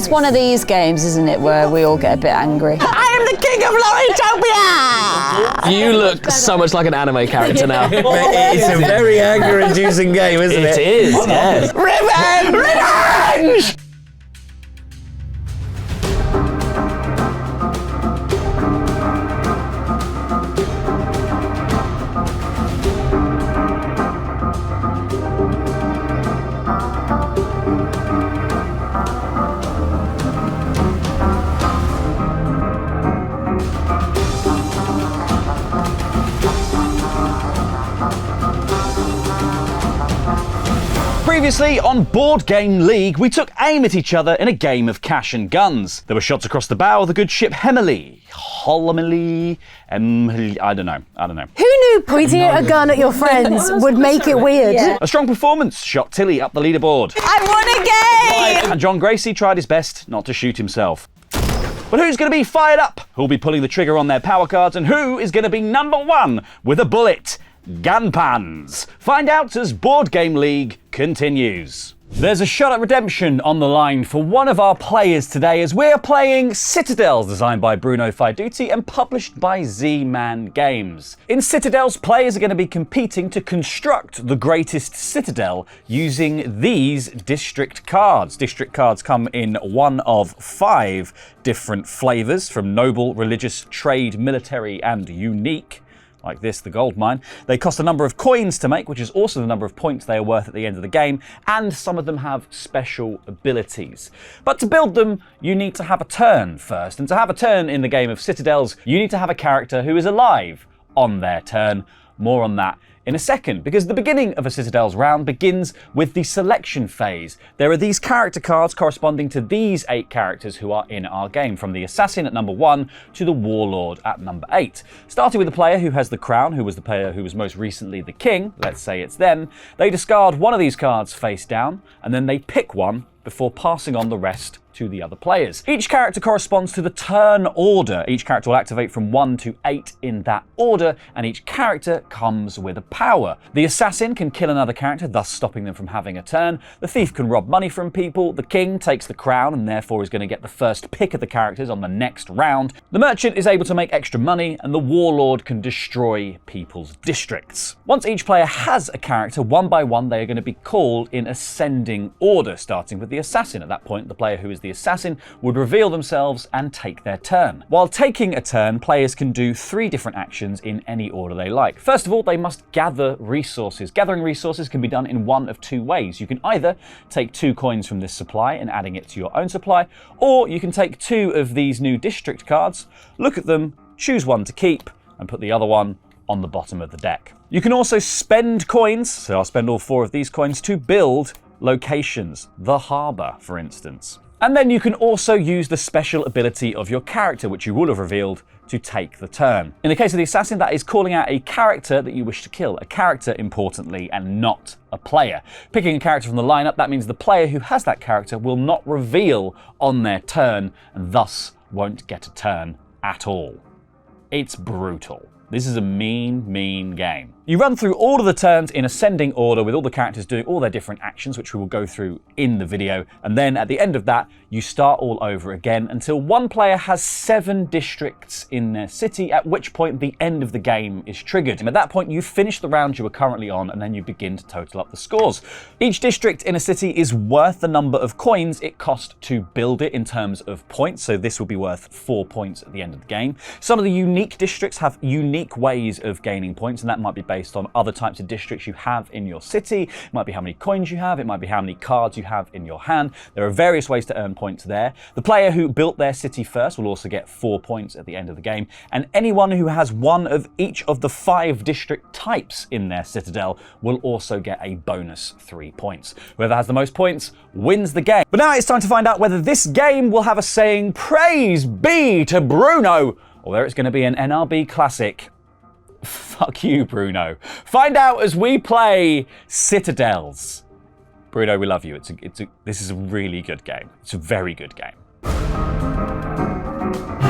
It's one of these games, isn't it, where we all get a bit angry. I am the king of Loritopia! You look so much like an anime character now. It's a very anger-inducing game, isn't it? It is, yes. Revenge! Revenge! Previously on Board Game League, we took aim at each other in a game of cash and guns. There were shots across the bow of the good ship Hemily. I don't know. Who knew pointing a gun at your friends would make it weird? Yeah. A strong performance shot Tilly up the leaderboard. I won again! And John Gracie tried his best not to shoot himself. But who's going to be fired up? Who'll be pulling the trigger on their power cards? And who is going to be number one with a bullet? Gunpans. Find out as Board Game League continues. There's a shot at redemption on the line for one of our players today as we're playing Citadels, designed by Bruno Faiduti and published by Z-Man Games. In Citadels, players are going to be competing to construct the greatest citadel using these district cards. District cards come in one of 5 different flavors, from noble, religious, trade, military, and unique. Like this, the gold mine. They cost a number of coins to make, which is also the number of points they are worth at the end of the game, and some of them have special abilities. But to build them, you need to have a turn first, and to have a turn in the game of Citadels, you need to have a character who is alive on their turn. More on that in a second, because the beginning of a Citadels round begins with the selection phase. There are these character cards corresponding to these 8 characters who are in our game, from the Assassin at number 1 to the Warlord at number 8. Starting with the player who has the crown, who was the player who was most recently the king, let's say it's them, they discard one of these cards face down, and then they pick one before passing on the rest to the other players. Each character corresponds to the turn order. Each character will activate from 1 to 8 in that order, and each character comes with a power. The assassin can kill another character, thus stopping them from having a turn. The thief can rob money from people. The king takes the crown and therefore is going to get the first pick of the characters on the next round. The merchant is able to make extra money, and the warlord can destroy people's districts. Once each player has a character, one by one they are going to be called in ascending order, starting with the assassin. At that point, the player who is the assassin would reveal themselves and take their turn. While taking a turn, players can do 3 different actions in any order they like. First of all, they must gather resources. Gathering resources can be done in one of 2 ways. You can either take 2 coins from this supply and adding it to your own supply, or you can take 2 of these new district cards, look at them, choose one to keep, and put the other one on the bottom of the deck. You can also spend coins, so I'll spend all 4 of these coins to build locations, the harbour, for instance. And then you can also use the special ability of your character, which you will have revealed, to take the turn. In the case of the assassin, that is calling out a character that you wish to kill. A character, importantly, and not a player. Picking a character from the lineup, that means the player who has that character will not reveal on their turn, and thus won't get a turn at all. It's brutal. This is a mean game. You run through all of the turns in ascending order with all the characters doing all their different actions, which we will go through in the video. And then at the end of that, you start all over again until one player has 7 districts in their city, at which point the end of the game is triggered. And at that point, you finish the round you are currently on, and then you begin to total up the scores. Each district in a city is worth the number of coins it cost to build it in terms of points. So this will be worth 4 points at the end of the game. Some of the unique districts have unique ways of gaining points, and that might be based on other types of districts you have in your city. It might be how many coins you have. It might be how many cards you have in your hand. There are various ways to earn points there. The player who built their city first will also get 4 points at the end of the game. And anyone who has one of each of the 5 district types in their citadel will also get a bonus 3 points. Whoever has the most points wins the game. But now it's time to find out whether this game will have a saying, "Praise be to Bruno," or whether it's going to be an NRB classic. Fuck you, Bruno. Find out as we play Citadels. Bruno, we love you. This is a really good game. It's a very good game.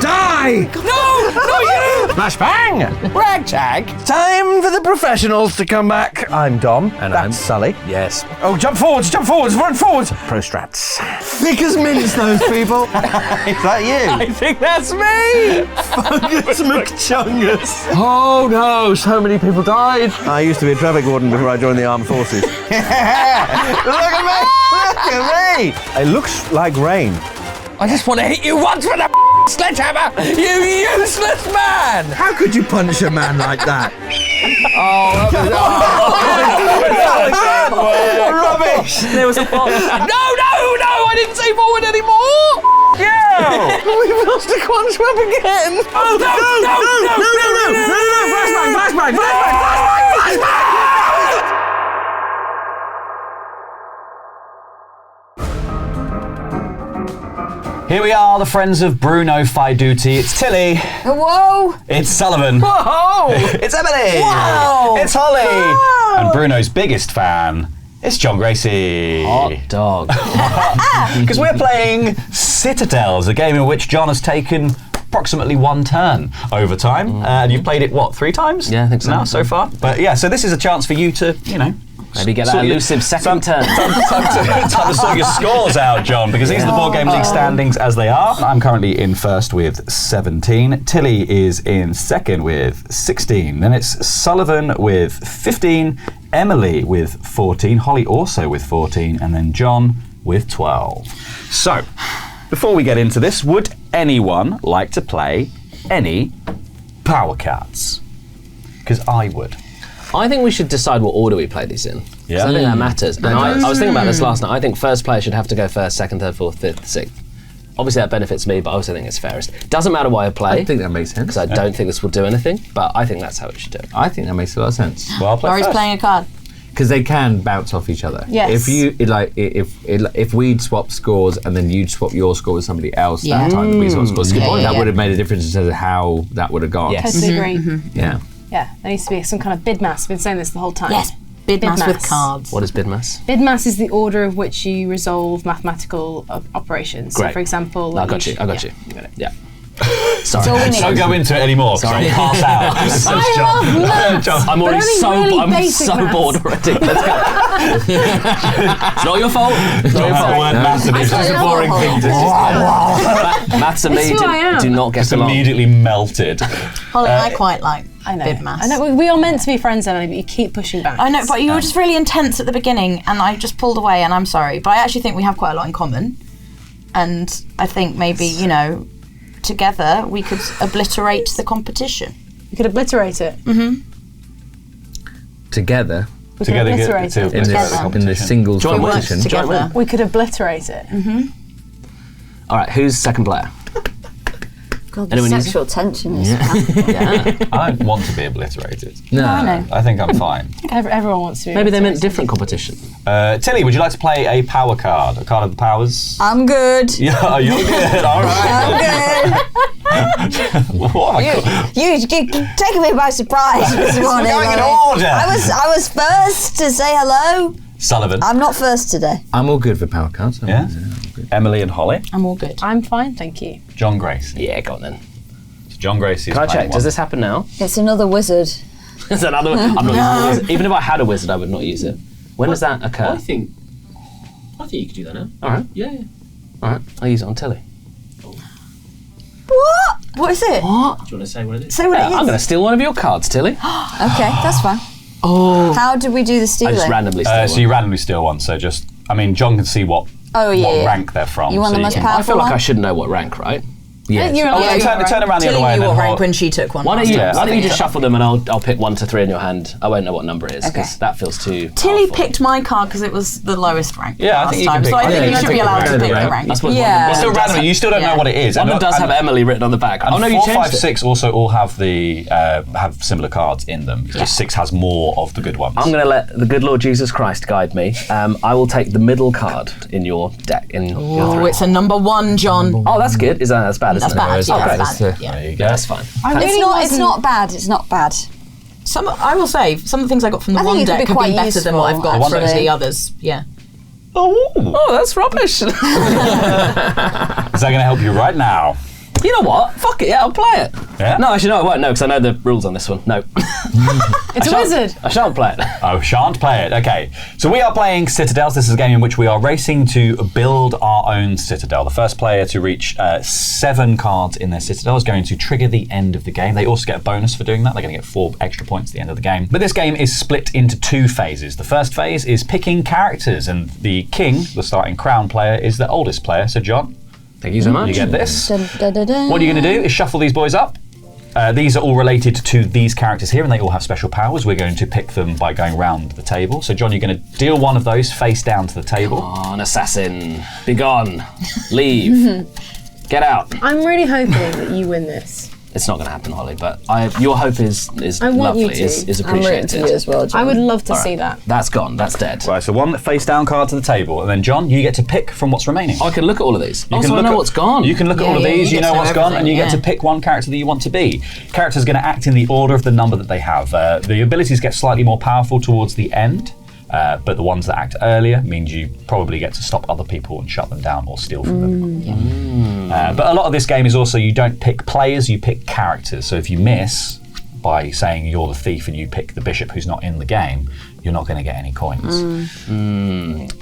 Die! No, not you! Flashbang! Ragtag. Time for the professionals to come back. I'm Dom. And that's Sully. Yes. Oh, jump forwards, run forwards. Pro strats. Thick as mints, those people. Is that you? I think that's me. Fungus McChungus. Oh no, so many people died. I used to be a traffic warden before I joined the armed forces. Look at me! Look at me! It looks like rain. I just want to hit you once with a sledgehammer, you useless man! How could you punish a man like that? Rubbish! There was a box. No, I didn't say forward anymore! Yeah! We've lost a quad swap again! Oh, no! Flashbang! Here we are, the friends of Bruno Faiduti. It's Tilly. Whoa! It's Sullivan. Whoa! It's Emily. Wow. It's Holly. And Bruno's biggest fan, it's John Gracie. Hot dog. Because we're playing Citadels, a game in which John has taken approximately one turn over time. And you've played it, what, 3 times? Yeah, I think so. Now, so far. But yeah, so this is a chance for you to, Maybe get that sort your- elusive second turn. Time to sort your scores out, John, because these are the Board Game League standings as they are. I'm currently in first with 17. Tilly is in second with 16. Then it's Sullivan with 15. Emily with 14. Holly also with 14. And then John with 12. So, before we get into this, would anyone like to play any power cards? Because I would. I think we should decide what order we play these in. 'Cause Yeah. I think that matters. And I was thinking about this last night. I think first player should have to go first, second, third, fourth, fifth, sixth. Obviously that benefits me, but I also think it's fairest. Doesn't matter why I play. I think that makes sense. Because I don't think this will do anything, but I think that's how it should do it. I think that makes a lot of sense. Well, I'll play Laurie's first. playing a card. Because they can bounce off each other. Yes. If you if we'd swap scores and then you'd swap your score with somebody else Yeah. that time we swap scores, Yeah, that yeah. would have made a difference in terms of how that would have gone. Yes. Totally agree. Yeah. Yeah, there needs to be some kind of bid mass. I've been saying this the whole time. Yes, bid mass with cards. What is bid mass? Bid mass is the order of which you resolve mathematical operations. So, Great. for example, I got you. got You got it. Yeah. That's all we need. Don't go into it anymore, because I'll pass out. I'm already only really I'm basic so maths. bored already. Let's go. It's not your fault. It's not your fault. Maths and I it's don't just know. boring thing to just Maths and me It's who I am. do not get along. immediately melted. Holly, I quite like I know. bid mass. I know we are meant to be friends, Emily, but you keep pushing back. I know, but you were just really intense at the beginning, and I just pulled away, and I'm sorry. But I actually think we have quite a lot in common, and I think maybe together we could obliterate the competition. You could obliterate it. Together We Together could get obliterate to it. in Together. the singles Joint wins. competition. Joint win. Together. We could obliterate it. All right, who's second player? God, Anyone the use- sexual tension is I don't want to be obliterated. No. I know. I think I'm fine. Everyone wants to be. Maybe they meant obliterated. different competition. Tilly, would you like to play a power card? A card of the powers? I'm good. Yeah, you're good. All right. I'm good. What have I got? You taking me by surprise this morning. going in Laurie. order. I was first to say hello. Sullivan. I'm not first today. I'm all good for power cards. Yeah. Emily and Holly. I'm all good. I'm fine, thank you. John Gracie. Yeah, go on then. So John Gracie is Can I playing check? one. Does this happen now? It's another wizard. Is that another one? I'm not using a wizard. Even if I had a wizard, I would not use it. When does that occur? I think you could do that now. All right. Yeah. All right. I'll use it on Tilly. What? What is it? What? Do you want to say what it is? Say what it is. I'm going to steal one of your cards, Tilly. Okay, that's fine. Oh. How did we do the I stealing? just randomly steal So one. you randomly steal one, so just, John can see what rank they're from. You want so the most can- powerful I feel like one? I should know what rank, right? Yes. You're Oh, allowed yeah, to turn around the other way. And then Hol- she took one. Why don't you, Yeah, I think just shuffle them and I'll pick 1 to 3 in your hand. I won't know what number it is because Okay. that feels too Tilly powerful. picked my card because it was the lowest rank. Yeah, I last think you time, can pick so I one. think Yeah, you you should can be pick allowed one to of pick the the rank. rank. That's what Yeah. It's still random. You still don't know what it is. One of them does And- have Emily written on the back. Oh no, you 4, changed 5, it. 6 also all have have similar cards in them. Just 6 has more of the good ones. I'm going to let the good Lord Jesus Christ guide me. I will take the middle card in your deck. Your Oh, three. it's a number 1, John. Oh, that's good. That's bad, isn't That's it? bad. Yeah, Okay. that's bad. Yeah. There you go. Yeah, that's fine. It's not bad. It's not bad. I will say some of the things I got from the I think one it could deck be have quite been better than what I've useful, got from actually. the others. Yeah. Oh, Oh, that's rubbish. is that going to help you right now? You know what? Fuck it, yeah, I'll play it. Yeah? No, actually, no, I won't. No, because I know the rules on this one. No. It's a wizard. I shan't play it. Oh, shan't play it. Okay. So we are playing Citadels. This is a game in which we are racing to build our own citadel. The first player to reach 7 cards in their citadel is going to trigger the end of the game. They also get a bonus for doing that. They're going to get 4 extra points at the end of the game. But this game is split into 2 phases. The first phase is picking characters, and the king, the starting crown player, is the oldest player. So, John, Thank you so much. you get this. Dun, dun, dun, dun. What you're going to do is shuffle these boys up. These are all related to these characters here, and they all have special powers. We're going to pick them by going round the table. So, John, you're going to deal one of those face down to the table. An assassin. Be gone. Leave. Get out. I'm really hoping that you win this. It's not going to happen, Holly, but your hope is I want you lovely, to. is I'm rooting appreciated. for you as well, John. I would love to All right. see that. That's gone. That's dead. Right, so 1 face down card to the table, and then, John, you get to pick from what's remaining. I can look at all of these. You I know at, what's gone. You can look at all of yeah, these, you you get know to know what's gone, and you everything, get to yeah. pick one character that you want to be. Character's going to act in the order of the number that they have. The abilities get slightly more powerful towards the end, but the ones that act earlier means you probably get to stop other people and shut them down or steal from them. But a lot of this game is also you don't pick players, you pick characters. So if you miss by saying you're the thief and you pick the bishop who's not in the game, you're not going to get any coins.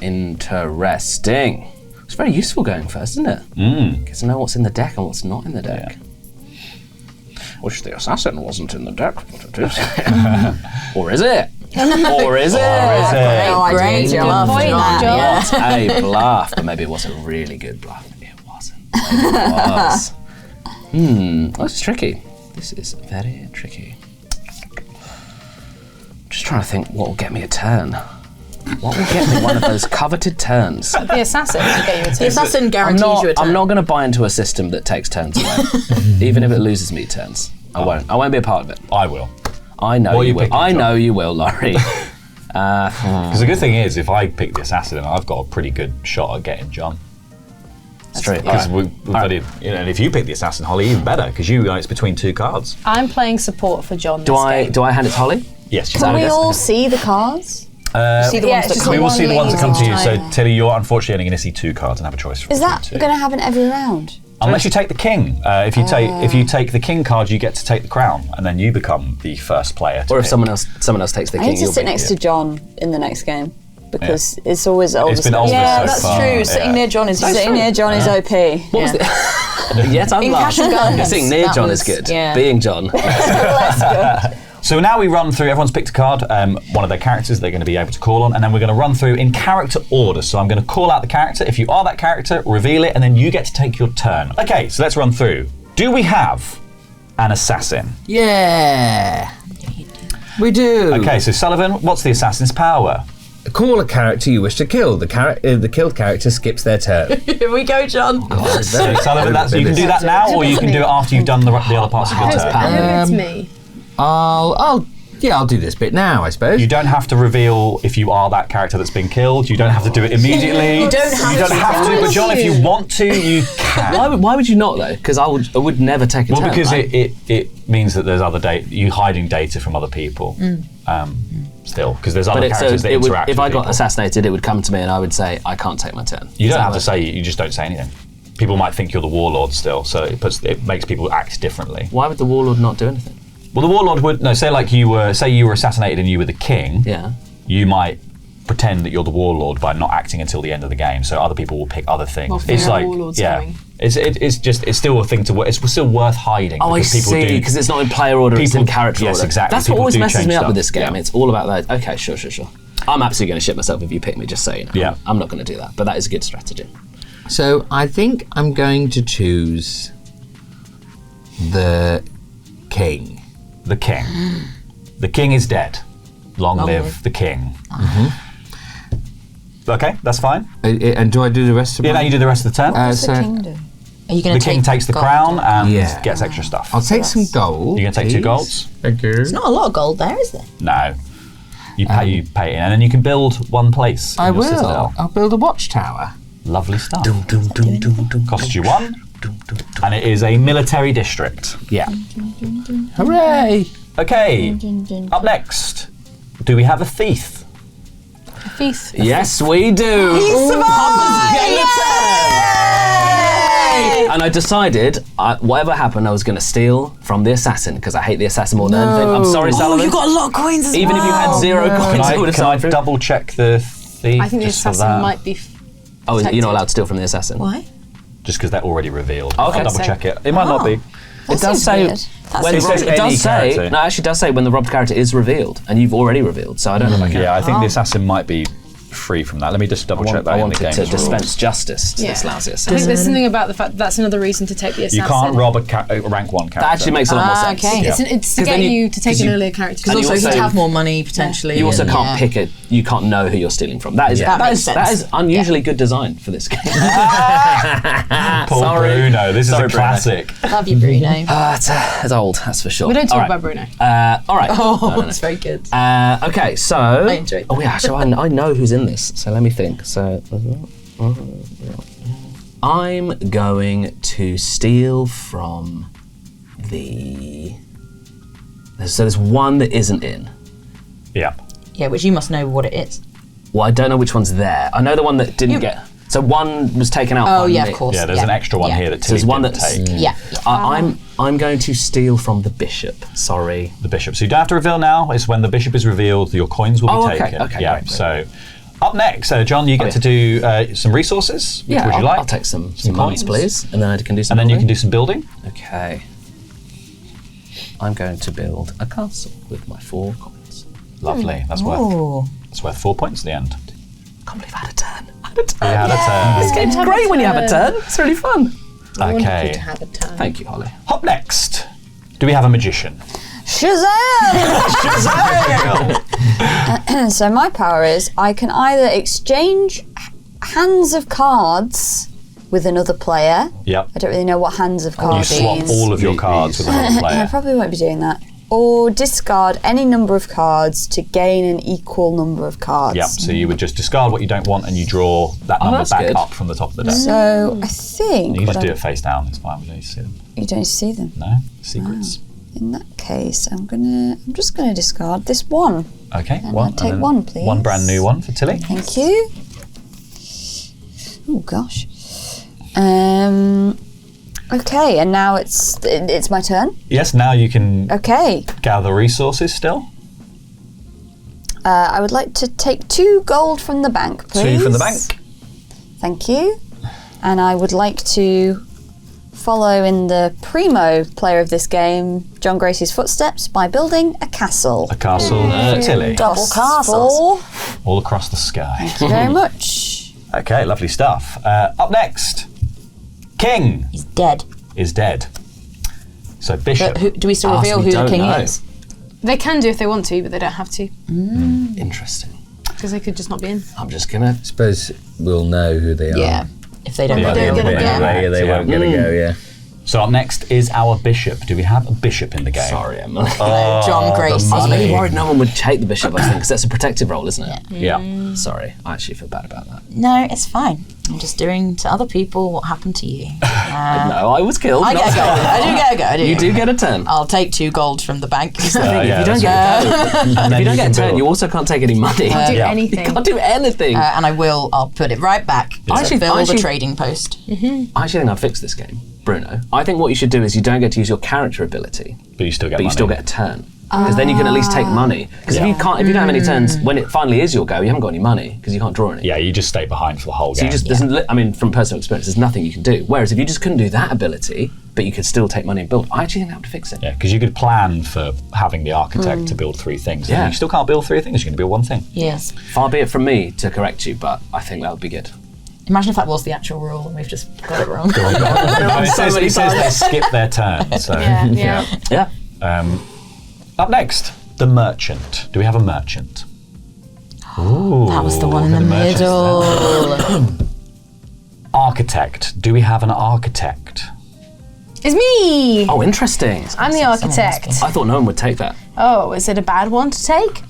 Interesting. It's very useful going first, isn't it? Get to know what's in the deck and what's not in the deck. Wish the assassin wasn't in the deck, but it is. Or is it? Or is it? Great, Good John. point, Yeah. John. A bluff, but maybe it was a really good bluff. It wasn't. Maybe it was. Oh, this is tricky. This is very tricky. Just trying to think what will get me a turn. What will get me one of those coveted turns? The assassin will get you a The turn. assassin I'm guarantees not, you a turn. I'm not going to buy into a system that takes turns away, even if it loses me turns. I won't. I won't be a part of it. I will. I know What are you you will. picking, I John? know you will, Laurie. Because the good thing is, if I pick the assassin, I've got a pretty good shot at getting John. That's true. Because and if you pick the assassin, Holly, even better, because it's between 2 cards. I'm playing support for John. Do I hand it to Holly? Yes, you Can we can. all see the cards? See the ones that just come We will see the ones that come to you. So, time. Tilly, you're unfortunately only going to see 2 cards and have a choice from Is that two. going to happen every round? Unless you take the king. If you take the king card, you get to take the crown, and then you become the first player. Or if pick. someone else takes the I king, need to you'll sit be- next to John in the next game because it's always older. been older Yeah, so that's far, true. yeah. Sitting near John is Sitting near John is OP. What was the? Yes, I'm In Cash and Guns, Sitting near that John was- is good. yeah. Being John. Let's go. So now we run through, everyone's picked a card, one of their characters they're going to be able to call on, and then we're going to run through in character order. So I'm going to call out the character. If you are that character, reveal it, and then you get to take your turn. Okay, so let's run through. Do we have an assassin? Yeah. We do. Okay, so Sullivan, what's the assassin's power? Call a character you wish to kill. The killed character skips their turn. Here we go, John. So Sullivan, you can do that now, or you can do it after you've done the other parts of your turn. It's me. I'll do this bit now, I suppose. You don't have to reveal if you are that character that's been killed. You don't have to do it immediately. You don't have to. But John, if you want to, you can. Why would you not though? Because I would never take a turn. Well, because right? it means that there's other data, you hiding data from other people. Still, because there's other But characters that it would, interact if with I got people. assassinated, it would come to me and I would say, I can't take my turn. You don't have to say it, you just don't say anything. People might think you're the warlord still, so it makes people act differently. Why would the warlord not do anything? Well, the warlord would say you were assassinated and you were the king. Yeah. You might pretend that you're the warlord by not acting until the end of the game, so other people will pick other things. Well, It's fair like warlord's yeah, coming. it's still a thing to. It's still worth hiding. Oh, I because people see. do- Because it's not in player order; it's in People- character yes, order. exactly. That's what People always do messes change me up stuff. with this game. Yeah. It's all about those. Okay, sure. I'm absolutely going to shit myself if you pick me. Just so you know. Yeah. I'm not going to do that. But that is a good strategy. So I think I'm going to choose the king. The king. The king is dead. Long live the king. Okay, that's fine. And do I do the rest of Yeah, my... now you do the rest of the turn. What's the king do? Are you going The to king takes the crown and Yeah. gets extra stuff. I'll take some gold. You're going to take 2 please. golds? Thank you. There's not a lot of gold there, is there? No. You pay it in, and then you can build 1 place. I in your will. citadel. I'll build a watchtower. Lovely stuff. Costs you 1, and it is a military district. Yeah. Hooray! Okay, up next, do we have a thief? Feast. Yes, we do. And I decided, whatever happened, I was going to steal from the assassin because I hate the assassin more than anything. I'm sorry, Sullivan. Oh, you got a lot of coins as Even well. if you had 0 coins, I would have Can I signed for it. double check the thief? I think the just for assassin that? might be. Oh, you're not protected. allowed to steal from the assassin? Why? Just because they're already revealed. Oh, okay. I'll double check it. It might not be. That It does seems say weird. when It says it does any say character. no, it actually does say when the robbed character is revealed, and you've already revealed. So I don't know if I can. Yeah, I think the assassin might be free from that. Let me just double check that I in the wanted game. to dispense justice to this lousy I think assassin. there's something about the fact that's another reason to take the assassin. You can't rob a rank 1 character. That actually makes a lot more sense. okay. It's to 'Cause get then you to take 'cause an you- earlier character. and Also, you he'd have more money potentially. You also and- can't pick it. You can't know who you're stealing from. That is That makes that sense. is unusually good design for this game. Poor Sorry. Bruno. This Sorry, is a Bruno. classic. Love you, Bruno. It's old, that's for sure. We don't talk All right. about Bruno. All right. Oh, that's very good. Okay, so enjoyed that. oh yeah, so I know who's in this. So let me think. So I'm going to steal from the. So there's one that isn't in. Yeah. Yeah, which you must know what it is. Well, I don't know which one's there. I know the one that didn't get. So one was taken out. Oh by yeah, me. of course. Yeah, there's an extra one here that So there's Tilly one didn't that's. take. Yeah. I'm going to steal from the bishop. Sorry. The bishop. So you don't have to reveal now. It's when the bishop is revealed, your coins will be Oh, okay, taken. okay, yeah. great. So up next, John, you get to do some resources. Which would you like? I'll take some Some monies, coins? please, and then I can do some. And then you can building. do some building. Okay. I'm going to build a castle with my 4 coins. Lovely. That's worth 4 points at the end. I can't believe I had a turn. I had a turn. You had a turn. This game's great when you have a turn. It's really fun. Okay. Have a time. Thank you, Holly. Up next, do we have a magician? Shazam! So my power is I can either exchange hands of cards with another player. Yep. I don't really know what hands of You cards swap means. all of your cards with another I player. probably won't be doing that. Or discard any number of cards to gain an equal number of cards. Yep. So you would just discard what you don't want and you draw that number that's back good. up from the top of the deck. So I think You can just what do I'm- it face down. It's fine. We don't need to see them. you don't see them. No secrets. In that case, I'm just gonna discard this one. Okay. And One. I'll take then one, please. One brand new one for Tilly. Thank you. Oh gosh. Okay, and now it's my turn. Yes. Now you can Okay. gather resources still. I would like to take 2 gold from the bank, please. 2 from the bank. Thank you. And I would like to follow in the primo player of this game, John Gracie's footsteps, by building a castle. A castle for Tilly. Double castles. All across the sky. Thank you very much. Okay. Lovely stuff. Up next, King He's dead. is dead. So Bishop. But do we still Ask reveal me, who the don't king know. is? They can do if they want to, but they don't have to Interesting. because they could just not be in. I'm just gonna. Suppose we'll know who they are. Yeah. If they don't Yeah, reveal they'll them be again. anyway. They won't get a go, yeah. So up next is our bishop. Do we have a bishop in the game? Sorry, Emily. John Grace. the I was really money. worried no one would take the bishop. I think because that's a protective role, isn't it? Yeah. Sorry, I actually feel bad about that. No, it's fine. I'm just doing to other people what happened to you. No, I was killed. I not get a go. sorry. I do get a go. I do. You do get a turn. I'll take 2 gold from the bank. If you don't that's get a turn, And if then you don't get a can turn, build. you also can't take any money. Do Yeah. anything. You can't do anything. and I'll put it right back to Actually- build actually- a trading post. I actually think I'll fix this game, Bruno. I think what you should do is you don't get to use your character ability, But you still get but you money. still get a turn. Because then you can at least take money. Because if you don't have any turns, when it finally is your go, you haven't got any money because you can't draw any. Yeah, you just stay behind for the whole So game. you just from personal experience, there's nothing you can do. Whereas if you just couldn't do that ability, but you could still take money and build, I actually think that would fix it. Yeah, because you could plan for having the architect to build 3 things. Yeah. You still can't build 3 things. You can build 1 thing. Yes. Far be it from me to correct you, but I think that would be good. Imagine if that was the actual rule and we've just got it wrong. it says, many it says they times. skip their turn. So Yeah. Yeah. Up next, the merchant. Do we have a merchant? Ooh, That was the one in look the at merchants middle. there. Architect. Do we have an architect? It's me! Oh, interesting. I'm the architect. I thought no one would take that. Oh, is it a bad one to take?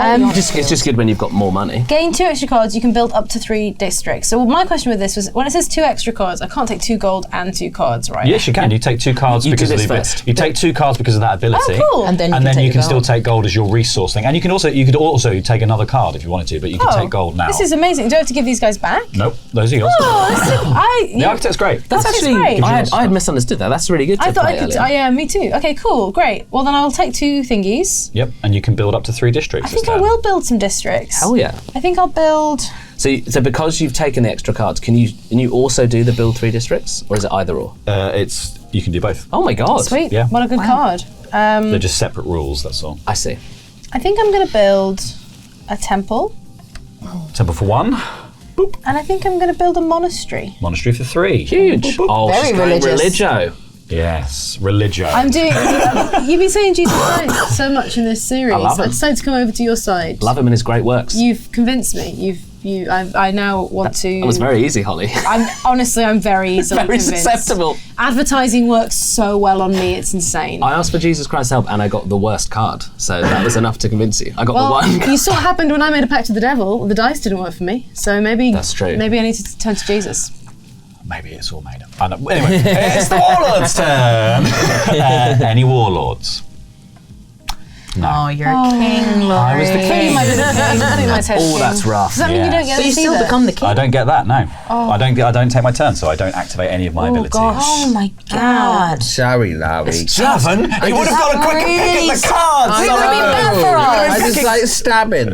It's just good when you've got more money. Gain 2 extra cards, you can build up to 3 districts. So my question with this was, when it says 2 extra cards, I can't take 2 gold and 2 cards, right? Yes, you can. You take 2 cards You because do of this the first. You take 2 cards because of that ability. Oh, cool. And then you can still take gold as your resource thing. And you could also take another card if you wanted to, but you can take gold now. This is amazing. Do I have to give these guys back? Nope, those are yours. Oh, The Architect's great. That's actually great. I had misunderstood that. That's really good. I thought I play could. earlier. Yeah, me too. Okay, cool, great. Well, then I'll take 2 thingies. Yep, and you can build up to 3 districts. I think I will build some districts. Hell yeah. I think I'll build. So because you've taken the extra cards, can you also do the build 3 districts, or is it either or? You can do both. Oh my god. Sweet. Yeah. What a good card. They're just separate rules. That's all. I see. I think I'm going to build a temple, Temple for 1, and I think I'm going to build a monastery. monastery for 3. Huge. Oh, Very she's going religious. religio. Yes, religio. I'm doing. You've been saying Jesus Christ so much in this series. I love him. decided to come over to your side. Love him and his great works. You've convinced me. I now want to. That was very easy, Holly. I'm very easily Very convinced. susceptible. Advertising works so well on me. It's insane. I asked for Jesus Christ's help and I got the worst card, so that was enough to convince you. I got the one. You saw what happened when I made a pact with the devil. The dice didn't work for me, so maybe That's true. Maybe I need to turn to Jesus. Maybe it's all made up. Anyway, it's the warlord's turn. Any warlords? Oh, you're a king, Laurie. I was the king. Oh, that's rough. Does that mean you don't get But to you see still that? become the king. I don't get that. No, I don't take my turn, so I don't activate any of my abilities. Oh my god. Sorry, Larry. Seven? You would have got a quicker pick at the cards. It would have been bad for us. I just like stabbing.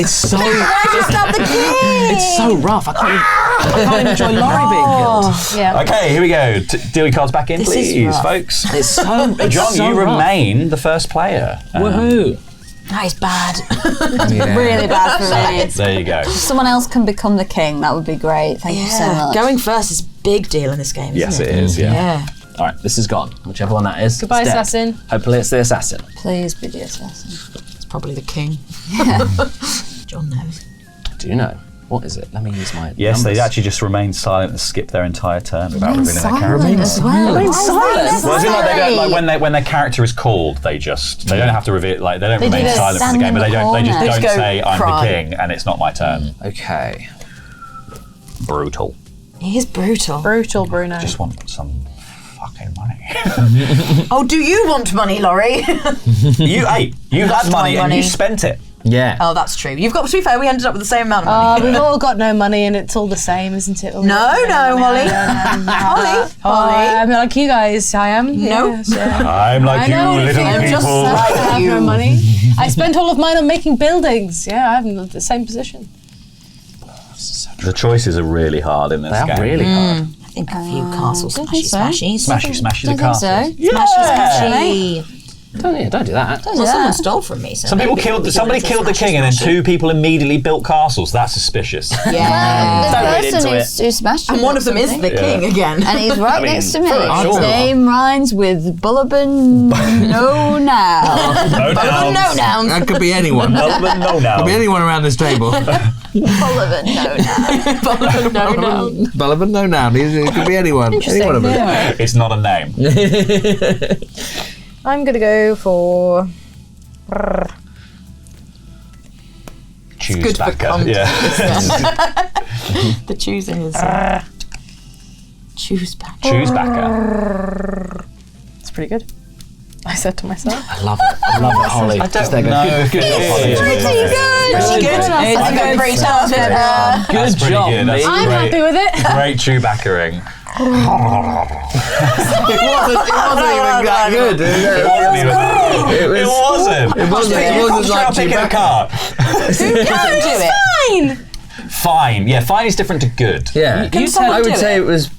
It's so Why just not the king? it's so rough. I can't even enjoy Laurie being killed. Yeah. Okay, here we go. Deal your cards back in, This is please, rough. folks. It's so it's John, so you rough. remain the first player. Woohoo. That is bad. Yeah. Really bad for me. There you go. Someone else can become the king. That would be great. Thank you so much. Going first is a big deal in this game, Yes, isn't it is. Yeah. Yeah. All right, this is gone. Whichever one that is. Goodbye, it's dead. assassin. Hopefully it's the assassin. Please be the assassin. It's probably the king. John knows. Do you know? What is it? Let me use my Yes, numbers. they actually just remain silent and skip their entire turn without Remain revealing their silent character. as well. Remain Why is silent? that Well, it's not like, necessary? when their character is called, they don't have to reveal, like, they don't They do remain this silent for the stand game, but in they the just corner. They just don't go say I'm cry. the king and it's not my turn. Okay. Brutal. He is brutal. Brutal, Bruno. Just want some fucking money. Oh, do you want money, Laurie? you had money and money. you spent it. Yeah. Oh, that's true. You've got, to be fair, we ended up with the same amount of money. We've all got no money and it's all the same, isn't it? No, Holly. Holly. I'm like you guys, I am. No. Yes, yeah. I'm like I you know, little I'm people. just like I have you. no money. I spent all of mine on making buildings. Yeah, I'm in the same position. The choices are really hard in this They game. are really hard. I think a few castle don't think smashy so. smashies. Smashy Don't the think so. castle. Smashy smashy. Don't do that. Well, someone stole from me. So Some people maybe somebody killed the king and then 2 people immediately built castles. That's suspicious. Yeah. The read person into who smashed And him one or of them is something. the king again. And he's right next to me. for His sure. name rhymes with Bullabin No Now. No Oh, no nouns. That could be anyone. No, no, no. Could be anyone around this table. Bullabin No Now. No nouns. Sullivan, no noun. It could be anyone. Any one of us. Yeah. It's not a name. I'm gonna go for. Choose good for backer. context. Yeah. The choosing is. Choose back. Choose backer. It's pretty good. I said to myself. I love it. I love it, Holly. I don't There you go. know. Good. Pretty good. I think I'm pretty talented. That's Good pretty job, good. That's mate. I'm great. happy with it. Great Chewbackering. It wasn't even that good. It wasn't. It wasn't like picking a Chewbacca. card. Who can do it? Fine. Fine. Yeah, fine is different to good. Yeah. Can someone I would do say it? it was.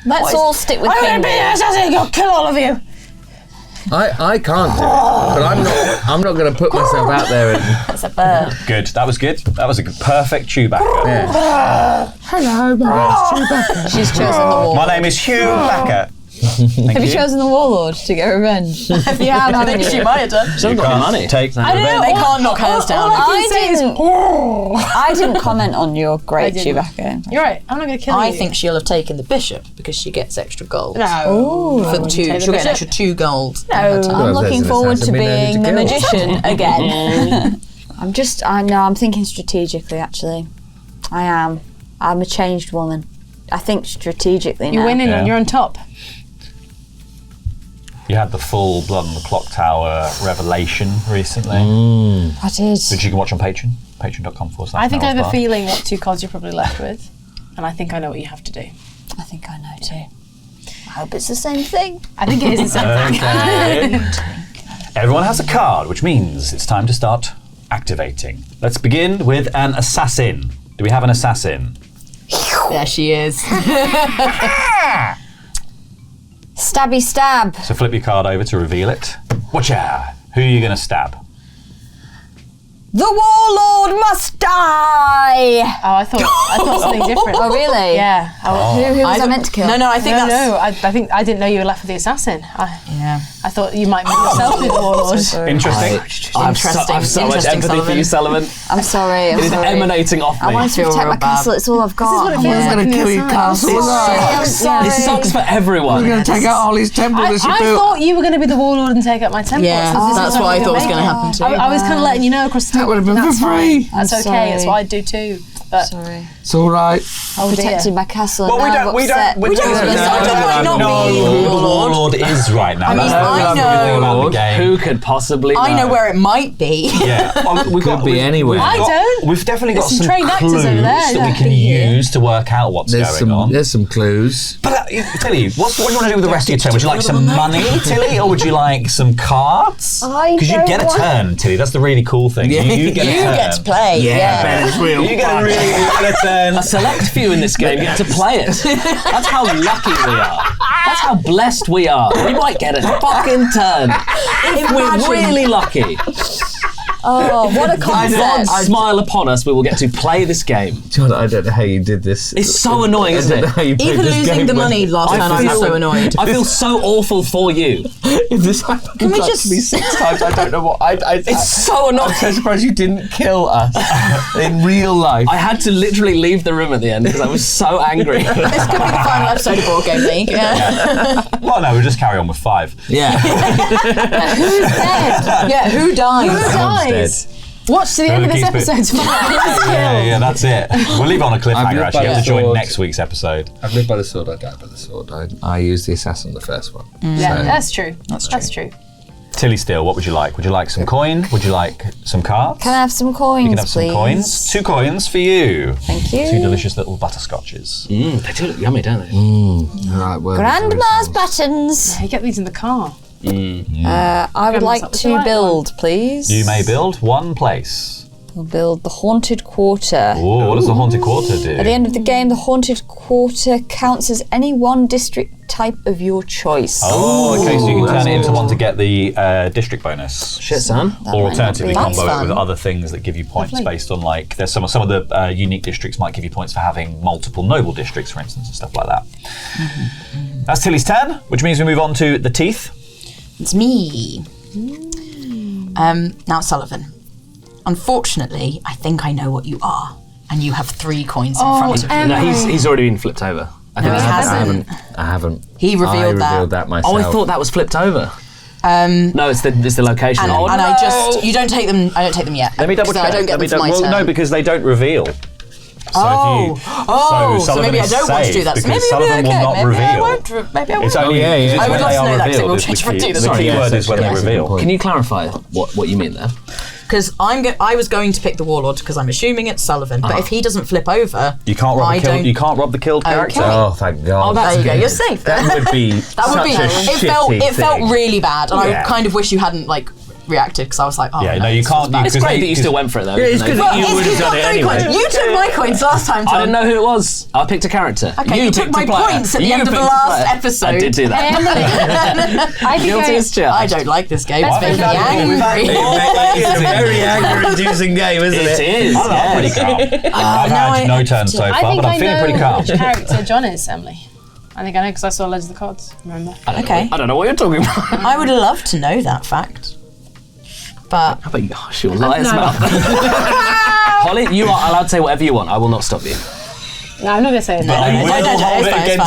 Let's all stick with I'm King. gonna be an assassin. I'll kill all of you. I can't do it, but I'm not going to put myself out there. And, That's a bird. Good. That was good. That was a perfect Chewbacca. yeah. Hello, my name's Chewbacca. She's chosen the wall. My name is Hugh Backer. Have you chosen the warlord to get revenge? You have, haven't you? She might have done. She hasn't got any money. Take I don't know. They can't knock hers down. I didn't comment on your great didn't. Chewbacca. You're right. I'm not going to kill you. I think she'll have taken the bishop because she gets extra gold. No. For two, she'll get an extra 2 gold. No. I'm looking there's an forward to assassin we don't being need the to kill. magician again. I'm thinking strategically, actually. I am. I'm a changed woman. I think strategically now. You're winning Yeah. and you're on top. You had the full Blood on the Clock Tower revelation recently, I did. which you can watch on Patreon. Patreon.com/. I think I have a Bar. feeling what 2 cards you're probably left with. And I think I know what you have to do. I think I know too. I hope it's the same thing. I think it is the same thing. Okay. Everyone has a card, which means it's time to start activating. Let's begin with an assassin. Do we have an assassin? There she is. Stabby stab. So flip your card over to reveal it. Watch out. Who are you going to stab? The warlord must die. Oh, I thought something different. Oh really? Yeah. Who was I meant to kill? No, I think No, that's... I think I didn't know you were left with the assassin. Yeah. I thought you might make yourself be the warlord. Interesting. I've so much Interesting, empathy for you, Sullivan. I'm sorry. I'm It is sorry. emanating off I me. wanted to feel protect my real bad. castle. It's all I've got. This is what it feels like. gonna from the kill your outside. castle. I'm sorry. This sucks for everyone. We're going to take out all his temples that she I built. thought you were going to be the warlord and take out my temple. Yeah, So this is that's what I you're thought was going to making. happen too. I was kind of letting you know across the That would have been that's for fine. free. That's I'm okay. That's sorry. what I'd do too. But Sorry. It's all right. oh dear. Protected my castle. Well, and now I'm upset. we don't not know be who the warlord. warlord is right now. I mean, That's I the thing about the know. game. Who could possibly I know know? where it might be. Yeah, well, we've Could be anywhere. I don't. We've definitely got There's some some trained actors clues over there, that we yeah. can use to work out what's going on. There's some clues. But Tilly, what do you want to do with the rest of your turn? Would you like some money, Tilly, or would you like some cards? I Because you don't get a want- turn, Tilly. That's the really cool thing. Yeah. You get a You turn. get to play. Yeah, it's real. You get a really good turn. A select few in this game get to play it. That's how lucky we are. That's how blessed we are. We might get a fucking turn if we're really lucky. Oh, what a God's concept. smile upon us, we will get to play this game. John, I don't know how you did this. It's so annoying, I isn't don't know it? how you played Even this losing game the when- money last time, I was so annoyed. I feel so awful for you. If this happened we like just- to me 6 times, I don't know what. It's so annoying. I'm so surprised you didn't kill us in real life. I had to literally leave the room at the end because I was so angry. This could be the final episode of Board Game League. Yeah. Well, no, we'll just carry on with 5. Yeah. Who's dead? Yeah, who dies? Who dies? Watch to the end of this Whoever keeps episode to find out who's killed. Yeah, that's it. We'll leave it on a I've cliffhanger, lived actually. by You have to the join sword. next week's episode. I've lived by the sword, I died by the sword. I used the assassin the first one. Yeah, So- that's true. That's true. Tilly Steele, what would you like? Would you like some coin? Would you like some cards? Can I have some coins, You can have some please? coins. 2 coins for you. Thank you. 2 delicious little butterscotches. They do look yummy, don't they? Right, well, Grandma's buttons. You get these in the car. I would Grandma's like up with to the right build, please. You may build 1 place. We'll build the Haunted Quarter. Oh, what does the Haunted Quarter do? At the end of the game, the Haunted Quarter counts as any one district type of your choice. Oh, okay, so you can turn it into one to get the district bonus. Shit, son. That Or might not alternatively be- combo it That's with fun. other things that give you points based on, like, there's some of the unique districts might give you points for having multiple noble districts, for instance, and stuff like that. That's Tilly's turn, which means we move on to the teeth. It's me. Now, Sullivan. Unfortunately, I think I know what you are, and you have 3 coins in front of you. No, he's already been flipped over. I think No, he that's- hasn't. I haven't. He revealed I that. revealed that myself. Oh, I thought that was flipped over. No, it's the location. And, Oh, and no. I just, you don't take them. I don't take them yet. Let me double because check. I don't get them for my well, turn. no, because they don't reveal. So so Sullivan maybe I is don't want to do safe that. So because maybe Sullivan I'll be will okay. not Maybe reveal. I won't. Maybe I won't. It's only yeah, yeah. I would when love they to are know that, 'cause it revealed will is change the if I key. do The this. key Sorry, word is when they that's a good reveal. point. Can you clarify what you mean there? Because I was going to pick the warlord because I'm assuming it's Sullivan. But if he doesn't flip over, You can't rob I the killed. don't- You can't rob the killed character. Okay. Oh, thank God. there you go. You're safe. That would be That would such be. a It felt thing. really bad, and Yeah. I kind of wish you hadn't reacted because I was like, oh Yeah, no, you this feels can't. bad. It's great that you still went for it though. Yeah, it's even good though- that you would have He's done got it 3 anyway. coins. You took my coins last time, Tom. I didn't know who it was. I picked a character. Okay, you took picked a my player. points at the You end of the picked a last player. episode. I did do that. I think Guilty as charged. I don't like this game. Let's It's making me make that angry. It's a very anger-inducing game, isn't It it? is. I'm pretty calm. I've now had no turn so I far, think but I I'm feeling know pretty calm. which character John is, Emily. I think I know because I saw loads of the cards. Remember? Okay. I don't know what you're talking about. I would love to know that fact. But How about you hush your liar's mouth? Holly, you are allowed to say whatever you want. I will not stop you. No, I'm not going to say it. I will hold it against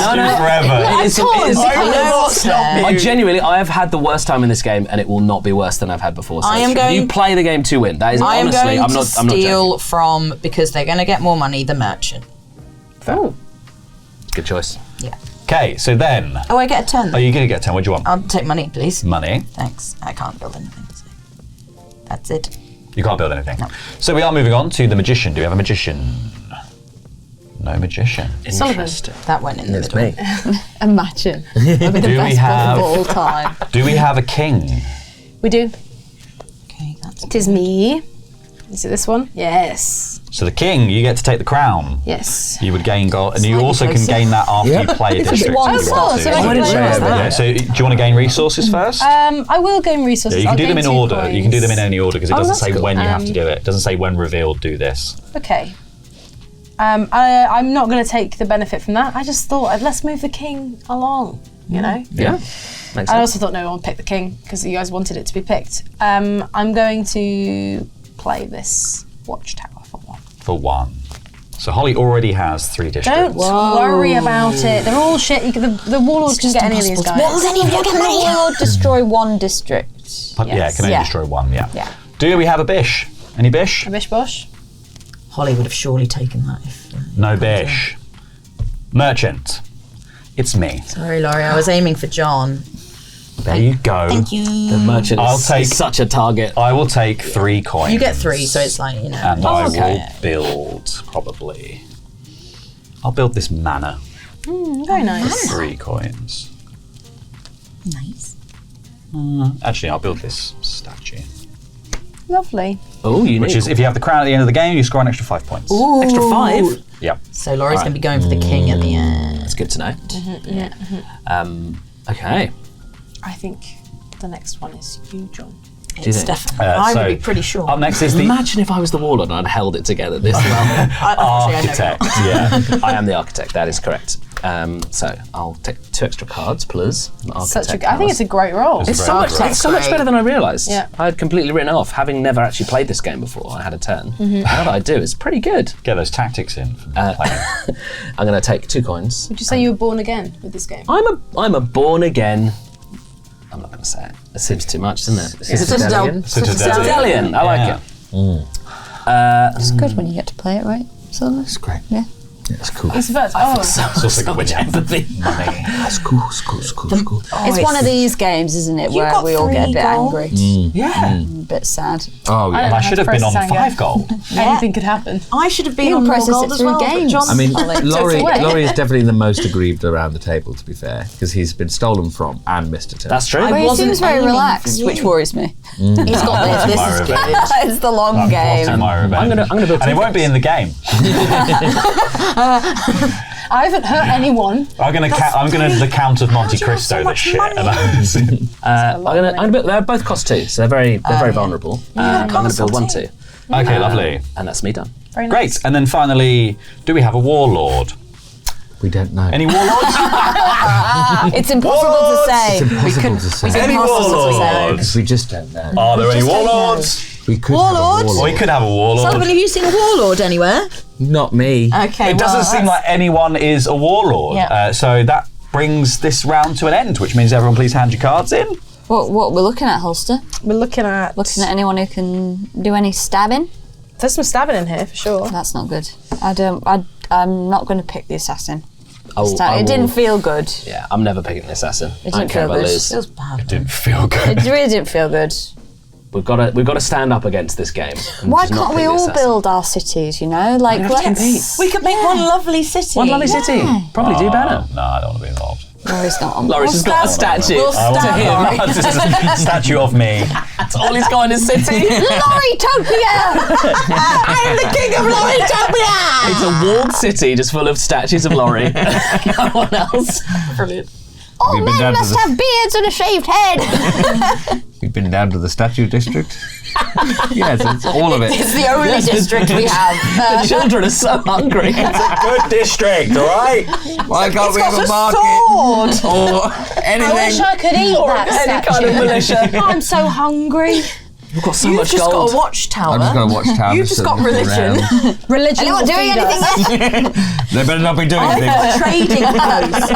you forever. I genuinely, I have had the worst time in this game, and it will not be worse than I've had before. So I am going- You play the game to win. That is I am honestly, going I'm to not steal joking. from, because they're going to get more money, the merchant. Oh. Good choice. Yeah. Okay, so then. Oh, I get a 10. Are you going to get 10? What do you want? I'll take money, please. Money. Thanks. I can't build anything. So. That's it. You can't build anything. No. So we are moving on to the magician. Do we have a magician? No magician. Interesting. That went in the It's middle. me. Imagine. That'd be the Do we best have- book of all time. Do we have a king? We do. Okay, that's It is me. Is it this one? Yes. So the king, you get to take the crown. Yes. You would gain gold, and you Slightly also can closer. gain that after you play a district. one if you star, want so to. I can didn't play realize with that. Yeah, so do you want to gain resources first? I will gain resources. Yeah, you can I'll do them gain in 2 order. coins. You can do them in any order because it Oh, doesn't that's say cool. when you have to do it. It doesn't say when revealed, do this. Okay. I'm not going to take the benefit from that. I just thought, let's move the king along, you know? Yeah. Makes sense. I also thought no one picked the king because you guys wanted it to be picked. I'm going to play this watchtower for 1. For 1. So Holly already has 3 districts. Don't worry about it. They're all shit. The warlords can get any of these guys. Can the warlord destroy one district? But yeah, it can only Yeah. destroy 1, yeah. Yeah. Do we have a bish? Any bish? A bish bosh. Holly would have surely taken that if. No bish. Merchant. It's me. Sorry, Laurie. I was aiming for John. There you go. Thank you. The merchant I'll is take- such a target. I will take 3 coins. You get 3, so it's like, you know. And I okay. will build, probably. I'll build this manor. Very nice. 3 coins. Nice. Actually, I'll build this statue. Lovely. Oh, you Which is, if you have the crown at the end of the game, you score an extra 5 points. extra 5. Yep. So Laurie's going to be going for the king at the end. That's good to know. Mm-hmm, Okay. I think the next one is you, John. you It's think? definitely. I so would be pretty sure. Up next is the Imagine if I was the warlord and I'd held it together this well. architect. Yeah. I am the architect, that is correct. So I'll take 2 extra cards, please. I think it's a great role. It's It's very so much, great. it's so much better than I realised. Yeah. I had completely written off, having never actually played this game before. I had a turn. Now that I do, it's pretty good. Get those tactics in from playing. I'm going to take 2 coins. Would you say you were born again with this game? I'm a born again. I'm not going to say it. It seems too much, doesn't it? Is it Citadel. Citadelian? I like it. It's good when you get to play it, right? So It's great. Yeah. It's cool. It's about, oh, It's also good when you have empathy. money. It's cool. It's cool. It's cool. It's cool. It's one of these games, isn't it, where got we all get a 3 bit gold. angry, Yeah. a bit sad. Oh yeah. And I should have been on First time, 5 yeah. gold. anything could happen. I should have been You on more process gold it as through well. but games. John I mean, Like, Laurie away. is definitely the most aggrieved around the table, to be fair, because he's been stolen from and missed a turn. That's true. I But he wasn't seems very aiming relaxed, for which you. worries me. He's got this. This my is revenge. good. It's the long I'm plotting game. my revenge. I'm gonna build and it 2 won't be in the game. I haven't hurt anyone. I'm gonna the Count of Monte do you have so Cristo that much shit. money? I'm gonna build, they're both cost 2, so they're very vulnerable. I'm going to build 1 too. Okay, lovely. And that's me done. Very Great. nice. And then finally, do we have a warlord? We don't know. Any warlords? It's impossible to say. Impossible to say. Any warlords? We just don't know. Are there any warlords? We could Warlord? have a We could have a warlord. Sullivan, have you seen a warlord anywhere? Not me. Okay. It doesn't seem like anyone is a warlord. Yeah. So that brings this round to an end, which means everyone please hand your cards in. What we're looking at, Holster? We're looking at. Looking at anyone who can do any stabbing? There's some stabbing in here for sure. That's not good. I'm not going to pick the assassin. I It didn't feel good. Yeah, I'm never picking the assassin. It I don't didn't care feel if I good. lose. Feels bad. Didn't feel good. It really didn't feel good. We've got to stand up against this game. and Why just not can't we pick the all assassin. build our cities, you know? Like, have to compete. let's... We could make one lovely city. One lovely city? Probably do better. No, I don't want to be involved. Laurie's not on. Loris has got a statue We'll to stand him. Laurie. It's just a statue of me. That's all he's got in his city. Laurie-topia! I'm the king of Laurie-topia! It's a walled city just full of statues of Laurie. No one else. Brilliant. All We've been men down to must the- have beards and a shaved head. We've been down to the statue district. Yes, it's all of it. It's the only district we have. The children are so hungry. Good district, all right? Why can't we got have a a market sword. or I wish anything? I could eat that Any statue. kind of militia. I'm so hungry. We've got so You've much just gold. got a watchtower. I'm just going to watch town. You've just got religion. Religion. Anyone will doing feed us. anything yet? They better not be doing I've anything. got a trading post.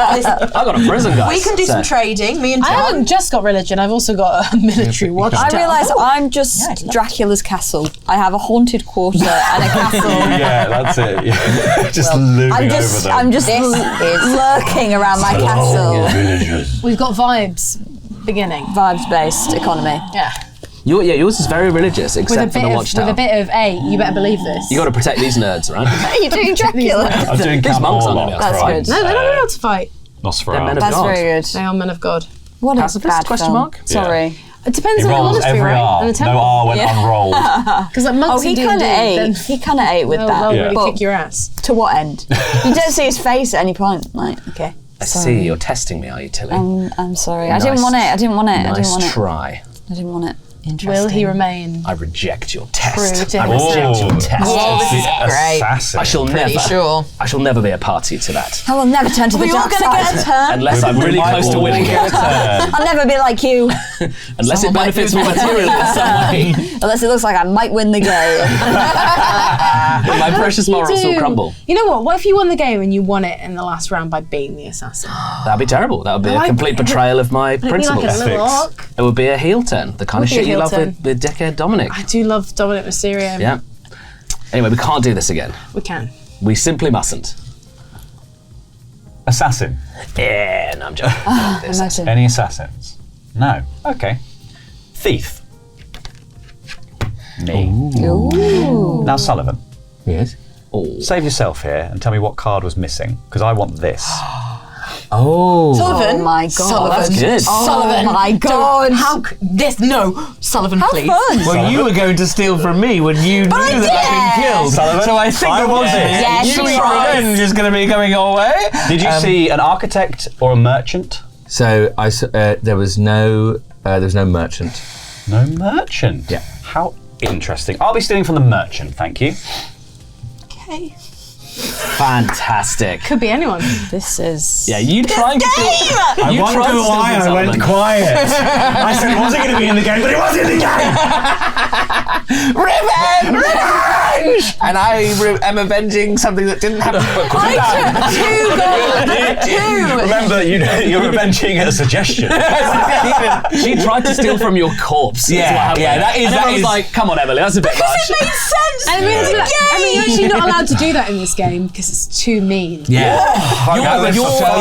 I've got a prison, guys. We can do some So- trading, me and I John. haven't just got religion. I've also got a military watchtower. I realise I'm just Yeah, I'd love Dracula's castle. I have a haunted quarter and a castle. Yeah, that's it. Yeah. Just looming I'm over just, them. I'm just lurking around my castle. We've got vibes. Beginning. Vibes-based economy. Yeah. Yours is very religious, With a except for bit the of watchtower. you better believe this. You got to protect these nerds, right? Are you doing Dracula? I'm doing These Camp monks are Orlok, not That's right? good. No, they're not allowed to fight. Nosferatu. They're men of That's God. very good. They are men of God. What a Pacifist, bad question film. mark? Sorry. It depends He on the rolls monastery, every right? R. And the No temple. R went unrolled. Because like Oh, monks he in D&D, kind of then ate. He kind of ate with they'll that. really But kick your ass. to what end? You don't see his face at any point. Like, okay. I see, you're testing me, are you, Tilly? I'm sorry. Nice. I didn't want it. I didn't want it. I didn't Nice want it. try. I didn't want it. Will he remain? I reject your True test. to I himself. reject your test. Oh, this is The great. assassin. I shall Pretty never. sure. I shall never be a party to that. I will never turn to the We're all dark going to side. get a turn. Unless I'm really close to winning it. I'll never be like you. Unless it Someone might benefits do me that. materially in some way. Unless it looks like I might win the game. But my precious morals will Do- crumble. You know what? What if you won the game and you won it in the last round by being the assassin? That'd be terrible. That would be a like complete it. betrayal of my It'd be principles. like a little Ethics. arc. It would be a heel turn. The kind of Would be a shit you heel love turn. with dickhead Dominic. I do love Dominic Mysterio. Yeah. Anyway, we can't do this again. We can. We simply mustn't. Assassin. Yeah, no, I'm joking. Imagine. Any assassins? No. Okay. Thief. Me. Ooh. Now, Sullivan, Yes. save yourself here and tell me what card was missing, because I want this. Oh. Sullivan. Oh my god. Sullivan. That's good. Sullivan. Oh my god. Don't- How? This? No. Sullivan, How please. fun. Well, you were going to steal from me when you knew I that I'd been killed. Sullivan, So I think I that want was it. it. Yes, Sweet you tried. revenge is going to be coming your way. Did you see an architect or a merchant? So there was no merchant. No merchant. Yeah. How interesting. I'll be stealing from the merchant, thank you. Okay. Fantastic. Could be anyone. This is. Yeah, you trying to steal. I You wonder tried to steal why from I went Sullivan. quiet. I said it wasn't going to be in the game, but it was in the game. Revenge! And I am avenging something that didn't happen. Remember, you're avenging a suggestion. She tried to steal from your corpse. is what happened. that is- And that everyone was is- like, come on, Emily, that's a bit much. sense. I mean, you're actually not allowed to do that in this game because it's too mean. Yeah. You're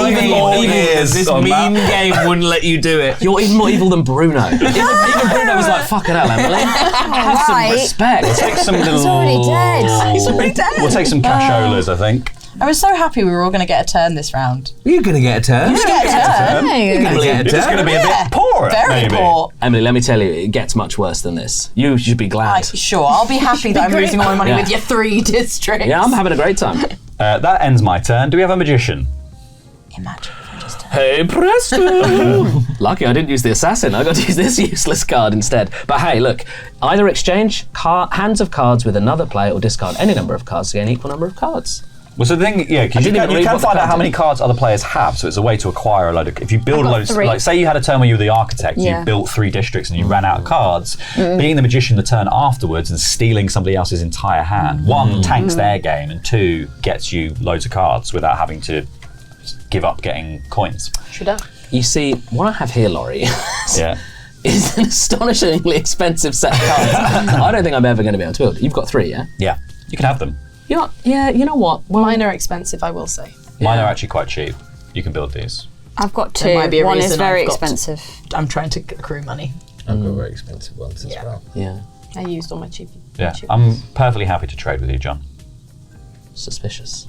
Even more evil. This mean game wouldn't let you do it. You're even more evil than Bruno. Even Bruno was like, fuck it out, Emily. Have some Right. respect. Take some little. He's already dead. He's already dead. We'll take some casholas, I think. I was so happy we were all going to get a turn this round. You're going to get a turn. Get a turn. Hey. Emily, Get a It's going to be a Yeah. bit poor, Very maybe. poor. Emily, let me tell you, it gets much worse than this. You should be glad. Sure, I'll be happy that I'm losing all my money Yeah. with your 3 districts. Yeah, I'm having a great time. That ends my turn. Do we have a magician? Imagine if I just Hey, presto! Lucky I didn't use the assassin. I got to use this useless card instead. But hey, look, either exchange hands of cards with another player or discard any number of cards to gain equal number of cards. Well, so the thing, yeah, because you didn't even can read what the find out card how many did. cards other players have, so it's a way to acquire a load of. If you build a got load, of, 3. like say you had a turn where you were the architect, Yeah. you built 3 districts and you ran out of cards. Being the magician the turn afterwards and stealing somebody else's entire hand, 1 tanks their game, and 2 gets you loads of cards without having to give up getting coins. Should I? You see, what I have here, Laurie, Yeah. is an astonishingly expensive set of cards. I don't think I'm ever going to be able to build. You've got 3, yeah? Yeah. You can have them. You know what? Well, Mine are expensive, I will say. Mine are actually quite cheap. You can build these. I've got 2. There might be a One is reason very I've got- expensive. I'm trying to accrue money. I've got very expensive ones as well. yeah, I used all my cheap. Yeah. cheap I'm perfectly happy to trade with you, John. suspicious.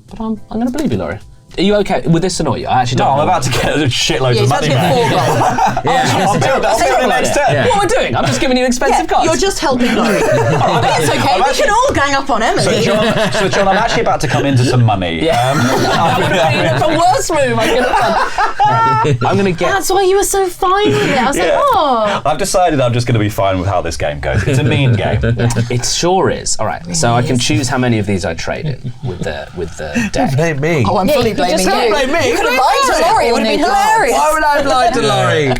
But I'm going to believe you, Laurie. Are you okay? Would this annoy you? I actually No, don't. I'm know. about to get shitloads of money, get man. 4 gold. I'll do it next turn. What am I doing? I'm just giving you expensive cards. You're just helping Laurie. But it's okay. We can all gang up on Emily. So John, I'm actually about to come into some money. That would have been the worst move I could have done. I'm going to get. That's why you were so fine with it. I was like, oh. I've decided I'm just going to be fine with how this game goes. It's a mean game. It sure is. All right, so I can choose how many of these I trade in with the deck. Blame me. Oh, I'm fully blaming you. Blame me. You could have lied to Laurie. It would have been hilarious. Why would I lie to Laurie?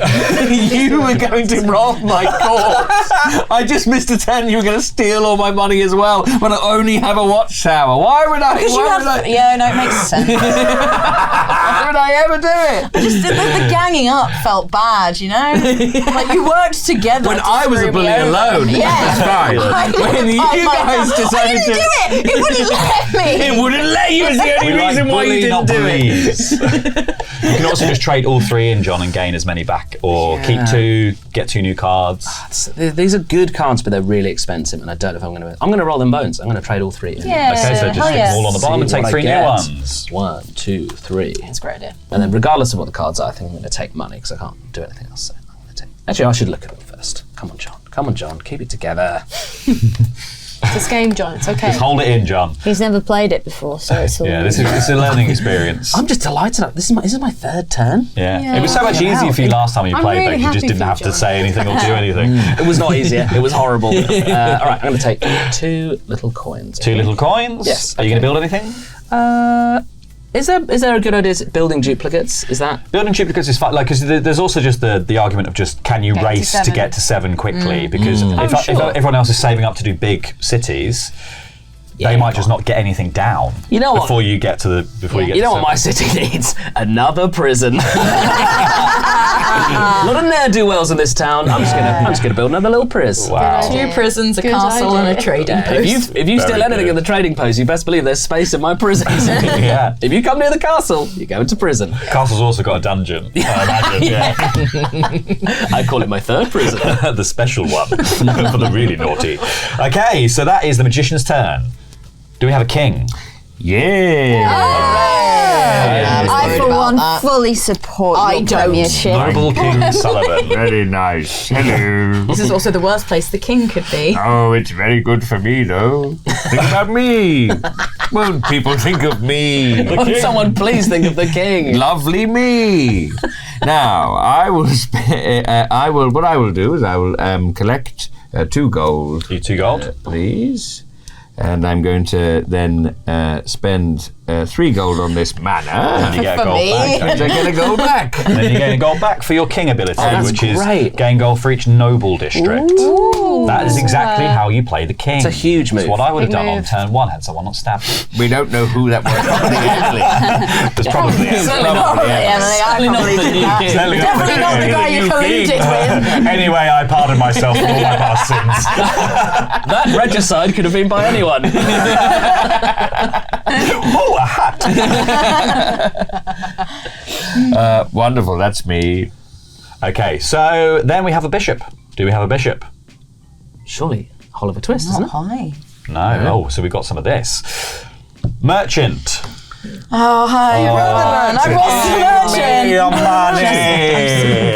You were going to rob my corpse. I just missed a 10. You were going to steal all my money as well, but I only have a watchtower. Why would I? Because you have. Yeah, no, it makes sense. Why would I ever do it? Just the ganging up felt bad, you know? Like you worked together. When to I was a screw me bully over. alone, Yeah. it's fine. When you guys I decided didn't to. do it. It wouldn't let me. It wouldn't let you. It's the only reason why you didn't do it. You can also just trade all 3 in, John, and gain as many back, or keep 2, get 2 new cards. These are good cards, but they're really expensive, and I don't know if I'm going to. I'm going to roll them bones. I'm going to trade all 3 in. Yeah. Okay, so just Hell stick yeah. them all on the bottom and See take what 3 I new get. ones. 1, 2, 3. That's a great idea. And then, regardless of what the cards are, I think I'm going to take money because I can't do anything else. So I'm going to take. Actually, I should look at them first. Come on, John. Come on, John. Keep it together. It's this game, John. It's okay. Just hold it in, John. He's never played it before, so it's all. Yeah, it's a learning experience. I'm just delighted. This is my 3rd turn. Yeah. It was so much easier for you last time you I'm played really that you just happy didn't for you, have to John. say anything or do anything. It was not easier. It was horrible. All right, I'm going to take 2 little coins. 2 little coins? Yes, Are you going to build anything? Is there a good idea? Building duplicates? Is that? Building duplicates is fun, like, because there's also just the argument of just can you Get to race to 7. get to 7 quickly? Because if sure. everyone else is saving up to do big cities, they might just not get anything down. You know what? Before you get to the You know what my 7. city needs? Another prison. A lot of ne'er-do-wells in this town. I'm just gonna build another little prison. Wow. 2 prisons, a Good castle, idea. and a trading post. If you steal Very anything good. in the trading post, you best believe there's space in my prison. Yeah. If you come near the castle, you go into prison. Castle's also got a dungeon, I imagine. I call it my 3rd prison. The special one for the really naughty. Okay, so that is the magician's turn. Do we have a king? Yeah. I, for one, fully support your premiership. Noble King Sullivan. Very nice. Hello. This is also the worst place the king could be. Oh, it's very good for me, though. Think about me. Won't people think of me? Would someone please think of the king? Lovely me. Now, I will. What I will do is I will collect 2 gold. You 2 gold? Please. And I'm going to then spend 3 gold on this manor. And you get a For gold me. back. And I get a gold back. And then you gain a gold back for your king ability, that's which great. is gain gold for each noble district. That is exactly how you play the king. It's a huge move. It's what I would have Big done on move. turn 1 had someone not stabbed me. We don't know who that was. There's probably Emily, I probably did that. Definitely not the guy you colluded with. Anyway, I pardon myself for all my past sins. That regicide could have been by anyone. Oh, a hat! Wonderful, that's me. Okay, so then we have a bishop. Do we have a bishop? Surely, Oliver Twist, isn't it? Hi. No. Oh, so we got some of this. Merchant. Oh, hi, everyone. I was the merchant. Your money.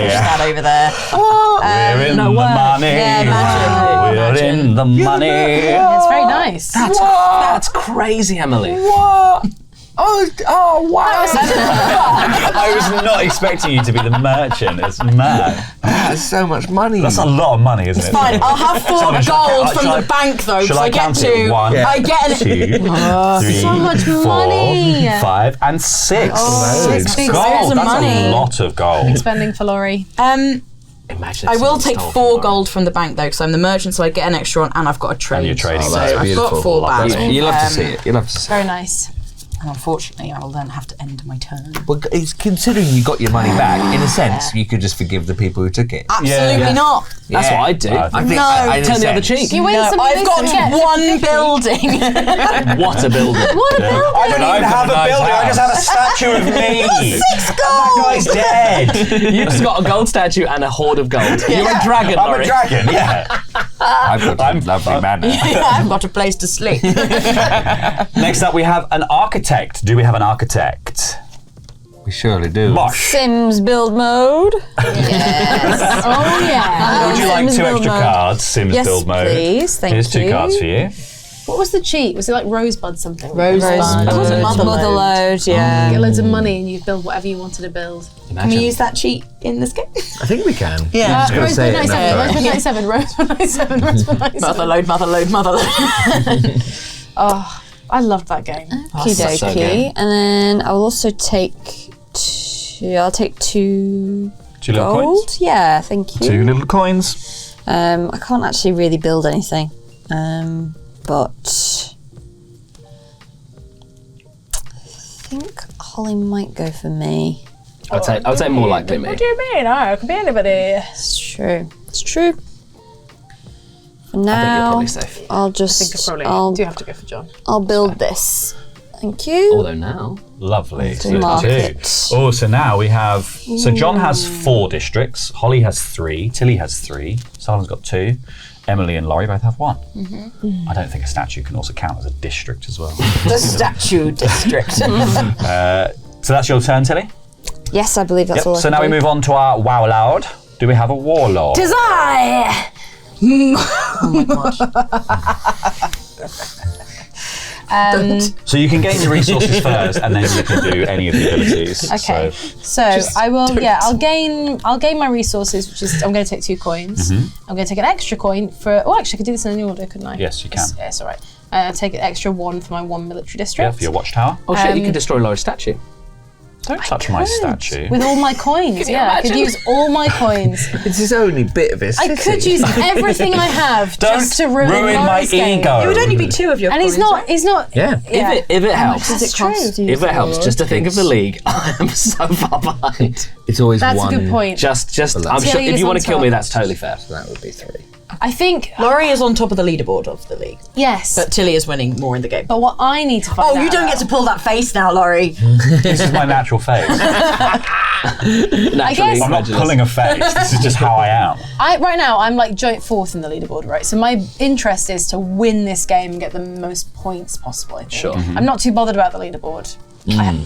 Push that over there. We're in the money. Yeah, imagine. We're in the money. Yeah, it's very nice. That's crazy, Emily. What? Oh, wow. I was not expecting you to be the merchant. It's mad. That's so much money. That's a lot of money, isn't it? Fine, I'll have 4 Simon, gold shall from I- the bank though, Shall because I I get count it? 2. 1, I get 2, 3, so much 4, money. 5, and 6. Oh, 6 big gold. squares of That's money. a lot of gold. Spending for Laurie. Imagine if I will someone take stole 4 from gold from the bank though, because I'm the merchant, so I get an extra one, and I've got a trade. And you're trading. So That's I've got 4 back. You'll have to see it. You'll have to see Very nice. And unfortunately, I will then have to end my turn. it. Well, it's considering you got your money back, in a sense, you could just forgive the people who took it. Absolutely Yeah. not. That's what I'd do. I think No. in a Turn the other sense. cheek. You win No, some. I've got yeah, 1 building. What a building. What a building! I don't even have a nice building. I just have a house. statue of me. 6 gold. That guy's dead. You've just got a gold statue and a hoard of gold. You're a dragon, I'm Laurie. a dragon. Yeah. I've got a lovely manor. I've got a place to sleep. Next up, we have an architect. Do we have an architect? We surely do. Mosh. Sims build mode. Yes. Oh yeah. Would you like Sims 2 build extra mode. cards? Sims Yes, build mode. please. Thank Here's 2 you. cards for you. What was the cheat? Was it like Rosebud something? Motherload, yeah. Get loads of money and you build whatever you wanted to build. Can we use that cheat in this game? I think we can. Yeah. Just gotta say Rosebud it 97, enough Rosebud 97, Rosebud 97. Motherload. Oh, I loved that game. Okie so dokie. good. And then I will also take I'll take 2 2 little gold. coins. Yeah, thank you. 2 little coins. I can't actually really build anything. But I think Holly might go for me. I would say more likely me. What do you mean? Oh, it could be anybody. It's true. It's true. For I think you're now, probably safe. I'll I think just I probably I'll do have to go for John. build this. Thank you. Although now, Lovely. To mark it. Oh, so now we have. So John has 4 districts. Holly has 3. Tilly has 3. Sullivan's got 2. Emily and Laurie both have 1. I don't think a statue can also count as a district as well. The statue district. So that's your turn, Tilly. Yes, I believe that's Yep. all. I So can now we do. move on to our Wow Loud. Do we have a Warlord? Tis I! So you can gain your resources first, and then you can do any of the abilities. Okay. So I will. Yeah, I'll gain my resources, which is I'm going to take 2 coins. I'm going to take an extra coin for. Oh, actually, I could do this in any order, couldn't I? Yes, you can. It's all right. I'll take an extra 1 for my 1 military district. Yeah, for your watchtower. oh shit, you could destroy Laura's statue. Don't touch my statue. With all my coins, yeah, I could use all my coins. It's his only bit of his I could use everything I have just to ruin my Laura's game. ego. It would only be 2 of your And coins. he's not. Yeah. Yeah. If it helps, That's true. if it helps, just to think of the league, I am so far behind. It's always That's one. a good point. Just, I'm sure Tilly if is you on want to kill top. me, that's totally fair. That would be 3. I think. Laurie is on top of the leaderboard of the league, Yes. but Tilly is winning more in the game. But what I need to find out. Oh, you don't get to pull that face now, Laurie. This is my natural face. I guess I'm not pulling a face. This is just how I am. right now I'm like joint 4th in the leaderboard, right? So my interest is to win this game and get the most points possible. I think. Sure. I'm not too bothered about the leaderboard.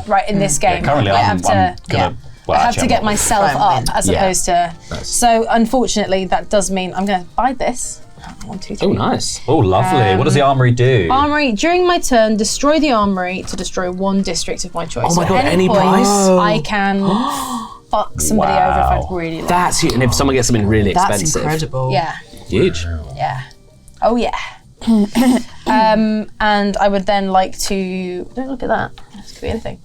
Right in this game, Currently, I I'm have to. gonna. Well, I have actually, to I'm get not. myself Try and up as Yeah. opposed to. So unfortunately, that does mean I'm going to buy this. 1, 2, 3. Oh, nice. Oh, lovely. What does the armory do? Armory, during my turn, destroy the armory to destroy 1 district of my choice. Oh my At God, any point, price? I can fuck somebody over if I really like. That's huge. And if someone gets something really That's expensive, incredible. Yeah, huge. yeah. Oh yeah. And I would then like to, don't look at that, this could be anything.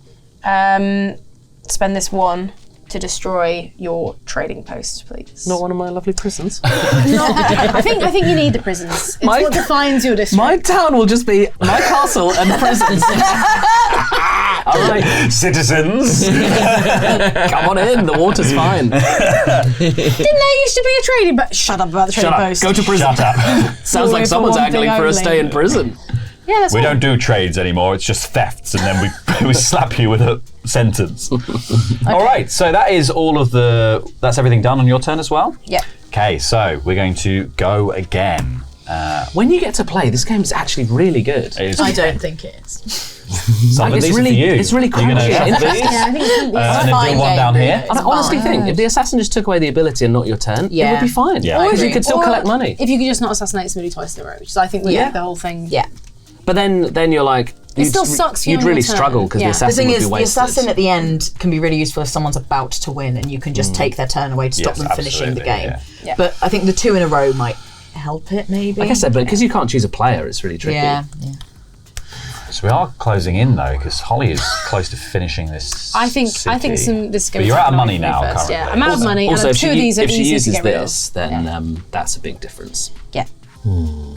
Spend this 1 to destroy your trading post, please. Not one of my lovely prisons. I think you need the prisons. It's what defines your district. My town will just be my castle and prisons. All right, Citizens. come on in. The water's fine. Didn't there used to be a trading post? Shut up about the trading post. Go to prison. Shut up. Sounds like for someone's one angling thing for a only. stay in prison. Yeah, that's We fine. don't do trades anymore. It's just thefts, and then we slap you with a sentence. All right. So that is all of the. That's everything done on your turn as well. Yeah. Okay. So we're going to go again. When you get to play, this game is actually really good. It is I don't think it is. some of It's these really- are for you. it's really You're gonna crunchy. shuffle It's- these, Yeah, I think it's and then fine do one game, down really. here. And I honestly think if the assassin just took away the ability and not your turn, it Yeah. would be fine. Yeah, I Or if you agree. could still Or collect money. If you could just not assassinate somebody twice in a row, which is, I think, would Yeah. make the whole thing. Yeah. But then you're like, still sucks for you You'd on really your turn. struggle because Yeah. the The The assassin thing would is, be the wasted. assassin at the end can be really useful if someone's about to win, and you can just take their turn away to stop Yes, them finishing the absolutely, game. yeah. But I think the 2 in a row might help it, maybe. Like I said, but because you can't choose a player, it's really tricky. Yeah. So we are closing in though, because Holly is close to finishing this. I think city. this is going But to you're take out of away money from me now, first. Yeah, currently. I'm out of money, Also, and if 2 of she, these are if she easy to uses get rid of. this, then that's a big difference. Yeah. Oh,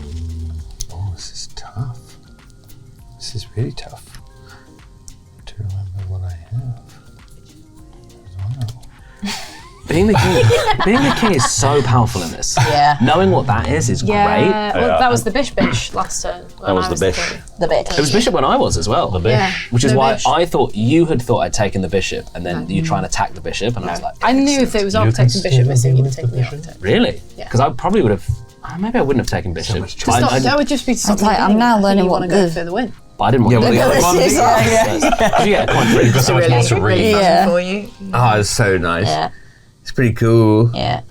this is tough. This is really tough. To remember what I have. Being the king is so powerful in this. Yeah. Knowing what that is Yeah. great. Well, that was the bish last turn. That was the bish. The bit. It was bishop when I was as well. The bish. Yeah. Which is The why bish. I thought you had thought I'd taken the bishop, and then you try and attack the bishop, and I was like, I knew if it was architect and bishop missing, you'd have taken the architect. really? Yeah. Because I probably would have. Maybe I wouldn't have taken bishop. much To stop, that would just be to stop like, me I'm winning. now I think learning you what want to go the- for the win. But I didn't want to do Abilities, that. You get a coin for it. You've got so much more to read. Yeah. For you. Oh, it's so nice. Yeah. It's pretty cool. Yeah.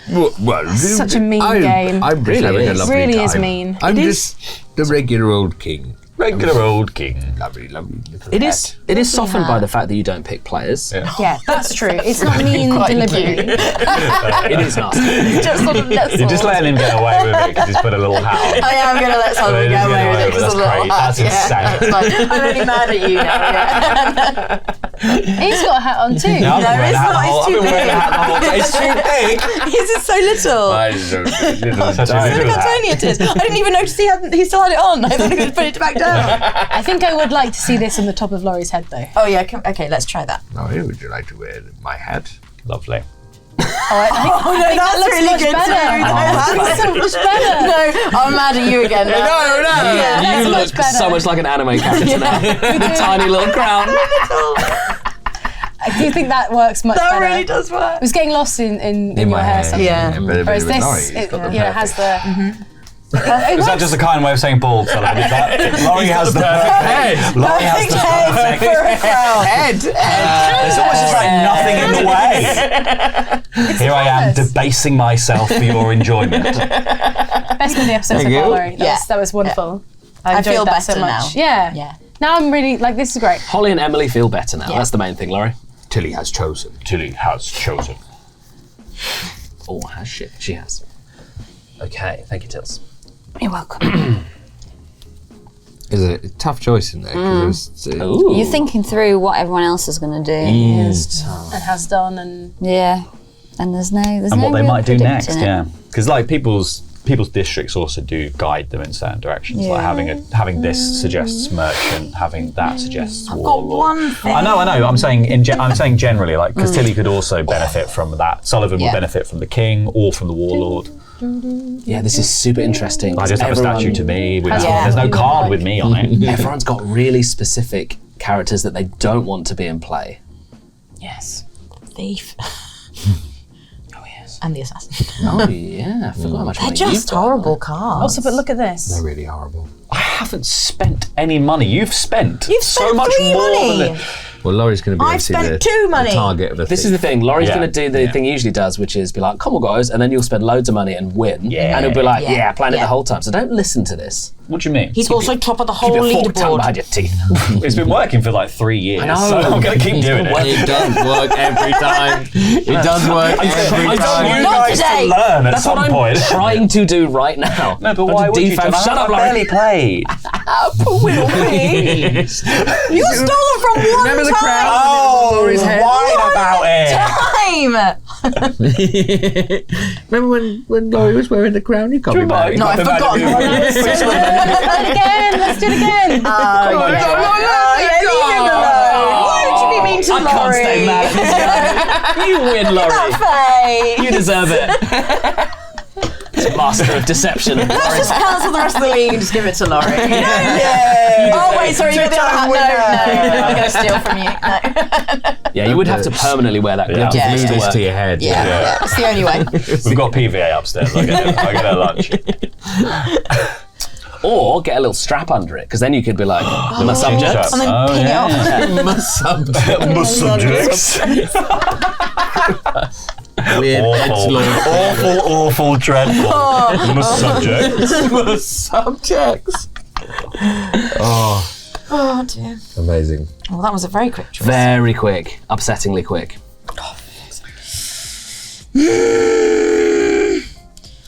Well, Such a mean game. I'm just Really having a is. lovely Really time. is mean. I'm just the regular old king. Regular old king. Lovely, lovely little It hat. is softened by the fact that you don't pick players. Yeah, that's true. It's not mean deliberately. It is nasty. Just sort of let You're just letting him get away with it because he's put a little hat on. I am going to let someone But get he's away getting with it away with it. because of the That's little great. hat. That's insane. It's fine. I'm only mad at you now. He's got a hat on too. No, I've been wearing it's a hat not, the whole- it's I've too been wearing a hat the whole time. It's too big. His is so little. Mine is so little Such a tiny. little Look how hat. tiny it is. I didn't even notice he still had it on. I thought he was putting it back down. I think I would like to see this on the top of Laurie's head though. Oh yeah, okay, let's try that. Now, would you like to wear my hat? Lovely. Oh no, that's looks really much good better. too. That's so much better. No, I'm mad at you again now. No. Yeah, that's You much look better. so much like an anime character now. With a tiny little crown. I do think that works much That better. really does work. It was getting lost in your my hair. hair. something. Yeah. Whereas this, Laurie, it, got the you know, has the. Is that just a kind way of saying bald, Sullivan? Is that Laurie has the perfect head. Laurie has the perfect For a crown. head. There's almost just like nothing in the way. Here I am debasing myself for your enjoyment. Best of the episode so Thank far, you. Laurie. That was wonderful. I enjoyed feel that so better much. now. Yeah. Yeah. Now I'm really like this is great. Holly and Emily feel better now. That's the main thing, Laurie. Tilly has chosen. Tilly has chosen. Oh, has she? She has. Okay, thank you, Tils. You're welcome. It's a tough choice in there. 'Cause it was, Ooh. You're thinking through what everyone else is going to do. And has done and Yeah. And there's no And no what they real might do predicting next, it. yeah. Because like people's districts also do guide them in certain directions. Like having this suggests merchant, having that suggests Got warlord. one thing. I know. I'm saying I'm saying generally, like because Tilly could also benefit from that. Sullivan would Yeah. benefit from the king or from the warlord. Yeah, this is super interesting. I just have a statue to me. With Yeah. there's no card with me on it. Everyone's got really specific characters that they don't want to be in play. Yes. Thief. Oh, yes. And the assassin. Oh, yeah. I forgot how much They're money just you've got. horrible cards. also, but look at this. they're really horrible. I haven't spent any money. You've spent. You've so spent much 3 more money. than it. Well, Laurie's going to be I've obviously spent the, 2 money. the target of the This thief. is the thing. Laurie's Yeah. going to do the thing he usually does, which is be like, come on, guys, and then you'll spend loads of money and win. Yeah. And he'll be like, Yeah. yeah, plan it Yeah. the whole time. So don't listen to this. What do you mean? He's also top of the whole Keep your fork tongue leaderboard. behind your teeth. It's been working for like 3 years. I know. So I'm going to keep doing it. It does work every time. It does work every I don't want you time. Not guys today. to learn at That's some what I'm point. trying to do right now. No, but I'm why to would you? defab. John? Shut up, I Laurie. barely played. You stole it from one Remember the time. crowd? Oh, Laurie's head. whine about it. Time. Remember when Laurie was wearing the crown? You can't be mad. No, I've forgotten. Let's do it again. Let's do it again. Oh, yeah, leave him alone. Why would you be mean to I Laurie? can't stay mad at this guy. You win, Laurie. Face. You deserve it. It's a master of deception. Let's just cancel the rest of the league and just give it to Laurie. Oh wait, sorry, you got the other hat. No, I'm going to steal from you. No. Yeah, you would have to permanently wear that glove Yeah, to yeah. work. This to your head. Yeah, it's the only way. We've got PVA upstairs. I get her lunch. Or get a little strap under it, because then you could be like, my subjects. And then pin it off. My subject. My subjects. Weird. Awful, dreadful. My subjects. My subjects. Oh, Oh dear. amazing. Well, that was a very quick choice. Very quick, upsettingly quick.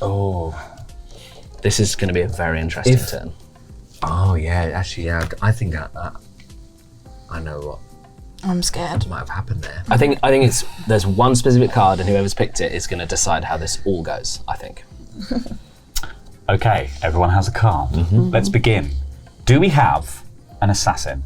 Oh, this is going to be a very interesting turn. Oh yeah, actually, yeah. I think I know what I'm scared. might have happened there. I think there's one specific card, and whoever's picked it is going to decide how this all goes. I think. Okay, everyone has a card. Let's begin. Do we have an assassin?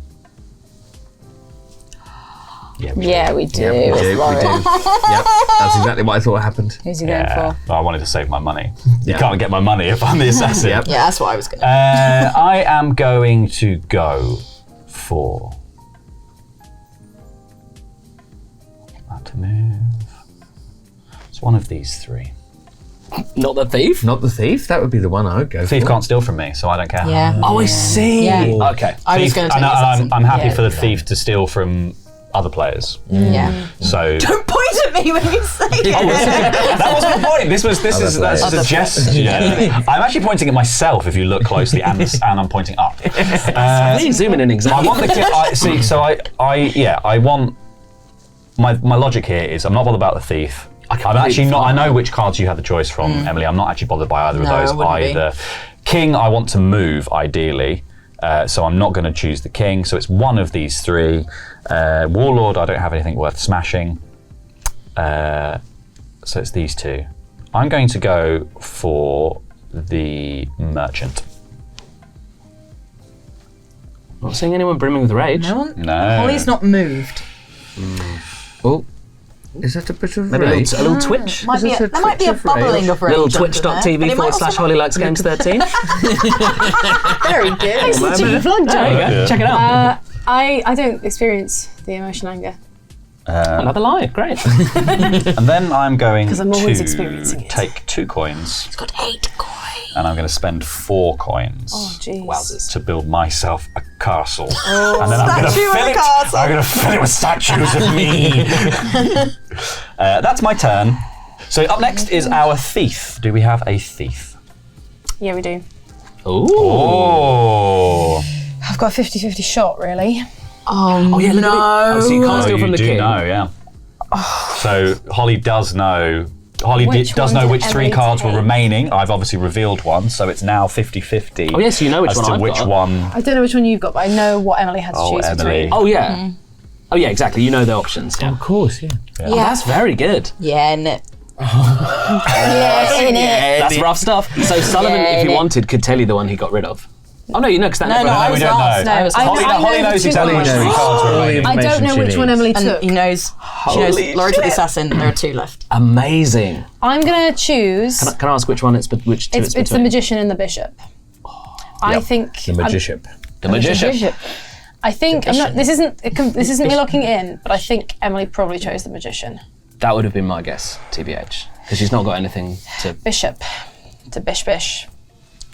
Yeah, we Yeah, we do. Yeah, we do. It's We do. Laurie. Yep, that's exactly what I thought happened. Who's he going for? Well, I wanted to save my money. You Yeah. can't get my money if I'm the assassin. Yep. Yeah, that's what I was going to I am going to go for that to move. It's one of these 3. Not the thief? Not the thief. That would be the one I would go Thief for. can't steal from me, so I don't care. Yeah. Oh, I see. Yeah. Okay. I was Thief- going to and take the assassin. I'm happy Yeah. for the thief to steal from other players. Yeah. So Don't point at me when you say it. that wasn't the point. This is that's a Other suggestion. I'm actually pointing at myself if you look closely, and I'm pointing up. Please zoom in an I example. want the I want my logic here is I'm not bothered about the thief. I'm actually not. I know which cards you have the choice from, Emily. I'm not actually bothered by either No, of I those wouldn't be. either. King, I want to move ideally, so I'm not going to choose the king. So it's one of these three. Warlord, I don't have anything worth smashing. So it's these two. I'm going to go for the merchant. Not seeing anyone brimming with rage. No one? No. Holly's not moved. Oh, is that a bit of Maybe rage? a little twitch. There might be a twitch of bubbling rage? of rage. Little under there, but it might also twitch.tv/Holly likes games 13. Very good. Cheeky plug, there you go. Check it out. I don't experience the emotion anger. Another lie. Great. And then I'm going 'Cause I'm always to experiencing it. take 2 coins. It's got 8 coins. And I'm going to spend 4 coins Oh, jeez. Wowzers. to build myself a castle. And then I'm going to Statue of fill a it. castle. I'm going to fill it with statues of me. That's my turn. So up next is our thief. Do we have a thief? Yeah, we do. Oh. I've got a 50-50 shot, really. Oh yeah, look at it. Oh, so you can't steal from the you king. do know, yeah. So Holly does know. Holly Which does one know did which 3 Emily cards were take? remaining. I've obviously revealed one, so it's now 50-50. Oh, yes, you know which as one to I've which got. one. I don't know which one you've got, but I know what Emily had to Oh, choose Emily. between. Oh yeah. Oh yeah, exactly. You know the options. Yeah. Of course, yeah. Oh, that's very good. Yeah, innit? That's rough stuff. So Sullivan, Yeah, if he innit? wanted, could tell you the one he got rid of. Oh no, you know because that never No, I happened. was we don't last. know. No, I was I last. know- Holly knows the exactly two which ones. 3 cards were All the remaining. I don't know which one Emily And took. he knows. She knows Holy Laurie took the shit. assassin. There are 2 left. Amazing. I'm gonna choose. Can I ask which one it's which two It's the between? magician and the bishop. I think The magician. The magician. Bishop. I think I'm not. This isn't me locking in, but I think Emily probably chose the magician. That would have been my guess, TBH, because she's not got anything to. Bishop to bish bish,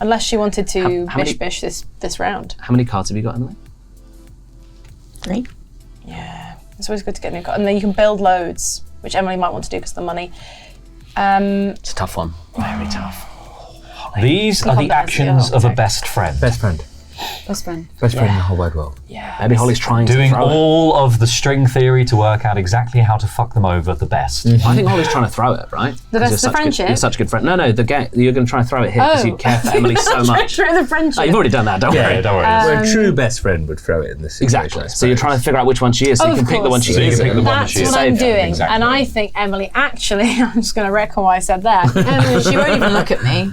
unless she wanted to How many- bish this round. How many cards have you got, Emily? 3. Yeah, it's always good to get new cards, and then you can build loads, which Emily might want to do because of the money. It's a tough one. Very tough. These are the Combat, actions yeah. of a best friend. Best friend. Best friend. Best friend in the whole wide world. Maybe Holly's trying Doing to throw it. all of the string theory to work out exactly how to fuck them over the best. I think Holly's trying to throw it, right? The 'Cause best of friendship? You're such a good friend. No, the game. You're going to try and throw it here because you care for Emily so much. Through the friendship. Oh, you've already done that. Don't worry. Don't worry. Where a true best friend would throw it in this situation. Exactly. I So you're trying to figure out which one she is, so you Of can pick the one course. she So you is. can pick the one that That's she is. what I'm Save her. doing, Exactly. and I think Emily actually. I'm just going to reckon why I said that. She won't even look at me.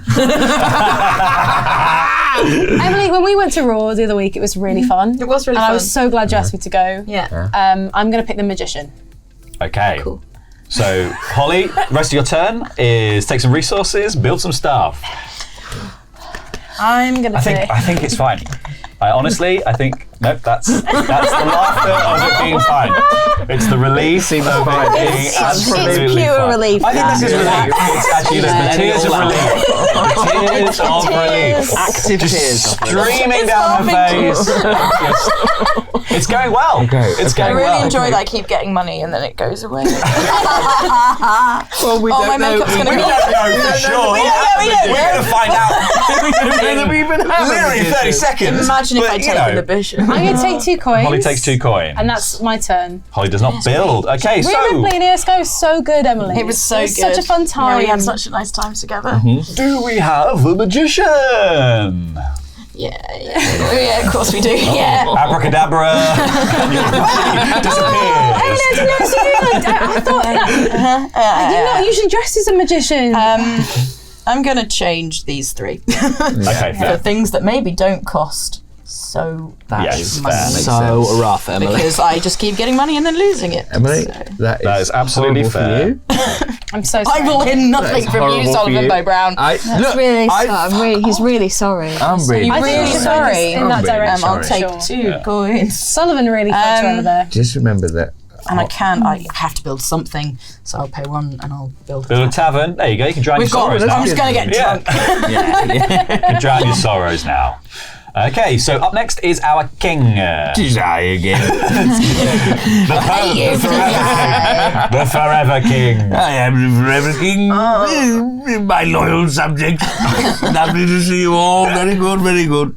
Emily, when we went to Raw the other week, it was really fun. It was really and I fun. was so glad you asked me to go. Yeah. I'm going to pick the magician. Okay. Cool. So, Holly, rest of your turn is take some resources, build some stuff. I'm going to pick. I think it's fine. I think nope. That's the laughter of it being fine. It's the relief of it being It's absolutely pure fine. relief. I think this is relief. It's actually the tears of relief. The tears of relief. Active Just tears. streaming down her face. Just- it's going well. It's I going really well. enjoy that. I keep getting money and then it goes away. Well, we Oh, don't my know. makeup's gonna We go. don't know for sure. We don't. We're going to find out We don't know that we even have literally in 30 seconds. Imagine if But, I you take know, the bishop. I'm going to take 2 coins. Holly takes 2 coins. And that's my turn. Holly does not build. Okay, We so were playing ESCO so good, Emily. It was so good. Such a fun time. Yeah, we had such a nice time together. do we have the magician? Yeah. Yeah, of course we do. Yeah. Abracadabra. Disappears. I thought you're not usually dressed as a magician. I'm going to change these 3 Okay, for fair. things that maybe don't cost so Yes, much fair. money. So rough, Emily. Because I just keep getting money and then losing it. Emily, So. that is absolutely horrible fair. for you. I'm so sorry. I will hear nothing That's from you, horrible for Sullivan you. Bo Brown. That's really sorry. He's really sorry. I'm really You're really should sorry. go in that I'm really direction. I'll sorry. take 2 coins. Sullivan really fucked her over there. Just remember that And I have to build something, so I'll pay 1 and I'll build Build a tavern. There you go. You can drown your sorrows now. I'm just going to get drunk. You can drown your sorrows now. Okay, so up next is our king. Desire again. The forever king. I am the forever king. My loyal subjects. Lovely to see you all. Very good, very good.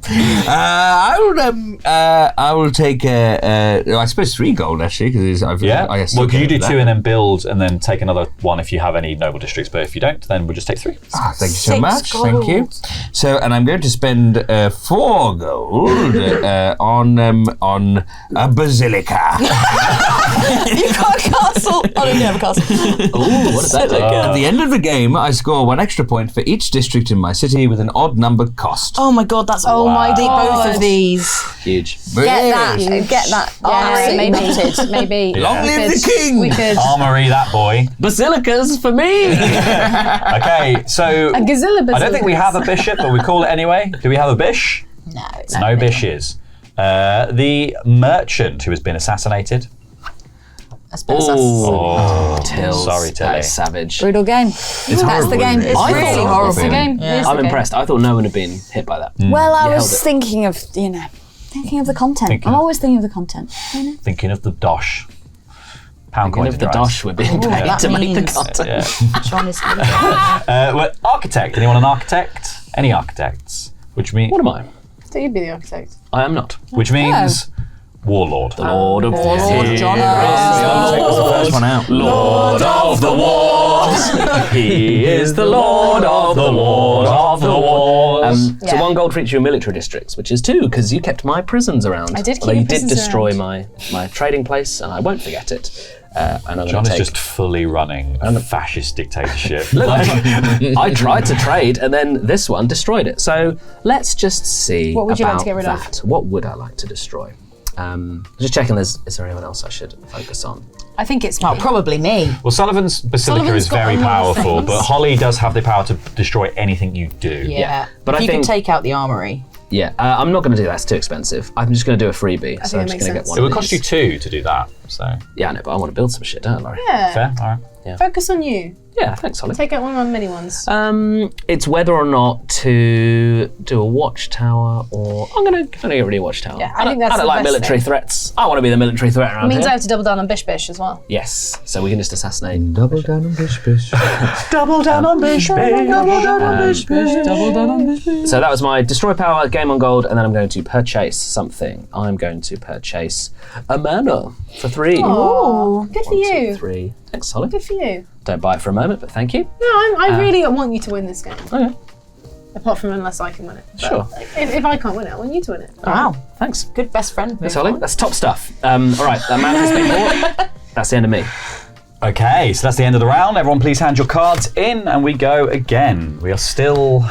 I will take, I suppose 3 gold actually, because I guess. Well, can you do 2 and then build and then take another 1 if you have any noble districts, but if you don't, then we'll just take 3. Thank you so 6 much. gold. Thank you. So, and I'm going to spend 4 gold on a basilica. You've got a castle. Oh, no, you have a castle. Ooh, what does that do? At the end of the game, I score 1 extra point for each district in my city with an odd numbered cost. Oh my god, that's my both of these. Huge. Get that. Maybe. Long live the king! We could. Armory that boy. Basilicas for me! Okay, so A gazilla I don't think we have a bishop, but we call it anyway. Do we have a bish? No, it's No bishes. The merchant who has been assassinated. That's been Tills. Sorry, That Tilly. is savage. Brutal game. That's the game. It's I really thought- horrible. It's the game. It is I'm the game. impressed. I thought no one had been hit by that. Well, I You was held it. thinking of, thinking of the content. Thinking. I'm always thinking of the content. Thinking of the dosh. Pound Thinking coins. of the in your eyes. dosh we're being paid that to make the means- content. Yeah. John is Well, architect. Anyone an architect? Any architects? Which means What am I? So you'd be the architect. I am not. which means warlord. The Lord of Lord John. the first one out. Lord of the wars. He is the Lord of the wars. So 1 gold for each of your military districts, which is 2 because you kept my prisons around. I did keep Although your you did prisons destroy around. my trading place, and I won't forget it. And I'm John going is to just fully running a fascist dictatorship. Look, I tried to trade, and then this one destroyed it. So let's just see. What would you like to about get rid of? that. What would I like to destroy? Just checking. Is there anyone else I should focus on? I think it's Oh, probably me. Well, Sullivan's Basilica Sullivan's is got very a lot of powerful, things. but Holly does have the power to destroy anything you do. Yeah. But if I you think- could take out the armory. Yeah, I'm not going to do that. It's too expensive. I'm just going to do a freebie. So I'm think just it going to makes get sense. one. It would of cost you these. 2 to do that. So Yeah, I know, but I want to build some shit, don't I, Laurie? Yeah. fair. All right. Focus on you. Yeah, thanks, Holly. Take out one of my mini ones. It's whether or not to do a watchtower or I'm gonna get rid of a watchtower. Yeah, I think that's I don't the like best military thing. threats. I want to be the military threat around It means I here. have to double down on Bish Bish as well. Yes, so we can just assassinate. Double down on bish bish. Double down on Bish. So that was my destroy power, game on gold, and then I'm going to purchase something. I'm going to purchase a mana for 3. Oh, good for 1, 2, you. 3. Thanks, Holly. Good for you. Don't buy it for a moment, but thank you. No, I really want you to win this game. Okay, Apart from unless I can win it. But sure. If I can't win it, I want you to win it. Wow. Thanks. Good best friend. Thanks, Holly. That's top stuff. All right, that mana has been bought. That's the end of me. Okay, so that's the end of the round. Everyone, please hand your cards in, and we go again. We are still.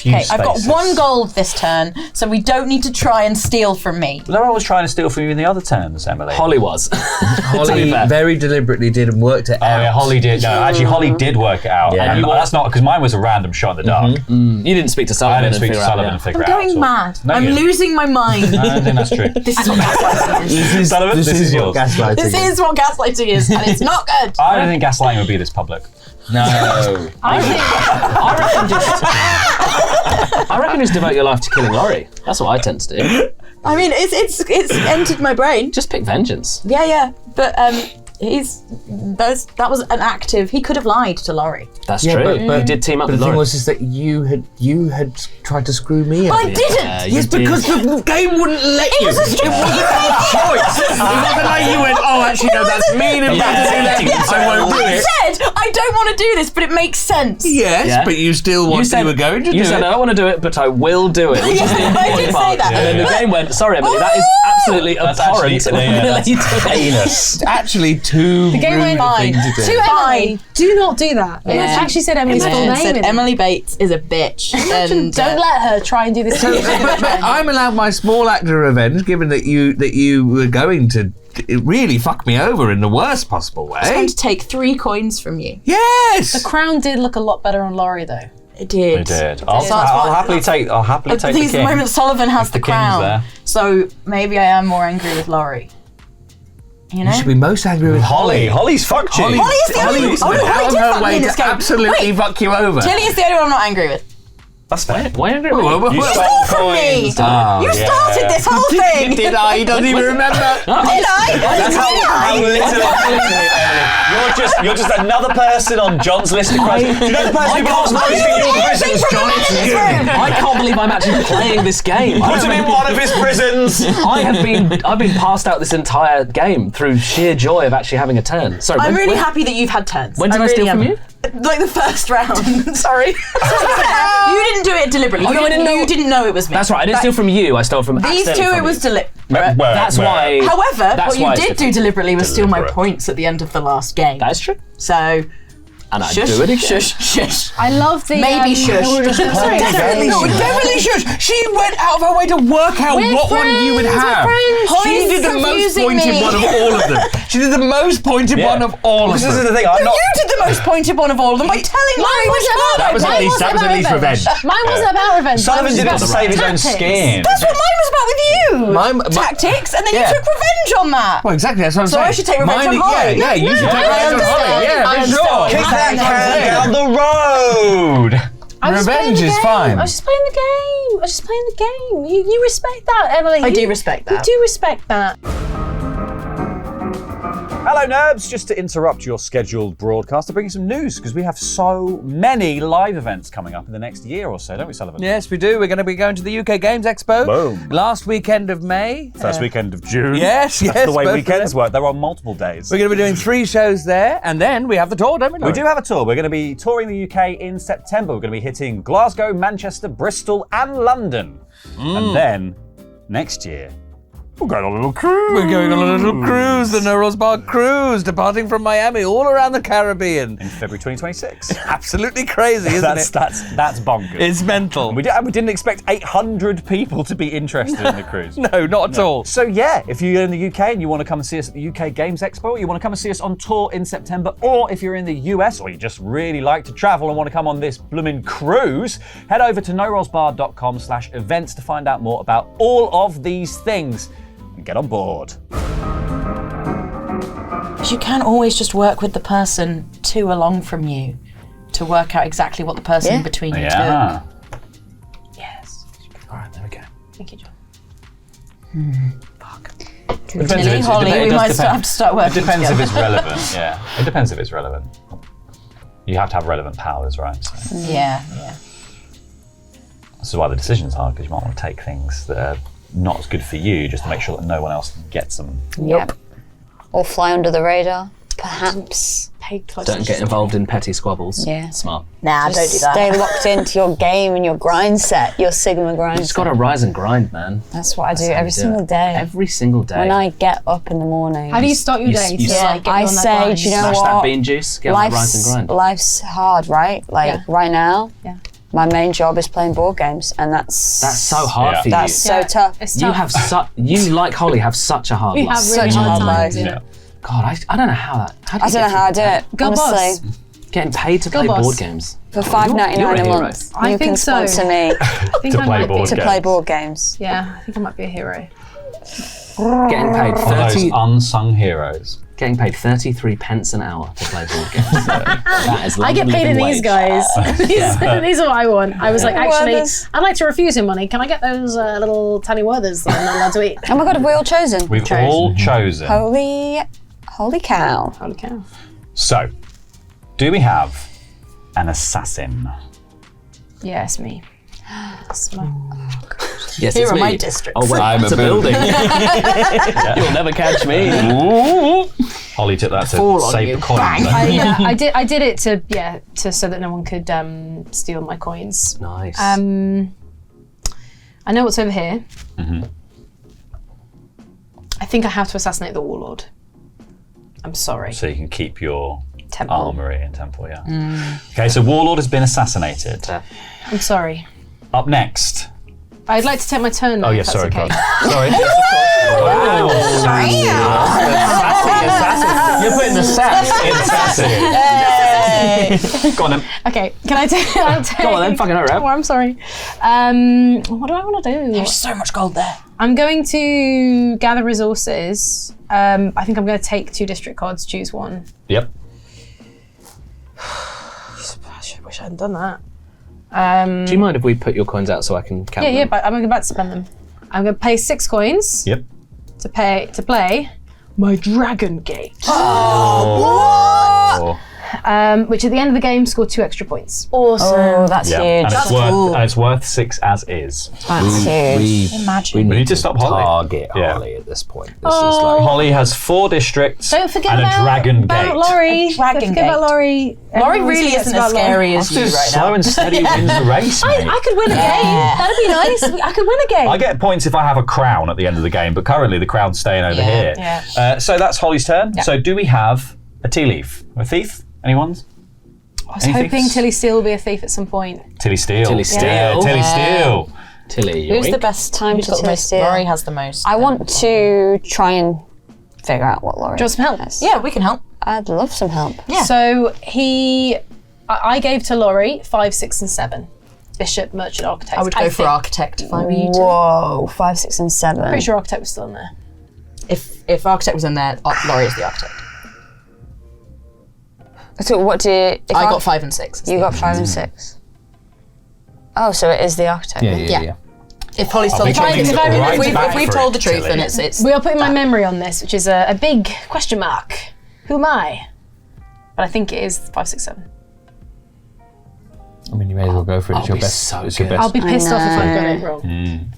Okay, I've got 1 gold this turn, so we don't need to try and steal from me. No one was trying to steal from you in the other turns, Emily. Holly was. Holly fair. very deliberately did and worked it Oh out. yeah, Holly did. No, actually, Holly did work it out. Yeah. And that's not because mine was a random shot in the dark. You didn't speak to Sullivan I didn't and speak to figure Sullivan out. and figure I'm it out. going mad. No, I'm you didn't. losing my mind. I don't think that's true. This is what gaslighting is. Sullivan, this is yours. what gaslighting This is what gaslighting is, and it's not good. I don't think gaslighting would be this public. No. I reckon just devote your life to killing Laurie. That's what I tend to do. I mean, it's entered my brain. Just pick vengeance. Yeah, but that was an active. He could have lied to Laurie. That's Yeah, true. but- You did team up But with the thing Laurie. was is that you had tried to screw me But up. I didn't. You Yes, did. because the game wouldn't let you. was a It wasn't your choice. It wasn't like you went, oh, actually, no, that's mean and bad to do that, so I won't do I it. said I don't want to do this, but it makes sense. Yes, Yeah. but you still were going to do you it. said, I don't want to do it, but I will do it. Which is the Yeah, I important did say part. that. And then the game went, sorry, Emily, that is absolutely That's abhorrent. actually- We're yeah, gonna that's let you do it. heinous. Actually, too game rude went a fine. thing to do. To Emily, do not do that. It actually said Emily's full name. Said in it. Emily Bates is a bitch, and Don't let her try and do this. But I'm allowed my small act of revenge, given that you were going to really fuck me over in the worst possible I'm way. going to take 3 coins from you. Yes. Crown did look a lot better on Laurie though. It did. We did. I'll So that's I'll why- happily take. I'll happily The take thing the is, the king. moment Sullivan has the the king's crown, there. so maybe I am more angry with Laurie. You know? You should be most angry with Holly. Holly's fucked you. Holly is the only one. went out of her way to absolutely fuck you over. Tilly is the only one I'm not angry with. That's fair. Why angry? You Stole from me! You started this whole thing! Did I? He doesn't even remember. Did I? That's how little you're just another person on John's list of crimes. Do you know the person who belongs most in your prisons, John? It's you. I can't believe I'm actually playing this game. Put him in one of his prisons. I've been passed out this entire game through sheer joy of actually having a turn. Sorry, I'm really happy that you've had turns. When did I steal from you? Like the first round. Sorry. You didn't do it deliberately. Oh, no, I didn't know. You didn't know it was me. That's right. I didn't steal from you. I stole from These two, accidentally it from was you. deliberate. That's why. However, that's what you why did it's do deliberately was steal my Deliberate. points at the end of the last game. That is true. So, And I shush, do it again. shush, shush. I love the Maybe shush. Definitely, definitely shush. She went out of her way to work out We're what one you would friends, we're have. friends. She Holly's did the most confusing pointed me. one of all of them. She did the most pointed Yeah. one of all of This is them. the thing. I'm not. You did the most pointed one of all of them by telling me Mine wasn't about That was at mine least- that wasn't was at about least revenge. Mine wasn't about revenge. Sullivan Mine was did it about to save his own tactics. skin. That's what mine was about with you. Tactics, and then yeah. you took revenge on that. Well, exactly. That's what I'm So saying. I should take revenge on Holly. Yeah, you should take revenge on Holly. Yeah, for sure. Kick that can down the road. I was just playing Revenge the is game. fine. I was just playing the game. I was just playing the game. You respect that, Emily. I do respect that. You do respect that. Hello, Nerbs. Just to interrupt your scheduled broadcast to bring you some news, because we have so many live events coming up in the next year or so, don't we, Sullivan? Yes, we do. We're going to be going to the UK Games Expo. Boom. Last weekend of May. First weekend of June. Yes, That's yes, the way both weekends of work. They're on multiple days. We're going to be doing 3 shows there, and then we have the tour, don't we? We do have a tour. We're going to be touring the UK in September. We're going to be hitting Glasgow, Manchester, Bristol, and London. And then next year, we're going on a little cruise. We're going on a little cruise, the Norrells Bar Cruise, departing from Miami all around the Caribbean. In February 2026. Absolutely crazy, isn't that's it? that's bonkers. It's mental. We didn't expect 800 people to be interested in the cruise. No, not at all. So yeah, if you're in the UK and you want to come and see us at the UK Games Expo, or you want to come and see us on tour in September, or if you're in the US, or you just really like to travel and want to come on this blooming cruise, head over to norollsbar.com/events to find out more about all of these things and get on board. You can't always just work with the person 2 along from you to work out exactly what the person Yeah. between you Yeah. took. Yes. All right, there we go. Thank you, John. Tilly, Holly, we might have to start working It depends if together. it's relevant. Yeah, it depends if it's relevant. You have to have relevant powers, right? So Yeah. this is why the decision's hard, because you might want to take things that are not as good for you, just to make sure that no one else gets them. Yep. Or fly under the radar, perhaps. Pay close Don't get involved in petty squabbles. Yeah. Smart. Nah, don't do that. Stay locked into your game and your grind set, your Sigma grind You just set. got to rise and grind, man. That's what I do That's how every you do single it. day. Every single day. When I get up in the morning. How do you start your You- day? you to, s- like, get I you on that say, grind? do you know Smash what? that bean juice, get on that rise and grind. Life's hard, right? Like Yeah. right now, Yeah. my main job is playing board games, and that's so hard Yeah. for That's you. so Yeah, tough. It's You tough. have you like Holly have such a hard We life. have really Such a hard hard times. life. Yeah. God, I don't know how that. How do I you don't know get how I through do that? it. Go boss. honestly, Getting paid to Go play boss. board games. for $5.99 you're a a hero. month, I you can think so. sponsor me I think To I play might board be. to games. play board games. Yeah, I think I might be a hero. Getting paid One of those 30. unsung heroes. Getting paid 33 pence an hour to play board games. That is I get paid in living these wage. guys. These are what I want. I was like, actually, Werthers. I'd like to refuse him money. Can I get those little tiny Werthers that I'm not allowed to eat? Oh my god, have we all chosen? We've all chosen. Holy cow. Holy cow. So, do we have an assassin? Yeah, it's me. It's my- Yes, Here it's are me. my districts. Oh, well, I'm it's a a building. You'll never catch me. Holly took that to Fall on save you. the coins. I did it to so that no one could steal my coins. Nice. I know what's over here. I think I have to assassinate the warlord. I'm sorry. So you can keep your Temple. armory and temple, yeah. Okay, so Warlord has been assassinated. I'm sorry. Up next. I'd like to take my turn now. Oh, yeah, if that's sorry, okay. God. Sorry. You're putting the sass in sassy. Go on then. Okay, can I take? I'll take. Go on then, fucking hurry up. Oh, I'm sorry. What do I want to do? There's so much gold there. I'm going to gather resources. I think I'm going to take 2 district cards, choose one. Yep. I wish I hadn't done that. Do you mind if we put your coins out so I can count them? Yeah, but I'm about to spend them. I'm going to pay 6 coins Yep. to play my Dragon Gate. Oh. Which at the end of the game score 2 extra points. Awesome. Oh, that's Yeah. huge. And it's worth 6 as is. That's huge. Imagine. We need to stop Holly. Target Yeah. Holly at this point. This is like Holly has 4 districts Don't forget and about, a dragon about gate. Laurie. A dragon Don't forget about gate. Laurie. Laurie Everyone really forgets isn't as about Laurie. scary as you right Slow now. and steady wins the race, mate. I could win a game. That'd be nice. I could win a game. I get points if I have a crown at the end of the game, but currently the crown's staying over here. Yeah. So that's Holly's turn. So do we have a tea leaf? A thief? Anyone's? I was hoping Tilly Steele will be a thief at some point. Tilly Steele. Tilly Steele. Yeah, Tilly Steele. Tilly, Who's the yoink. best Time Who's to got the most? steal. Laurie has the most. I want to try and figure out what Laurie Do you want some help? has. Yeah, we can help. I'd love some help. Yeah. So I gave to Laurie 5, 6, and 7. Bishop, merchant, architect. I would go for think. architect if I were you. Too. Whoa, 5, 6, and 7. Pretty sure architect was still in there. If architect was in there, Laurie is the architect. So what did I got 5 and 6. You got 5 and 6. Oh, so it is the architect. yeah. If Holly's told the coming truth, right if back we've for told it, the truth, Tilly. then it's. We are putting my memory on this, which is a big question mark. Who am I? But I think it is 5, 6, 7. I mean, you may as well go for it. It's your best. so it's your good. best. I'll be pissed off if I've got know. it wrong.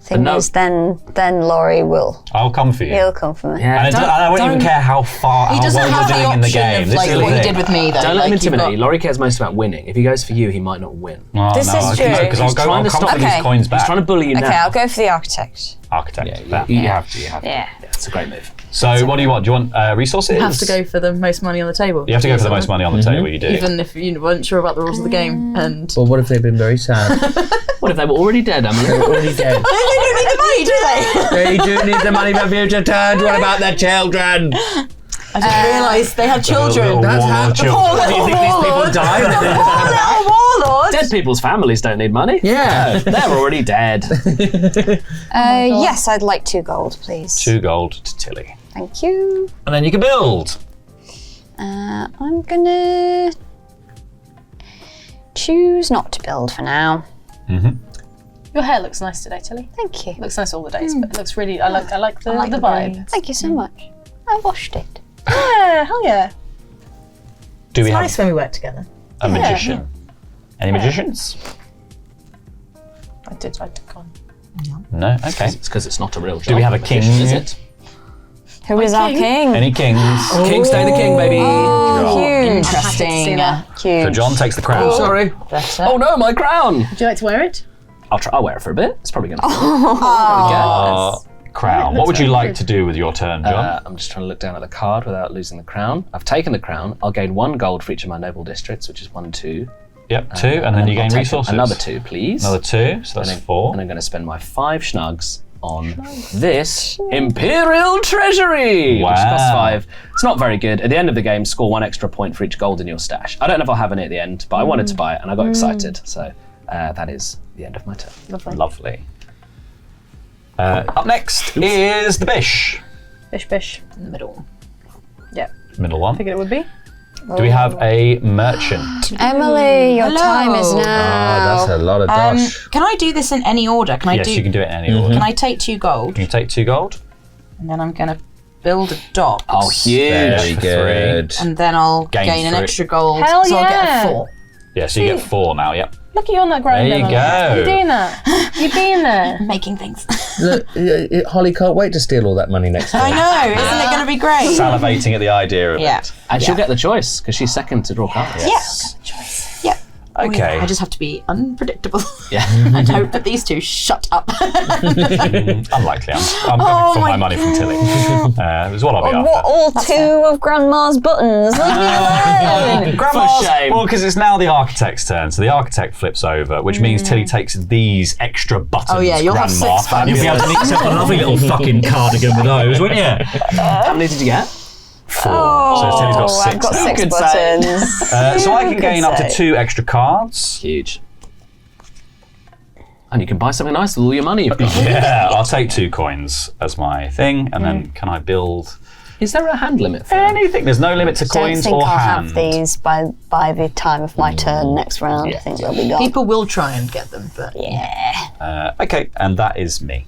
Thing no- is, then Laurie will. I'll come for you. He'll come for me. Yeah, And I won't even care how far, He how doesn't well have you're the doing in the option game. of This like is the what he thing. did with me though. don't let like, him you've intimidate got- you. Laurie cares most about winning. If he goes for you, he might not win. Oh, This no, is I can true. because I'll He's go. trying I'll to come stop for these Okay. coins back. He's trying to bully you Okay, now. I'll go for the architect. Architect. Yeah, you have to. You have to. Yeah. It's a great move. So what do you want? Do you want resources? You have to go for the most money on the table. You have to go for the most money on the table. You do. Even if you weren't sure about the rules of the game. And Well, what if they've been very sad? What if they were already dead, Emily? Already dead. they don't need the money, do they? They do need the money for future turns. What about the children? I just realised they had children. That's how Poor Do you little think these people warlords. died? Poor little warlords. Dead people's families don't need money. Yeah. They're already dead. Yes, I'd like 2 gold, please. 2 gold to Tilly, Thank you. and then you can build. I'm gonna choose not to build for now. Your hair looks nice today, Tilly. Thank you. It looks nice all the days, but it looks really. I like the the vibe. braids. Thank you so much. I washed it. Yeah, hell yeah. Do we It's have nice when we work together. a magician? Any magicians? I did con. No. Okay. It's because it's not a real job. Do we have a king? Is it? Who is our king? Any kings? King stay the king, baby. Oh, huge. Interesting. Huge. So John takes the crown. Sorry. Better. Oh no, my crown! Would you like to wear it? I'll wear it for a bit. It's probably going to. Crown. What would you like to do with your turn, John? I'm just trying to look down at the card without losing the crown. I've taken the crown. I'll gain 1 gold for each of my noble districts, which is 1 and 2. Yep, 2, and then you I'll gain take resources. Another 2, please. Another 2, so that's 4. And I'm going to spend my 5 schnugs on this Imperial Treasury, which costs Wow. 5. It's not very good. At the end of the game, score 1 extra point for each gold in your stash. I don't know if I'll have any at the end, but I wanted to buy it and I got excited. So that is the end of my turn. Lovely. Up next is the Bish. Bish. In the middle. Yeah, Middle one. figured it would be. Do we have a merchant? Emily, your Hello. time is now. That's a lot of dosh. Can I do this in any order? Can I Yes, do? you can do it in any order. Can I take 2 gold Can you take 2 gold? and then I'm gonna build a dock. Oh, huge. Very for good. And then I'll Gain gain an 3. extra gold. Hell so I'll get yeah. a 4. Yeah, so you get 4 now, yep. Look at you on that ground. There you Emily. go. You're doing that. You're being there. Making things. Look, Holly can't wait to steal all that money next I time. know, isn't it going to be great? Salivating at the idea of Yeah. it. And she'll get the choice because she's second to draw cards. Yep. Okay. I just have to be unpredictable. Yeah. and hope that these 2 shut up. Unlikely. I'm coming for my money from Tilly. It's what I'll be What, after. all 2 of Grandma's buttons? Leave me alone. Grandma's, shame. well, because it's now the architect's turn, so the architect flips over, which means Tilly takes these extra buttons. Oh, yeah, you'll have Grandma, 6 buttons. and you'll be able to make yourself a lovely little fucking cardigan with those, wouldn't you? How many did you get? 4. So Tilly's got Oh, 6 I've got now. 6 Good say. buttons. So I can gain up to say. 2 extra cards. Huge. And you can buy something nice with all your money you've got. Yeah, I'll take 2 coins as my thing, and then can I build Is there a hand limit for them? anything? There's no limit to I don't coins think or I'll hand. have these by the time of my turn next round. I think they'll be gone. People will try and get them, but Yeah. Okay, and that is me.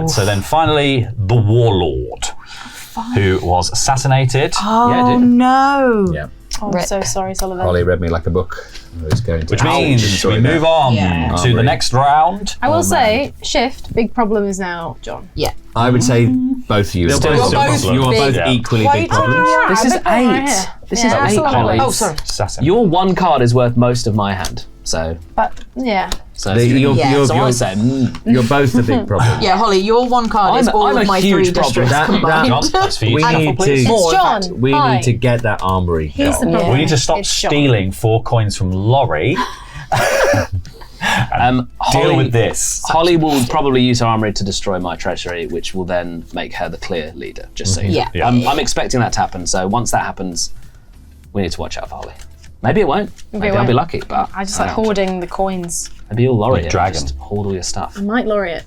So then finally, the Warlord, who was assassinated. oh no! Yeah. Oh, I'm Rip. so sorry, Sullivan. Holly read me like a book. I was going to. Which means we move on Yeah. to the next round. I will say, shift, big problem is now John. I would say both of you. Still are both both, you are big. both Yeah. equally Why big you problems. doing This that? is I bet they're right 8. here. This Yeah, is 8, absolutely. Holly. Oh, sorry. Assassin. Your 1 card is worth most of my hand. So, But, yeah. so Yeah. I said, You're both the big problem. Yeah, Holly, your 1 card is I'm all a of my huge 3 problem. districts combined. John, that's for you. We to need shuffle, please. to. It's John. We Hi. need to get that armory. He's the going. problem. We need to stop It's John. stealing 4 coins from Laurie. Deal with this. Holly will probably use her armory to destroy my treasury, which will then make her the clear leader, just so you know. Yeah. I'm expecting that to happen, so once that happens, we need to watch out for Holly. Maybe it won't. Maybe I'll be won't. lucky, but I just like hoarding the coins. maybe you'll Laurie it. Dragon. Just hoard all your stuff. I might lorry it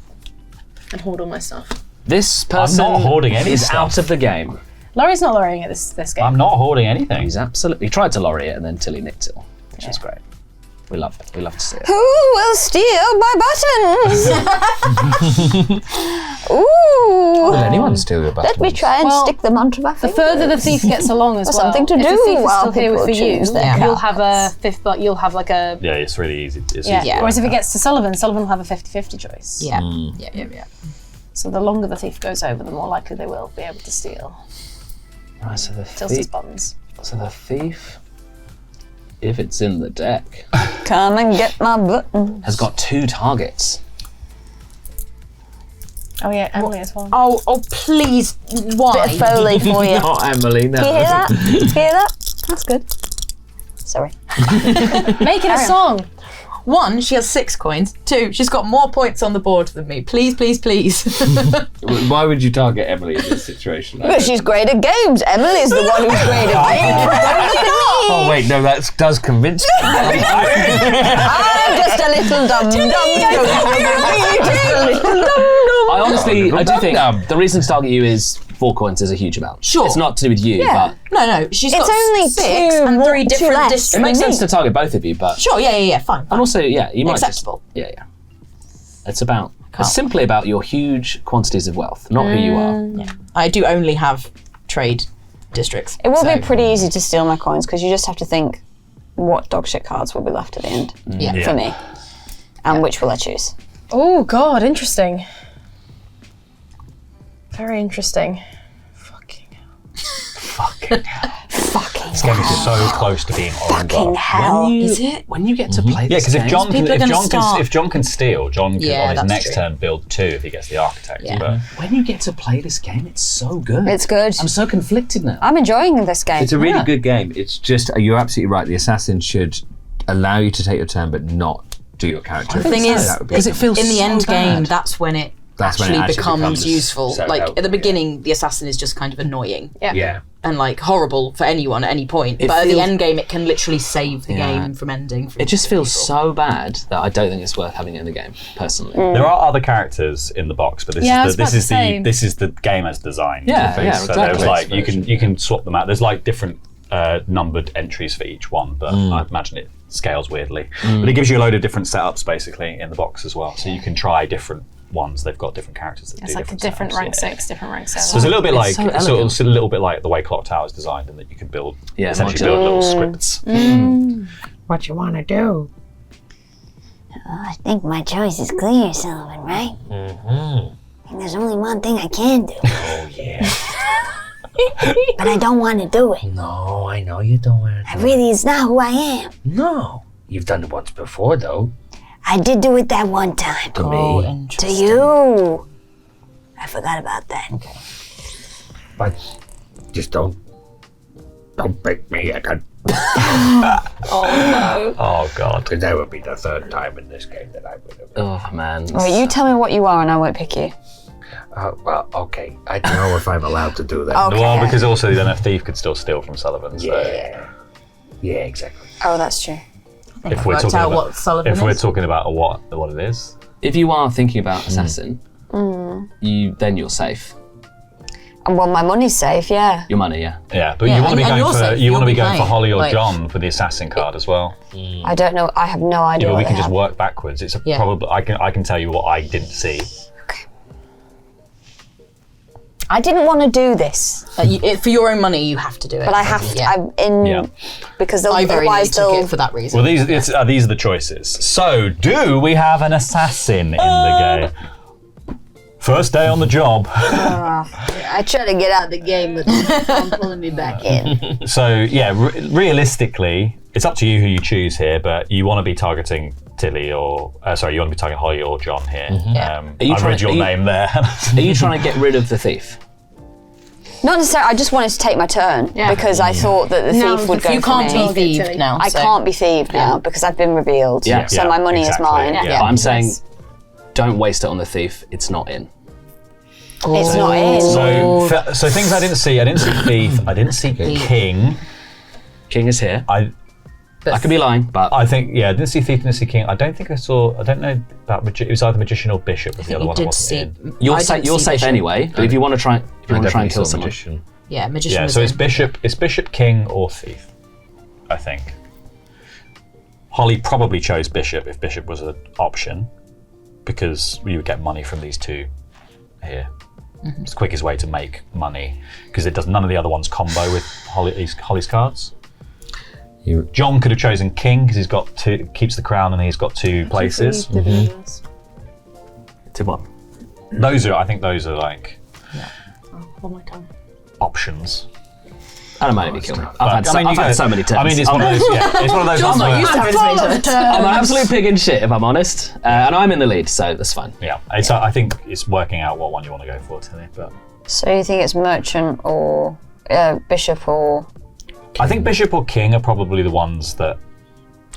and hoard all my stuff. This person not hoarding any is stuff. out of the game. Laurie's not lorrying it this game. I'm not hoarding anything. He's absolutely. He tried to Laurie it and then Tilly nicked it all, which is great. We love it. We love to see it. Who will steal my buttons? Ooh. Will anyone steal your buttons? Let me try and Well, stick them onto my The finger. further the thief gets along as Or well. something to if do the thief is while still here people for you, choose their you'll have a cards. fifth, but you'll have like a Yeah, it's really easy. It's yeah. easy. Whereas if it gets to Sullivan, Sullivan will have a 50-50 choice. Yeah. Yeah. So the longer the thief goes over, the more likely they will be able to steal. Right, so the Steals his thief. buttons. So the thief, if it's in the deck, Come and get my button. has got 2 targets. Oh yeah, Emily as well. Oh, please. Why? Bit of Foley for you. Not Emily, no. You hear that? Hear that? That's good. Sorry. Making a song. 1, she has 6 coins. 2, she's got more points on the board than me. Please, please, please. Why would you target Emily in this situation? Because she's great at games. Emily's the one who's great at games. Don't look at me. Oh wait, no, that does convince me. I'm just a little dumb. Just a little dumb. I honestly, I do think Dum-dum. the reason to target you is 4 coins is a huge amount. Sure. It's not to do with you, Yeah. No, she's It's got only 6 two and 3 more- different two less. but it districts. makes sense to target both of you, but Sure, yeah, fine. and also, yeah, you might Acceptable. Just, yeah. It's about it's simply about your huge quantities of wealth, not who you are. I do only have trade districts. It will so- be pretty easy to steal my coins because you just have to think what dogshit cards will be left at the end Yeah. for me. And which will I choose? Oh God, interesting. Very interesting. Fucking This game is so close to being fucking horrible. hell. Is it? When you get to play Yeah, this because if game, John can, people are if gonna John can, start- if John can steal, John can Yeah, on his that's next true. turn build 2 if he gets the architect. Yeah. But when you get to play this game, it's so good. It's good. I'm so conflicted now. I'm enjoying this game. It's a really Yeah. good game. It's just, you're absolutely right. The assassin should allow you to take your turn, but not do your character. The thing is, That would be- because it feels in the so end game, bad. that's when it That's when actually it actually becomes becomes useful. so Like helpful, at the yeah. beginning, the assassin is just kind of annoying yeah. and like horrible for anyone at any point. But at feels- the end game, it can literally save the Yeah. game from ending. For It just feels people. so bad that I don't think it's worth having it in the game, personally. there are other characters in the box, but this Yeah, I is was the, about to say. this is the game as designed. Yeah, So yeah, there's exactly. like you can swap them out. There's like different numbered entries for each one, but I imagine it scales weirdly. But it gives you a load of different setups basically in the box as well, so you can try different ones. They've got different characters that It's do like a different different setups, rank yeah. 6, different rank 7. So it's a little bit like so sort elegant. of a little bit like the way Clock Tower is designed, in that you can build essentially modular. build little scripts. What you want to do? I think my choice is clear, Sullivan, right? Mm-hmm. And there's only one thing I can do. Oh, yeah. But I don't want to do it. No, I know you don't want to. Really, it's not who I am. No. You've done it once before, though. I did do it that one time. To Oh, me. interesting. To you. I forgot about that. But just don't pick me again. Oh god. Because that would be the third time in this game that I would have. Oh, man. Right, you tell me what you are and I won't pick you. Well, okay. I don't know if I'm allowed to do that. Okay. Well, because also then a thief could still steal from Sullivan. So. Yeah. Yeah, exactly. Oh, that's true. If we're Worked talking out about what Sullivan if we're is. talking about what it is. If you are thinking about assassin, then you're safe. And well, my money's safe, yeah. Your money, yeah. Yeah, but Yeah, you want to be and going you're for safe. you want to be You'll be going for fine. Holly or Like- John for the assassin card as well. I don't know. I have no idea. Yeah, but what we they can just have. work backwards. It's a Yeah. probably I can tell you what I didn't see. I didn't want to do this, For your own money, you have to do it. but I have to. Yeah. I'm in Yeah. because they'll, I very nearly otherwise took they'll. it for that reason. Well, these are the choices. So, do we have an assassin in the game? First day on the job. I try to get out of the game, but I'm pulling me back in. So, yeah, realistically, it's up to you who you choose here, but you want to be targeting Tilly or you want to be targeting Holly or John here. Yeah. Are you I trying- read your are you- name there. Are you trying to get rid of the thief? Not necessarily. I just wanted to take my turn because I thought that the No, thief would the go You for can't me. be thieved now. I so- can't be thieved now because I've been revealed. Yeah. So Yeah, my money exactly, is mine. yeah. But I'm saying, don't waste it on the thief. It's not in. It's not in. So things I didn't see. I didn't see thief. I didn't see king. King is here. I could be lying, but think I didn't see thief. Didn't see king. I don't think I saw. I don't know about it was either magician or bishop. Was the other You one I did wasn't see. in. you're I safe. didn't You're see safe Bishop. anyway. But if you want to try, and kill someone, Magician. Yeah, magician. Yeah. was So it's in. bishop. It's bishop, king, or thief. I think. Holly probably chose bishop if bishop was an option, because you would get money from these two here. It's the quickest way to make money because it does none of the other ones combo with Holly's cards. John could have chosen king because he's got keeps the crown and he's got 2 places. to what? I think those are like One more time. options. I don't mind if you kill me. But, I've had so many turns. I mean, it's one of those. Yeah, it's one of those ones where, I'm an absolute pig in shit, if I'm honest. And I'm in the lead, so that's fine. yeah. I think it's working out what one you want to go for today. But So you think it's merchant or bishop or I think bishop or king are probably the ones that.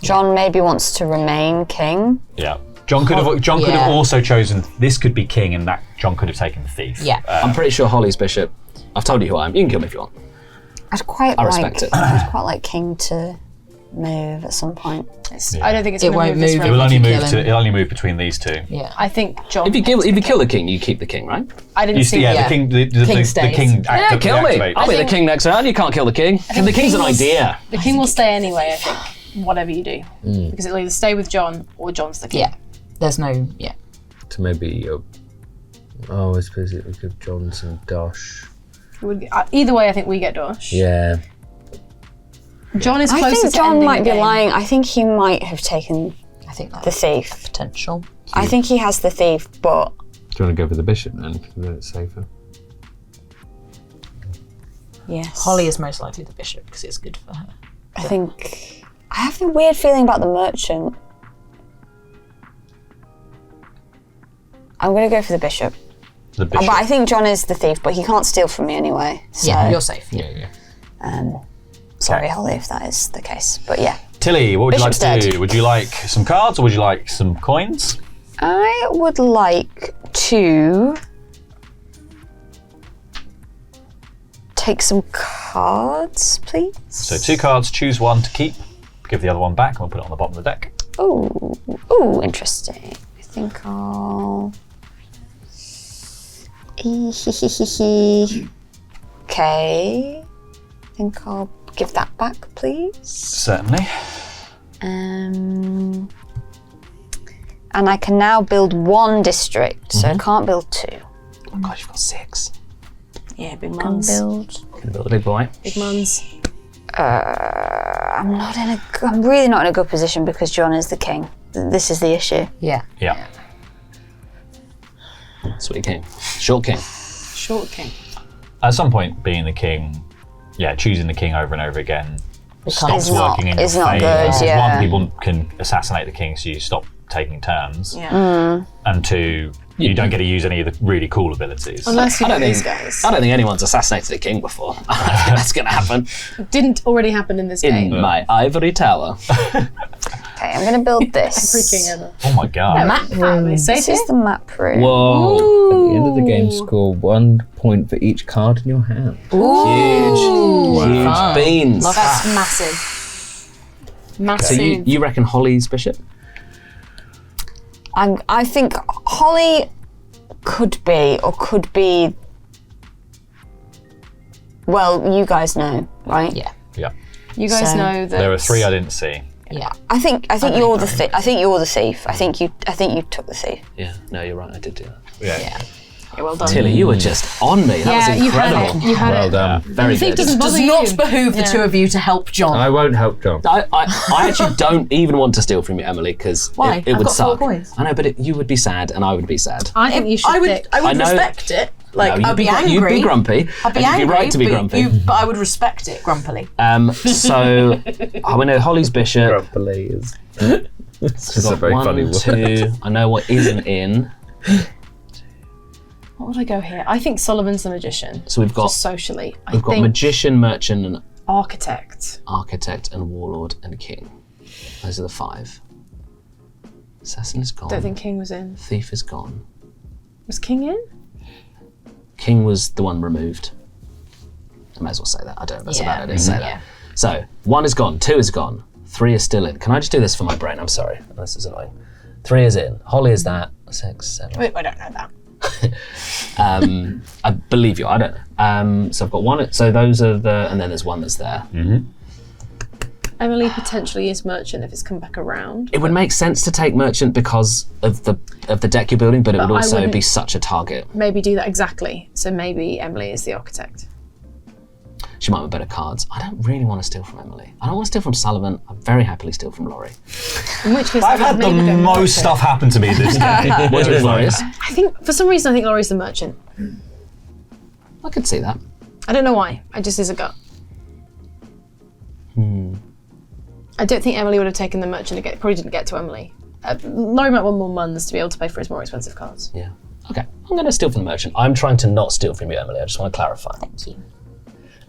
John maybe wants to remain king. Yeah. John could have Yeah. also chosen. This could be king, and that John could have taken the thief. Yeah. I'm pretty sure Holly's bishop. I've told you who I am. You can kill me if you want. I respect it. I'd quite like king to move at some point. I don't think it's It going to won't move this move. It round. will only If you move kill to. him. It'll only move between these two. Yeah. I think John. If you kill the king, you keep the king, right? I didn't see Yeah, that. the king. The King stays. king. Yeah, kill me. activates. I'll be the king next round. You can't kill the king. The king's an idea. The king will stay anyway, I think, whatever you do. Because it'll either stay with John or John's the king. Yeah. There's no. Yeah. To maybe. I suppose it would give John some dosh. Either way, I think we get Dosh. Yeah. John is I closest think to John ending might the be game. lying. I think he might have taken I think that's the thief. potential. I think he has the thief, but Do you want to go for the bishop then? Because then it's safer. yes. Holly is most likely the bishop because it's good for her. I think I have a weird feeling about the merchant. I'm going to go for the bishop. The bishop. But I think John is the thief, but he can't steal from me anyway. So, Yeah, you're safe. Yeah. sorry, Holly, if that is the case. But yeah. Tilly, what would you like Bishop's to do? dead. Would you like some cards or would you like some coins? I would like to take some cards, please. So 2 cards, choose one to keep, give the other one back, and we'll put it on the bottom of the deck. Ooh, interesting. I think I'll. Okay. I think I'll give that back, please. Certainly. And I can now build 1 district, so I can't build 2. Oh God, you've got 6. Yeah, big Can muns. build. Can build a big boy. Big muns. I'm really not in a good position because John is the king. This is the issue. Yeah. Yeah. Sweet king. Short king. Short king. At some point, being the king, choosing the king over and over again stops It's not- working in your it's not favour. good, Because yeah. 1, people can assassinate the king, so you stop taking turns. Yeah. And 2, you don't get to use any of the really cool abilities. Unless you I do don't these think. guys. I don't think anyone's assassinated a king before. I don't think that's going to happen Didn't already happen in this in game. my ivory tower. Okay, I'm going to build this. Every king ever. Oh my god. Map room. This is the map room. Whoa! At the end of the game, score 1 point for each card in your hand. Huge Fun. beans. That's massive. Massive. So you reckon Holly's bishop? I think Holly could be. Well, you guys know, right? Yeah. Yeah. You guys So- know that There were 3 I didn't see. Yeah. I think you're the thief. I think you're the thief. I think you took the thief. Yeah. No, you're right. I did do that. Yeah. Yeah, well done. Tilly, you were just on me. That was you incredible. had it. You had Well it. done. Very Thief good. doesn't bother Does you. not behoove the two of you to help John. I won't help John. I actually don't even want to steal from you, Emily, because Why? it I've would got 4 suck. coins. I know, but you would be sad, and I would be sad. I think you should I would pick. I know- respect it. Like, No, I'd be You'd angry. be grumpy. I'd be and angry. You'd be right to be grumpy. But I would respect it grumpily. So I know Holly's bishop. Grumpily is. We've It's a got very 1, funny word. 2. I know what isn't in. What would I go here? I think Sullivan's the magician. So we've got Just socially. I we've got think magician, merchant, and architect. architect, and warlord, and king. Those are the 5. Assassin is gone. Don't think King was in. Thief is gone. Was King in? King was the one removed. I may as well say that. I don't. That's about it. I didn't say that. So 1 is gone. 2 is gone. 3 is still in. Can I just do this for my brain? I'm sorry. This is annoying. 3 is in. Holly is that. 6, 7. Wait, I don't know that. I believe you. I don't know. So I've got 1. So those are the, and then there's 1 that's there. Emily potentially is merchant if it's come back around. It would make sense to take merchant because of the deck you're building, but it would I also wouldn't- be such a target. Maybe do that exactly. So maybe Emily is the architect. She might have better cards. I don't really want to steal from Emily. I don't want to steal from Sullivan. I very happily steal from Laurie. In which case, I've I had would the maybe go most merchant. stuff happen to me this game. What do you think Laurie is? I think for some reason I think Laurie's the merchant. I could see that. I don't know why. I just is a gut. I don't think Emily would have taken the merchant to get. Probably didn't get to Emily. Laurie might want more muns to be able to pay for his more expensive cards. Yeah. Okay. I'm going to steal from the merchant. I'm trying to not steal from you, Emily. I just want to clarify. Thank you.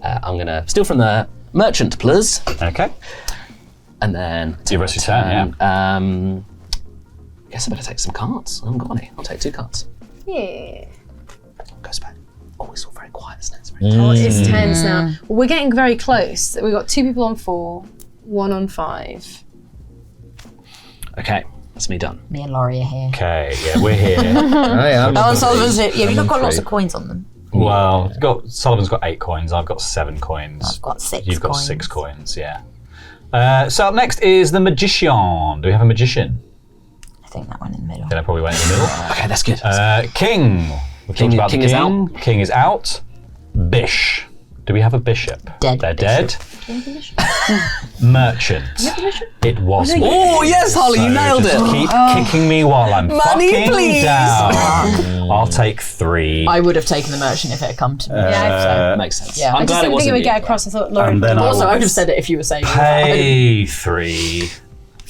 I'm going to steal from the merchant, please. Okay. And then Your rest of your turn, guess I better take some cards. I haven't got any. I'll take 2 cards. Yeah. Goes back. Oh, it's all very quiet, isn't it? It's very Oh, it's tense now. Well, we're getting very close. We've got 2 people on 4, 1 on 5. Okay, that's me done. Me and Laurie are here. Okay, yeah, we're here. I am. Oh, and Sullivan's here. Yeah, I'm we've got lots afraid. of coins on them. Well, Sullivan's got 8 coins. I've got 7 coins. I've got 6 You've got coins. 6 coins. Yeah. So up next is the magician. Do we have a magician? I think that one in the middle. Then I probably went in the middle. Okay, that's good. King. We've King- talked about King the is king. King is out. Bish. Do we have a bishop? Dead They're bishop. dead. Merchant. It was. me. Oh, yes, Holly, you So nailed just it. Keep kicking me while I'm Money, fucking please. down. I'll take 3. I would have taken the merchant if it had come to me. Yeah, Makes sense. Yeah. I'm I just glad it didn't think wasn't it would you. get across. I thought Laurie. And then I Also, will I would have said it if you were saying pay 3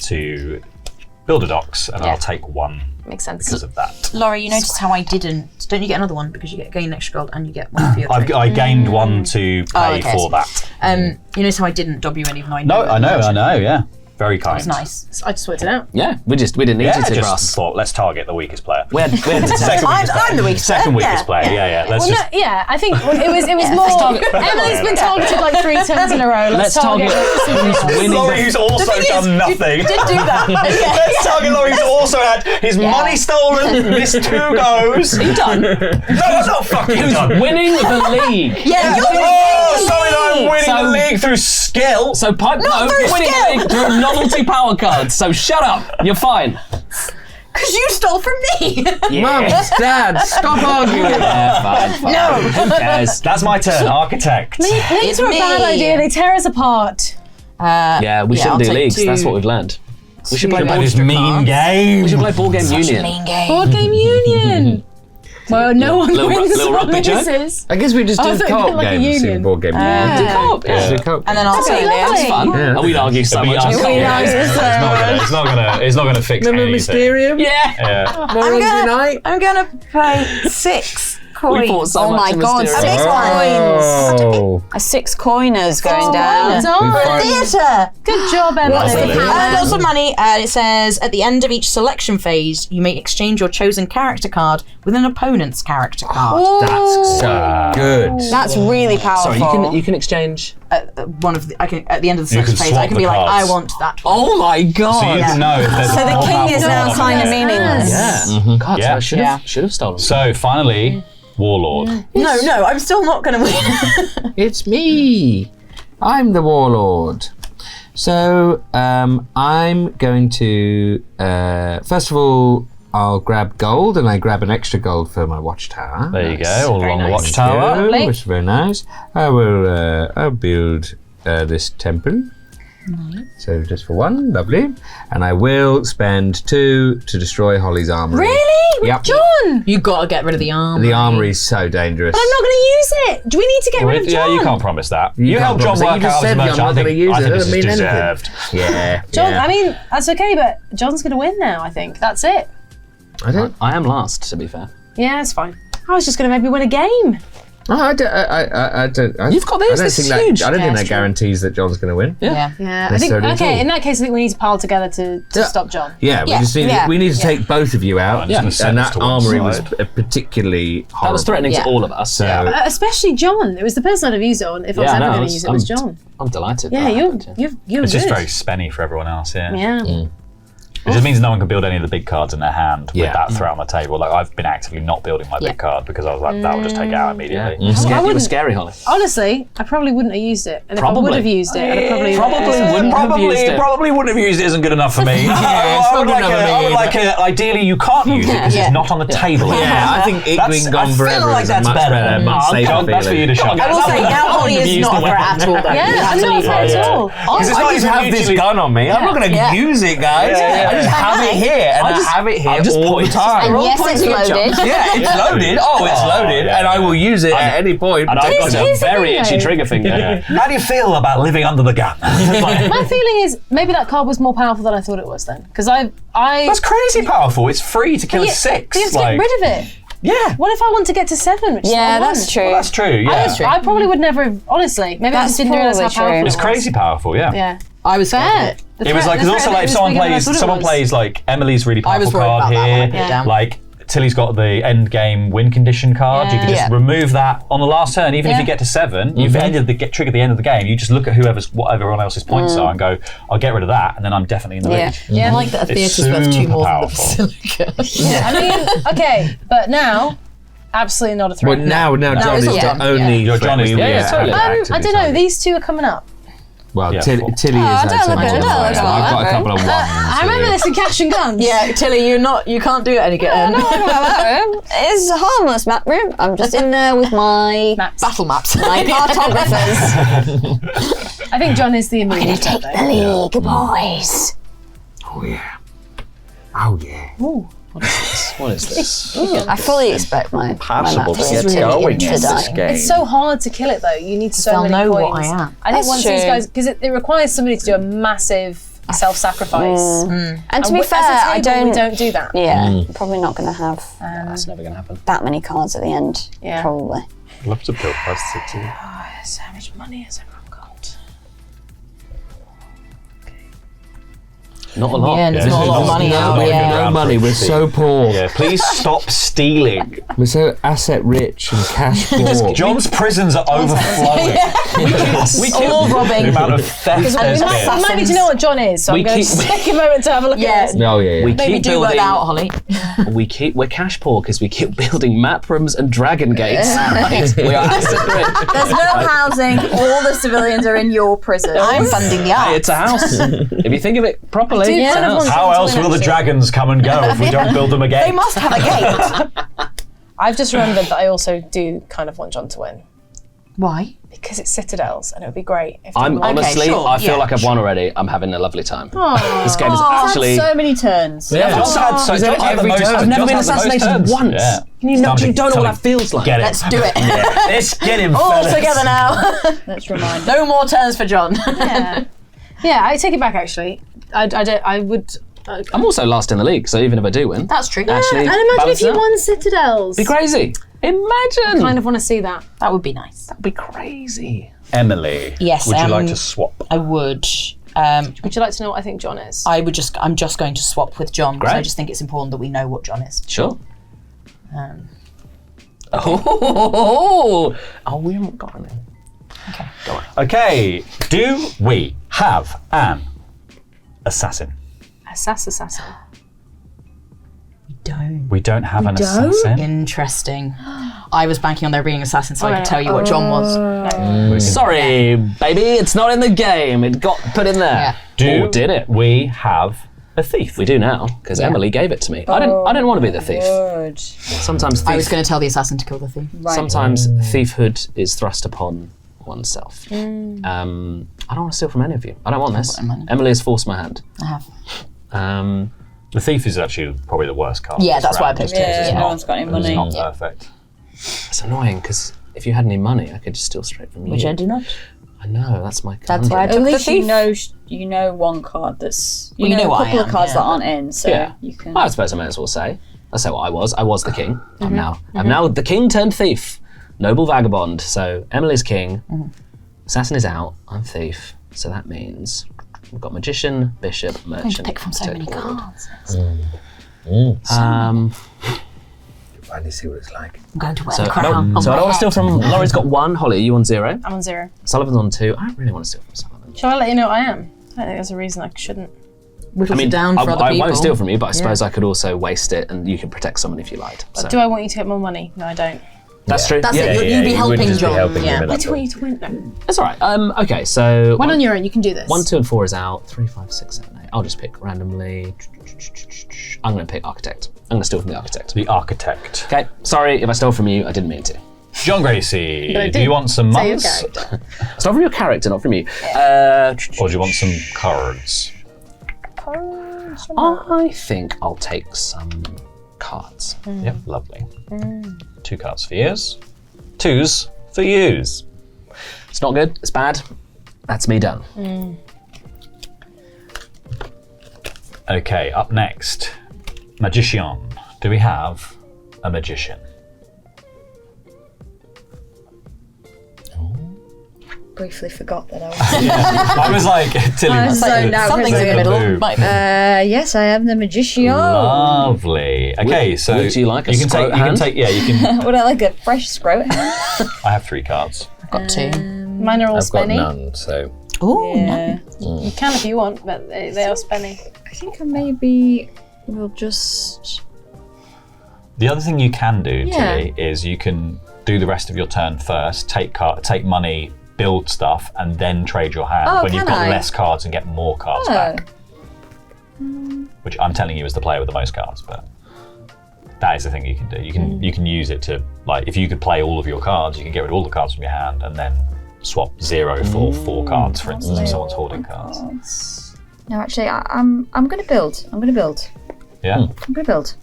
to builder docks, and I'll take 1 Makes sense. because of that. Laurie, you noticed how I didn't. Don't you get another one because you gain an extra gold and you get one for your trade? I gained 1 to pay okay, for so- that. You notice how I didn't dob you in even though I No, knew I it know, was yeah. Very kind. It was nice. I just worked it out. Yeah, we didn't need Yeah, you to just grass. thought, let's target the weakest player. We had to Second weakest player. I'm the weakest Second player, weakest player, yeah. Let's Well, just... no, yeah, I think it was more. Emily's been targeted like 3 turns in a row. Let's target who's winning. Laurie, who's also done nothing. Did do that. Let's target Laurie, who's also had his money stolen, missed 2 goes. You done? No, I'm not fucking done. Winning the league. Yeah, you're Oh, sorry that I'm winning So- the league through skill. So pipe no, through winning skill. the league through novelty power cards. So shut up. You're fine. because you stole from me. Mum, Dad, stop arguing. Yeah, fine. No. Who cares? That's my turn, architect. Leagues are a me. bad idea. They tear us apart. Yeah, we shouldn't I'll do take leagues. 2. That's what we've learned. We should play Play board. this mean game. We should play board game union. Mean game. Board game union. Well, no one Little wins. little One rugby joke? loses. I guess we just Oh, I do thought you meant co-op like a games union. in board game. Do union. co-op, yeah. Do co-op And then I'll say lovely. Liam. Fun. Yeah. Oh, we'd argue so much. It's not gonna fix Remember anything. Mysterium? Yeah. Yeah. Morons Unite? I'm gonna pay 6 coins. We fought so Oh much my in God, Mysterium. 6 coins. Oh. A 6 coiners going down. Theatre. Good job, Emily. Got some money. It says at the end of each selection phase, you may exchange your chosen character card with an opponent's character card. That's so good. That's really powerful. Sorry, you can exchange. At the end of the You can selection phase, swap I can the be like, cards. I want that one. Oh my god! So you can know if there's So the more king powerful is now card kind of there. meaningless. Yeah. God, Yeah. so I should have stolen. So finally, Warlord. No, I'm still not going to win. It's me. I'm the warlord. So I'm going to first of all, I'll grab gold, and I grab an extra gold for my watchtower. There you go, all along the nice. watchtower. Lovely. Which is very nice. I will. I'll build this temple. So just for 1, lovely. And I will spend 2 to destroy Holly's armory. Really? Yep. John! You got to get rid of the armory. The armory is so dangerous. I'm not going to use it. Do we need to get rid of John? Yeah, you can't promise that. You You can't helped John promise it. You work just out said as much. I'm not I gonna think use it. this It is doesn't mean anything. deserved. Yeah. John, yeah. I mean, that's okay, but John's going to win now, I think. That's it. I am last, to be fair. Yeah, it's fine. I was just going to maybe win a game. Oh, I don't. You've got this, I don't this think is that. huge. I don't Yeah, think it's that true. guarantees that John's going to win. Yeah. Yeah, I think, Necessarily at all. okay, in that case, I think we need to pile together to Yeah. stop John. Yeah, we just need. yeah, We need to take both of you out. Yeah, just send and us that to one armory was side. particularly horrible. That was threatening Yeah. to all of us. So Especially John. It was the person I'd have used it on if I was Yeah, ever no, going to use it. Was John. I'm delighted. Yeah, that you're happened, you're It's good. just very spenny for everyone else, yeah. Yeah. It just means no one can build any of the big cards in their hand Yeah. with that threat on the table. Like, I've been actively not building my big card because I was like, that will just take it out immediately. You were wouldn't- scary, Holly. Honestly, I probably wouldn't have used it. And if I Probably. would have used it, I'd have Probably probably wouldn't have used it. Probably wouldn't have used it isn't good enough for me. it's I not would good like enough for I would me, like ideally you can't use it because Yeah. it's not on the table. Yeah, I think it being gone forever is a much better, much safer John, that's for you to feeling. shut. I will say now Holly is not a threat at all. Though. Yeah, I'm not afraid at all. Because it's I not just even have this mutually- gun on me. I'm not going to Yeah. use it, guys. Yeah. I just have it here, and I have it here I'll just all the point. time. And yes, it's loaded. Yeah, it's loaded. Oh, it's loaded, yeah. and I will use it at any point. And I've got Here's a the Very thing, itchy though. trigger finger. How do you feel about living under the gun? My feeling is maybe that card was more powerful than I thought it was then. Because I That's crazy powerful. It's free to kill a 6. But you have to get rid of it. Yeah. What if I want to get to 7? Which is Yeah, what I that's want? true. Well, that's true. Yeah. I probably would never have, honestly. Maybe I That's just didn't realise how probably powerful true. it It's was. crazy powerful. Yeah. Yeah. I was Fair. scared. It was like, because also like if someone plays like Emily's really I was powerful worried card about that when I here, put it down. like Tilly's got the end game win condition card. You can just Yeah. remove that on the last turn, even if Yeah. you get to 7. You've triggered the end of the game. You just look at what everyone else's points are and go, I'll get rid of that, and then I'm definitely in the Yeah. lead. Yeah. I like that a It's theatre's worth 2 more than the super basilica. I mean, okay, but now, absolutely not a threat. Well, now John it's is all the done. only. Your John is threat the- we yeah, totally. actively I don't know. target. These two are coming up. Well, Yeah, Tilly four. has don't had look some at it, on don't fire. look at I've got a that couple of ones. I remember this in Cash and Guns. Yeah, Tilly, you can't do it any good. It's a harmless map room. I'm just in there with my Battle maps. cartographers. I think John is the immediate threat, though. League boys. Oh yeah. Oh yeah. What is this? I fully expect my Impossible my map to get really going in to this die. game. It's so hard to kill it, though. You need so they'll many know coins. what I am. I think That's once these true. guys, because it requires somebody to do a massive self-sacrifice. And to be as a fair, I table, we don't. don't do that. Yeah, probably not going to have That's never going to happen. that many cards at the end. Yeah. Probably. I'd love to build Price City. So much money has everyone got? Not a lot. Yeah, there's Yeah, not a lot of this is money not out. even Yeah. around. No money. We're so poor. Yeah, please stop stealing. We're so asset rich and cash poor. John's prisons are overflowing. All robbing. The amount of theft there's You been. might need to know what John is, so We I'm going keep- to take a moment to have a look Yeah. at this. Oh yeah. We Maybe keep do work building. that out, Holly. We're cash poor because we keep building map rooms and dragon gates. Right? We are asset rich. There's no housing. All the civilians are in your prison. I'm funding the Hey, arts. it's a house. If you think of it properly, do it's a kind of house. want- How else will the dragons come and go if we don't build them They again? must have a gate. I've just remembered that I also do kind of want John to win. Why? Because it's Citadels, and it would be great if I'm John won. honestly, sure, I feel yeah, like I've won already. I'm having a lovely time. This game is actually. so many turns. John's had so He's had John's had the every most. turn. I've never been John's had the most assassinated turns. once. Yeah. You Time to- don't know time what to that feels like. Get it. Let's do it. Let's get him. All fellas. together now. Let's remind. No more turns for John. Yeah, I take it back. Actually, I would I'm also last in the league, so even if I do win, That's true. Actually, and imagine balance if you out. won Citadels. be crazy. Imagine. Kind of want to see that. That would be nice. That'd be crazy. Emily. Yes, Would you like um, to swap? I would. Would you like to know what I think John is? I'm just going to swap with John because I Great. just think it's important that we know what John is. Sure. Um, Oh, we haven't got any. okay, go on. Okay. Do we have an assassin? Assassin. Don't. We don't have an assassin. Interesting. I was banking on there being an assassin so I could tell you what John was. Sorry, baby, it's not in the game. It got put in there. Do Or did it? we have a thief? We do now because Emily gave it to me. I didn't want to be the thief. Good. Sometimes I was thief, going to tell the assassin to kill the thief. Right. sometimes thiefhood is thrust upon oneself. I don't want to steal from any of you. I don't want this. money. Emily has forced my hand. I have. The thief is actually probably the worst card. Yeah, this that's why I round. picked it. Yeah, It's no not- one's got any It's money. not perfect. It's annoying because if you had any money, I could just steal straight from you. Which I do not. I know, that's my That's why I conundrum. took At the least thief. you know one card that's Well, you know a what I couple of am, cards yeah. that aren't in, so Yeah. you can. I suppose I may as well say. I'll say what I was. I was the king. I'm now the king turned thief. Noble vagabond. So Emily's king. Assassin is out. I'm thief. So that means we've got magician, bishop, I can merchant. pick from so many toad. cards. Finally see what it's like. I'm going to wear So the I crown. don't, so I don't want to steal from. Laurie's got 1. Holly, are you on 0? I'm on 0. Sullivan's on 2. I don't really want to steal from Sullivan. Shall I let you know what I am? I don't think there's a reason I shouldn't. Whittles I mean, it down for other I people. won't steal from you, but I suppose I could also waste it, and you can protect someone if you lied. So. Do I want you to get more money? No, I don't. That's true. That's yeah, it. You'd be you would helping just be John. helping him yeah. in I that do want you to win. No. That's all right. Okay, so One on your own. You can do this. 1, 2, and 4 is out. 3, 5, 6, 7, 8. I'll just pick randomly. I'm going to pick architect. I'm going to steal from the architect. The architect. Okay, sorry if I stole from you. I didn't mean to. John Gracie, But I do did you want some say your months? character. Stole from your character, not from you. Or do you want some cards? I think I'll take some cards. Yep, lovely. 2 cards for yous. 2s for yous. It's not good. It's bad. That's me done. Okay, up next. Magician. Do we have a magician? Briefly forgot that I was. I was like, Tilly I was zoned out Something for a in the second. middle. Might be. Yes, I am the magician. Lovely. Okay, so would you like a you can take. scrote You can hand? take. Yeah, you can. Would I like a fresh scrote? I have 3 cards. I've got 2. Mine are all I've got spenny. none, so Oh, Yeah. You can if you want, but they are spenny. I think I maybe will just. The other thing you can do, Yeah. Tilly, is you can do the rest of your turn first. Take money, build stuff, and then trade your hand Oh, when you've can got I? less cards and get more cards Oh. back. Which I'm telling you is the player with the most cards, but that is the thing you can do. You can use it to, like, if you could play all of your cards, you can get rid of all the cards from your hand and then swap 0 for 4 cards, for instance, if someone's hoarding cards. No, actually, I'm going to build. I'm going to build. Yeah. I'm going to build.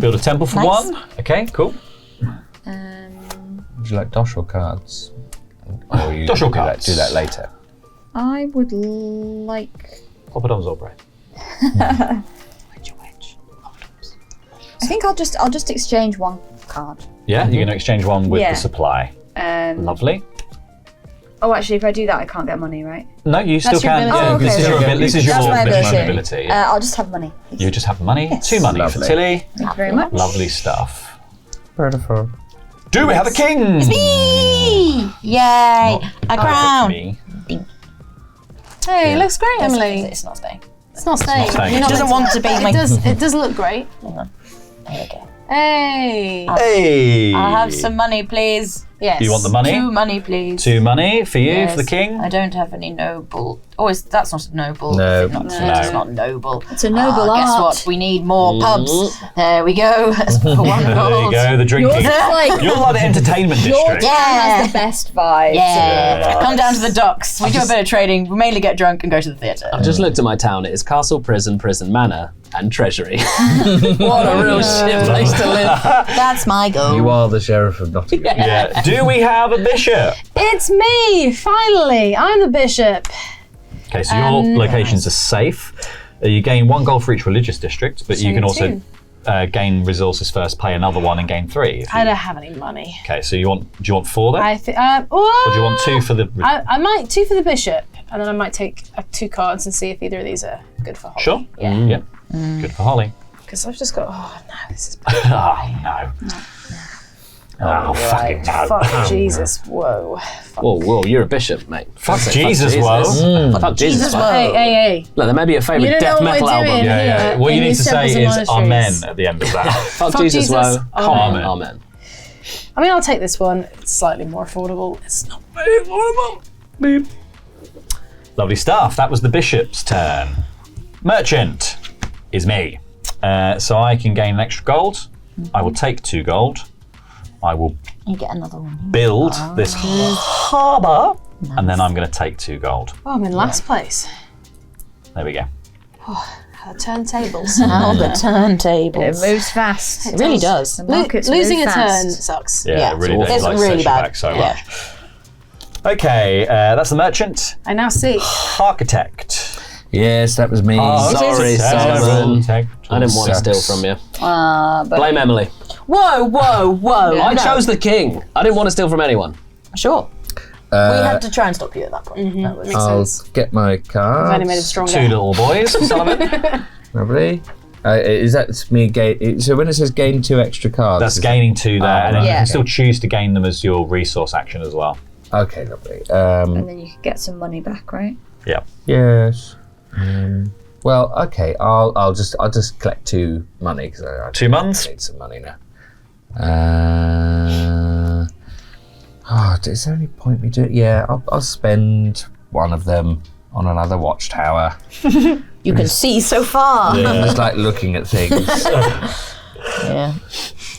Build a temple for Nice. 1. Okay, cool. would you like dosh or cards? Or you Dosh or do that- cards. Do that later. I would like. Poppadoms or bread? I think I'll just exchange 1 card. Yeah, you're going to exchange 1 with Yeah. the supply. Lovely. Oh, actually, if I do that, I can't get money, right? No, you still your can. ability. Yeah, Oh, okay. this is your this is your That's my ability. ability. I'll just have money. You just have money. 2 money for Lovely. Tilly. Thank you very much. Lovely stuff. Beautiful. Do we have a king? Yay! A crown. Me. Hey, it looks great, Emily. It's not staying. It's not staying. staying. You're It not doesn't meant want to be my- It does look great. There we go. Hey. Hey. I'll have some money, please. Yes. Do you want the money? 2 money, please. 2 money for you, Yes. for the king. I don't have any noble. Oh, that's not noble. No. It's not noble. It's a noble Guess art. what? We need more pubs. There we go. That's for 1 There gold. you go, the drinking. Like, You're like the entertainment district. has Yeah. the best vibes. Yeah. Come down to the docks. We do a bit of trading. We mainly get drunk and go to the theatre. I've just looked at my town. It is castle, prison, manor, and treasury. What a real shit place to live. That's my goal. You are the sheriff of Nottingham. Yeah. Do we have a bishop? It's me, finally. I'm the bishop. Okay, so your locations are safe. You gain 1 gold for each religious district, but you can also gain resources first, pay another 1, and gain 3. I don't have any money. Okay, so do you want 4 then? I think. Or do you want 2 for the? I might 2 for the bishop, and then I might take 2 cards and see if either of these are good for Holly. Sure. Yeah. Good for Holly. Because I've just got. Oh no, this is. Oh no. Oh fucking no. Fuck Jesus! Whoa. Fuck. Whoa, you're a bishop, mate. Fuck Jesus, whoa. Fuck Jesus, whoa. Hey. Look, there may be a You favourite don't death know what metal we're album. doing. Yeah. What you in need these to say temples and is amen monasteries. at the end of that. Fuck Jesus, whoa. Amen. Amen. I mean, I'll take this one. It's slightly more affordable. It's not very affordable. Beep. Lovely stuff. That was the bishop's turn. Merchant is me. So I can gain an extra gold. I will take 2 gold. I will You get another one. build this harbour, and then I'm going to take 2 gold. Oh, I'm in last place. There we go. Turntables. Oh, the turntables. It moves fast. It really does. The markets Losing move a turn fast. sucks. Yeah, it really does. it's Like, really sets you bad. back so Yeah. much. Okay, that's the merchant. I now see. Architect. Yes, that was me. Sorry, Solomon. I didn't want to steal Sucks. from you. But Blame Emily. Whoa. I chose the king. I didn't want to steal from anyone. Sure. We had to try and stop you at that point. That was- Makes I'll sense. get my I've only made him cards. stronger. 2 little boys, Sullivan. Lovely. Is that me gain? So when it says gain 2 extra cards, That's gaining 2 there, and then you yeah. can still choose to gain them as your resource action as well. Okay, lovely. and then you could get some money back, right? Yeah. Yes. Well, okay. I'll just collect 2 money because I 2 months. need some money now. Is there any point me doing? Yeah, I'll spend 1 of them on another watchtower. You can see so far. Just like looking at things. Yeah.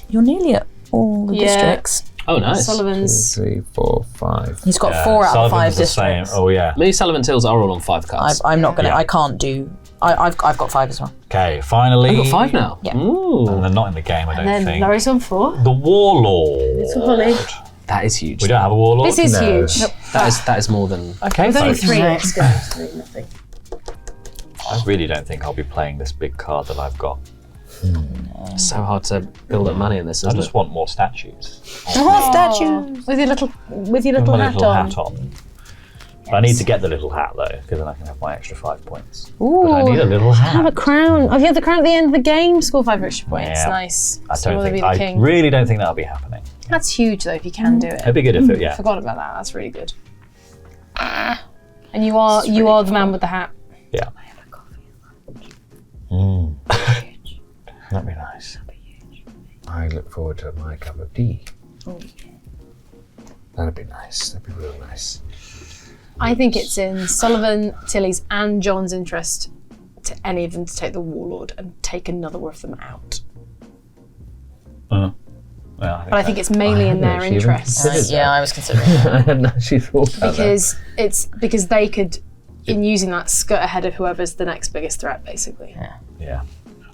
You're nearly at all the districts. Oh, nice. Sullivan's. 3, 4, 5. He's got 4 out of 5 Sullivan's the same. districts. Oh yeah. Me, Sullivan Tills are all on 5 cards. I'm not gonna. Yeah. I can't do. I've got 5 as well. Okay, finally. I've got 5 now. Yeah. Ooh. And they're not in the game, I don't Then think. Laurie's on 4. The warlord. Holly. That is huge. We don't have a warlord. This is No. huge. That is more than. Okay, With only folks. 3, it's good. 3, nothing. I really don't think I'll be playing this big card that I've got. It's so hard to build up money in this, I isn't just it? want more statues. Statues. With your little My hat little on. hat on. But I need to get the little hat though, because then I can have my extra 5 points. But I need a little hat. Have a crown. Oh, you have the crown at the end of the game. Score 5 extra points. Yeah. Nice. I So don't will think. be the I king. really don't think that'll be happening. That's huge though. If you can do it. It'd be good if it. Yeah. Forgot about that. That's really good. And you are the man with the hat. Yeah. That'd be nice. I look forward to my cup of tea. That'd be nice. That'd be real nice. I think it's in Sullivan, Tilly's, and John's interest to any of them to take the warlord and take another one of them out. Well, But I think it's mainly in their actually even interest considered Yeah, I was considering. I hadn't actually thought about because they could, in using that, skirt ahead of whoever's the next biggest threat, basically. Yeah.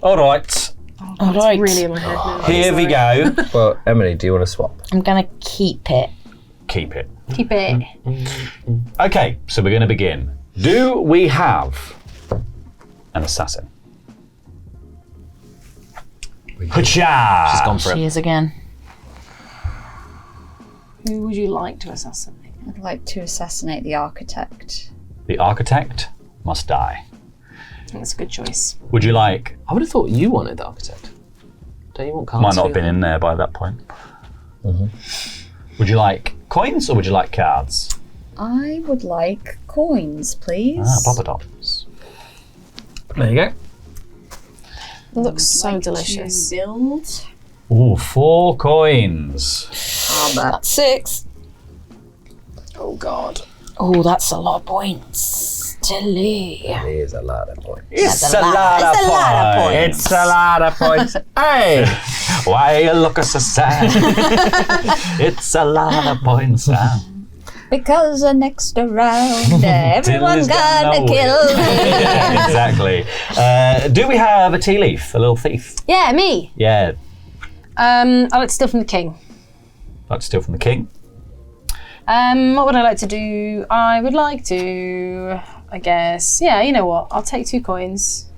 All right. All right. Really in my head now. Here we go. that. Well, Emily, do you want to swap? I'm gonna keep it. Keep it. Keep it. Okay, so we're going to begin. Do we have an assassin? Hacha! She's gone for She it. is again. Who would you like to assassinate? I'd like to assassinate the architect. The architect must die. I think that's a good choice. Would you like? I would have thought you wanted the architect. Don't you want cards? Might not for have been you? in there by that point. Would you like coins or would you like cards? I would like coins, please. Tabletop. There you go. It looks so delicious. Build. Ooh, 4 coins. That's 6. Oh God. Oh, that's a lot of points. Tilly. Here's a lot of points. It's a lot of points. It's a lot of points. Hey! Why you look so sad? It's a lot of points. Because next round, everyone's gonna know kill it. me. Yeah, exactly. Do we have a tea leaf, a little thief? Yeah, me. Yeah, I like to steal from the king. like to steal from the king. What would I like to do? I would like to I guess. Yeah, you know what? I'll take 2 coins.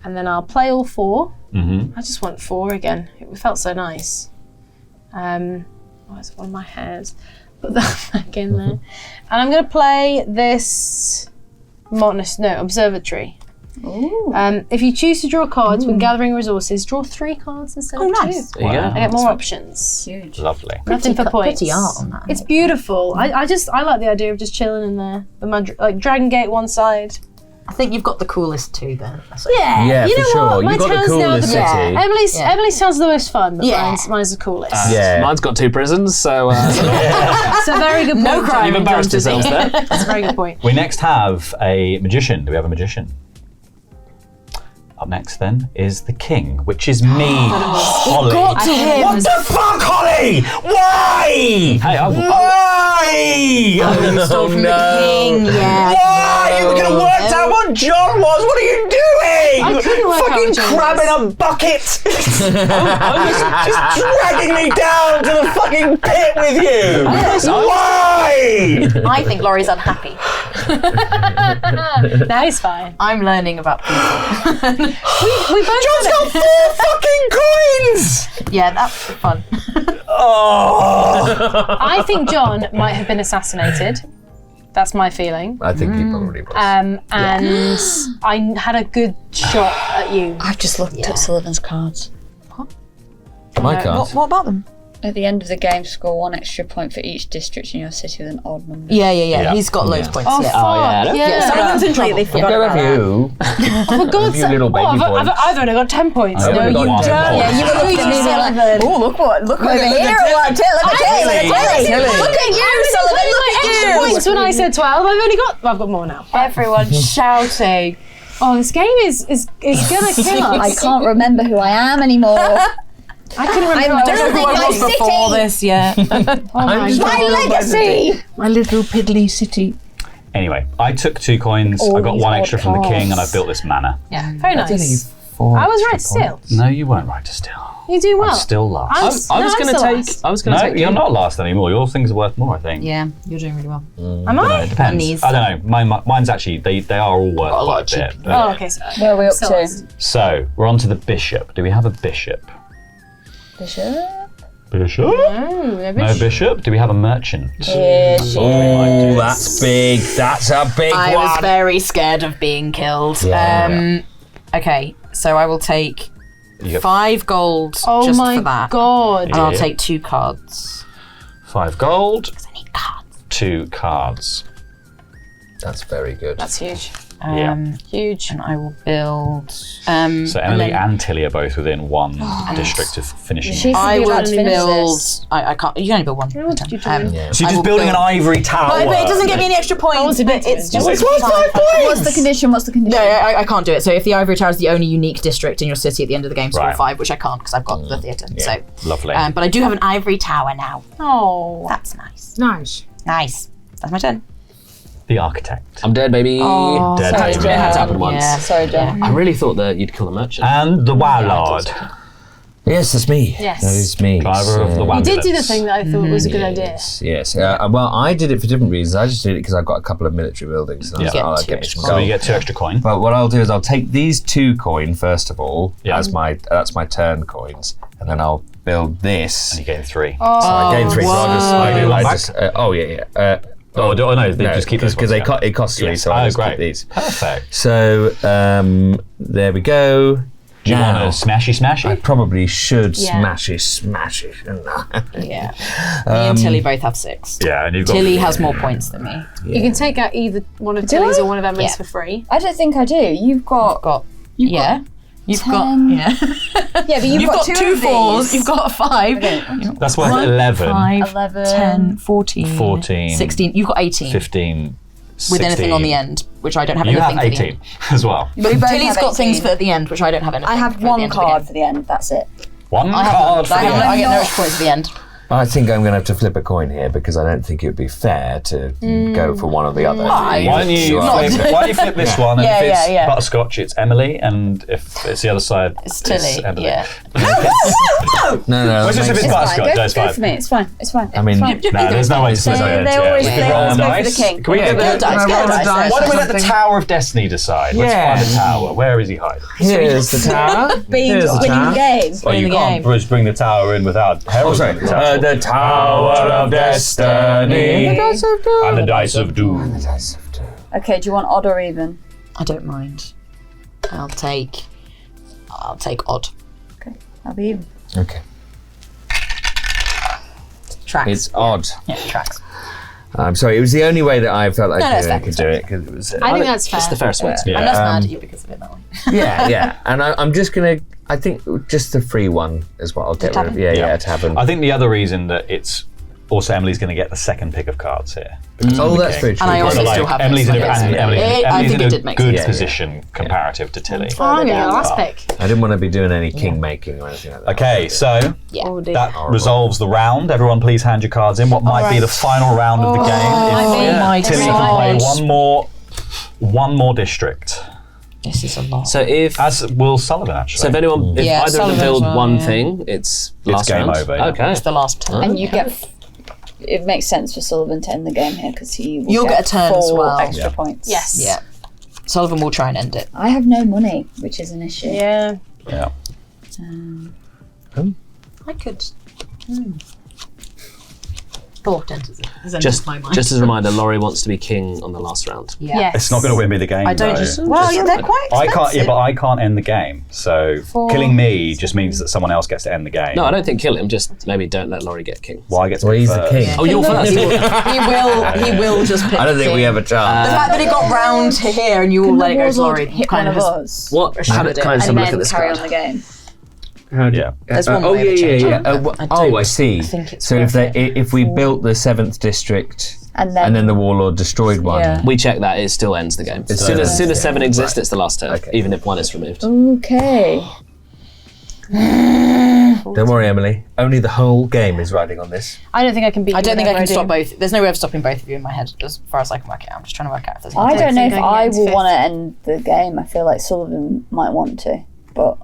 And then I'll play all 4. I just want 4 again. It felt so nice. It's one of my hairs. Put that back in there. And I'm going to play this observatory. If you choose to draw cards when gathering resources, draw 3 cards instead of 2. Nice. There you go. I get more options. Huge. Lovely. Nothing for points. Pretty art on that. It's beautiful. I like the idea of just chilling in there. Like Dragon Gate one side. I think you've got the coolest 2 then. Yeah, Yeah, you know for sure. what? My You've got the town's now coolest city. Emily's sounds the most fun, but Yeah. mine's the coolest. Yeah. Mine's got 2 prisons, so It's a very good point. No crime you've in embarrassed John City. yourselves there. That's a very good point. We next have a magician. Do we have a magician? Up next, then, is the king, which is me, Holly. Got to him. What the fuck, Holly? Why? Hey, Why? Stole from the king. Yeah. Why? You could have worked out what John was. What are you doing? I couldn't work out Fucking what John crab in a bucket. just dragging me down to the fucking pit with you. Why? I think Laurie's unhappy. No, he's fine. I'm learning about people. We both John's got 4 fucking coins. Yeah, that's fun. Oh. I think John might have been assassinated. That's my feeling. I think he probably was. And I had a good shot at you. I've just looked at Sullivan's cards. My card. What about them? At the end of the game, score 1 extra point for each district in your city with an odd number. Yeah. He's got loads of points. Oh, fuck. yeah. Some of them's in trouble. Forgot about that. you. For God's You sake. little baby boy. I've only got 10 points. I've No, only you got don't. 1 point. Yeah, you were looking at me and like, oh, look over here. Look at Tilly. Look at you, Sullivan. Look at you. Points when I said 12. I've got more now. Everyone shouting. Oh, this game is gonna kill us. I can't remember who I am anymore. I couldn't remember. I'm building my city. this, yeah. My legacy. My little piddly city. Anyway, I took 2 coins. I got these 1 odd extra from the king, and I cards. built this manor. Yeah, very nice. I was right still. No, you weren't right to steal. You do well. I'm still last. I was going to No, take. you're not last anymore. Your things are worth more, I think. Yeah, you're doing really well. Am I? It depends. Knees. I don't know. Mine's actually they are all worth a lot quite a of bit. Oh, okay. So Where are we up still to? last. So we're on to the bishop. Do we have a bishop? Bishop? Bishop? No bishop. Do we have a merchant? Oh, that's big. That's a big I one. was very scared of being killed. Yeah. Okay, so I will take You get 5 gold Oh just my for that. god. And I'll Yeah. take 2 cards. 5 gold, I need cards. 2 cards. That's very good. That's huge. Huge. And I will build. So Emily and Tilly are both within 1 district of finishing. She's I about would to finish build. this. I can't. You can only build 1. What did you do? Yeah. So I you're will just building an build- ivory tower. But it doesn't give me any extra points. wanted But to it's do it. just It's worth 5 points. What's the condition? No, I can't do it. So if the ivory tower is the only unique district in your city at the end of the game, score Right. 5, which I can't because I've got the theatre. So Lovely. but I do have an ivory tower now. Oh. That's nice. Nice. Nice. That's my turn. The architect. I'm dead, baby. Dead sorry, baby. Jen. That's happened once. Yeah. Sorry, Jen. I really thought that you'd kill the merchant. And the warlord. Yes, that's me. Yes. That is me. Driver of the You wambulance. did do the thing that I thought was a good idea. Yes. Well, I did it for different reasons. I just did it because I've got a couple of military buildings. And I was Yeah. like, Get I'll get me 2 some So you gold. get 2 extra coin. But what I'll do is I'll take these 2 coin first of all Yeah. as that's my turn coins, and then I'll build this. And you gain 3. So I gain 3. So I'll just, I do like Back? this. Yeah. Oh, no, they just keep these because ones, yeah. it costs 3, so I'll just keep these. Perfect. So there we go. Do you Now, want a smashy? I probably should Yeah. smash it, shouldn't I? Yeah. Me and Tilly both have 6. Yeah, and you've got Tilly has more points than me. You can take out either one of Tilly's I? or one of Emily's Yeah. for free. I don't think I do. You've got. Yeah. You've got 10. yeah. Yeah, but you've got 2 of 4s. these. You've got a 5. That's worth 11, 5, 11. 10, 14, 14, 16. You've got 18 15, with anything on the end, which I don't have You anything have for the 18 end. as well. We both Tilly's have got things 18. for at the end, which I don't have anything. I have for at the one end of the card game. for the end. That's it. One I card for I you. get no extra points at the end. I think I'm going to have to flip a coin here because I don't think it would be fair to go for one or the other. Why don't you flip this one? And Yeah, if it's yeah. butterscotch, it's Emily, and if it's the other side, It's Tilly. Emily. Yeah. No. Well, it's just if it's butterscotch, no, it's Go fine. for me. It's fine. It's fine. I mean, No, there's no way to flip it. They always We could roll a go for the dice. king. Can we get the dice, Can I roll a dice? Why don't we let the Tower of Destiny decide? Let's Yeah. find the tower. Where is he hiding? here's the tower. Being Here's the winning tower. the game. Well, you the can't game. just bring the tower in without Oh, heralding sorry. the tower. The Tower of Destiny. And the dice of doom. Okay, do you want odd or even? I don't mind. I'll take odd. Okay, I'll be even. Okay. Tracks. It's odd. Yeah, tracks. I'm sorry, it was the only way that I felt like No, it's I fair, could it's do it because it was. I think that's fair. It's the fairest way to Yeah. I'm less mad at you because of it that way. yeah. And I'm just gonna. I think just the free one is what I'll get rid of. tavern? Yeah, tavern. I think the other reason that it's also Emily's going to get the second pick of cards here. Because of the that's king. very true. And I also So, still have Emily's in a, this, and yeah. Emily's, I Emily's think in it a did make good sense. position comparative to Tilly. Oh, I'm going to go last pick. I didn't want to be doing any king making or anything like that. Okay, so Oh, dear. that resolves the round. Everyone, please hand your cards in. What might be the final round of the game? my Tilly can play one more district. This is a lot. So if As will Sullivan actually. if anyone, if Yeah, either of them Sullivan as build well, one yeah. thing, it's last game round. over, yeah. Okay. It's the last turn. And you get. It makes sense for Sullivan to end the game here because he will You'll get a turn 4 as well. extra points. Yes. Yeah. Sullivan will try and end it. I have no money, which is an issue. Yeah. yeah. I could. Thought enters it. Has entered Just my mind. just as a reminder, Laurie wants to be king on the last round. Yeah. Yes. It's not going to win me the game. I don't though. just. Well, yeah, they're quite I expensive. can't. Yeah, but I can't end the game. So killing me just means that someone else gets to end the game. No, I don't think kill him. Just maybe don't let Laurie get king. Well, I get to Well, pick he's the first. king. Oh, you're first. He will just pick. I don't think king. we have a The chance. fact that it got round to here and you all let it go to Laurie hit kind one of of has- us. What? Can I it. just And have a look then at this carry card? on the game. Yeah. There's one way of changing it. I see. think it's So if worth if we built the 7th district And and then then the warlord destroyed one, Yeah. We check that. It still ends the game. As soon as 7 exists, it's the last turn, Okay. even if 1 is removed. Okay. don't worry, Emily. Only the whole game is riding on this. I don't think I can beat you. I don't think I whatever can stop do. both. There's no way of stopping both of you in my head, as far as I can work it out. I'm just trying to work out if there's. I don't know think if I can I get will to want to end the game. I feel like Sullivan might want to, but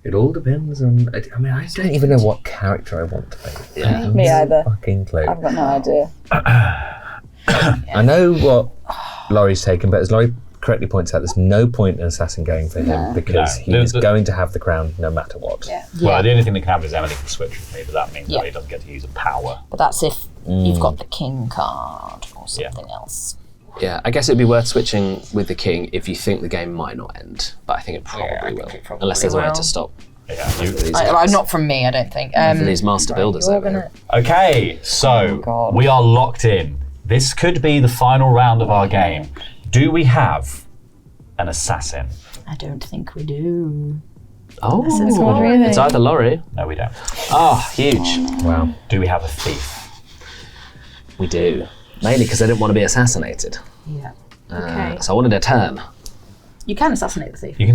It all depends on. I mean, I don't even know what character I want to play. Yeah. me either. Fucking clue. I've got no idea. I know what Laurie's taken, but as Laurie correctly points out, there's no point in Assassin going for him because No. he is going to have the crown no matter what. Yeah. Well, the only thing that can happen is Emily can switch with me, but that means Yeah. that he doesn't get to use a power. But that's if you've got the king card or something else. Yeah, I guess it'd be worth switching with the king if you think the game might not end, but I think it probably will, it probably unless there's a way will. to stop. Yeah. These Not from me, I don't think. for these master builders You're over gonna. here. Okay, so God. we are locked in. This could be the final round of our game. Do we have an assassin? I don't think we do. Oh, really? it's either Laurie. No, we don't. Oh, huge. Wow. Do we have a thief? We do. Mainly because I didn't want to be assassinated. Yeah. Okay. So I wanted a turn. You can assassinate the thief. You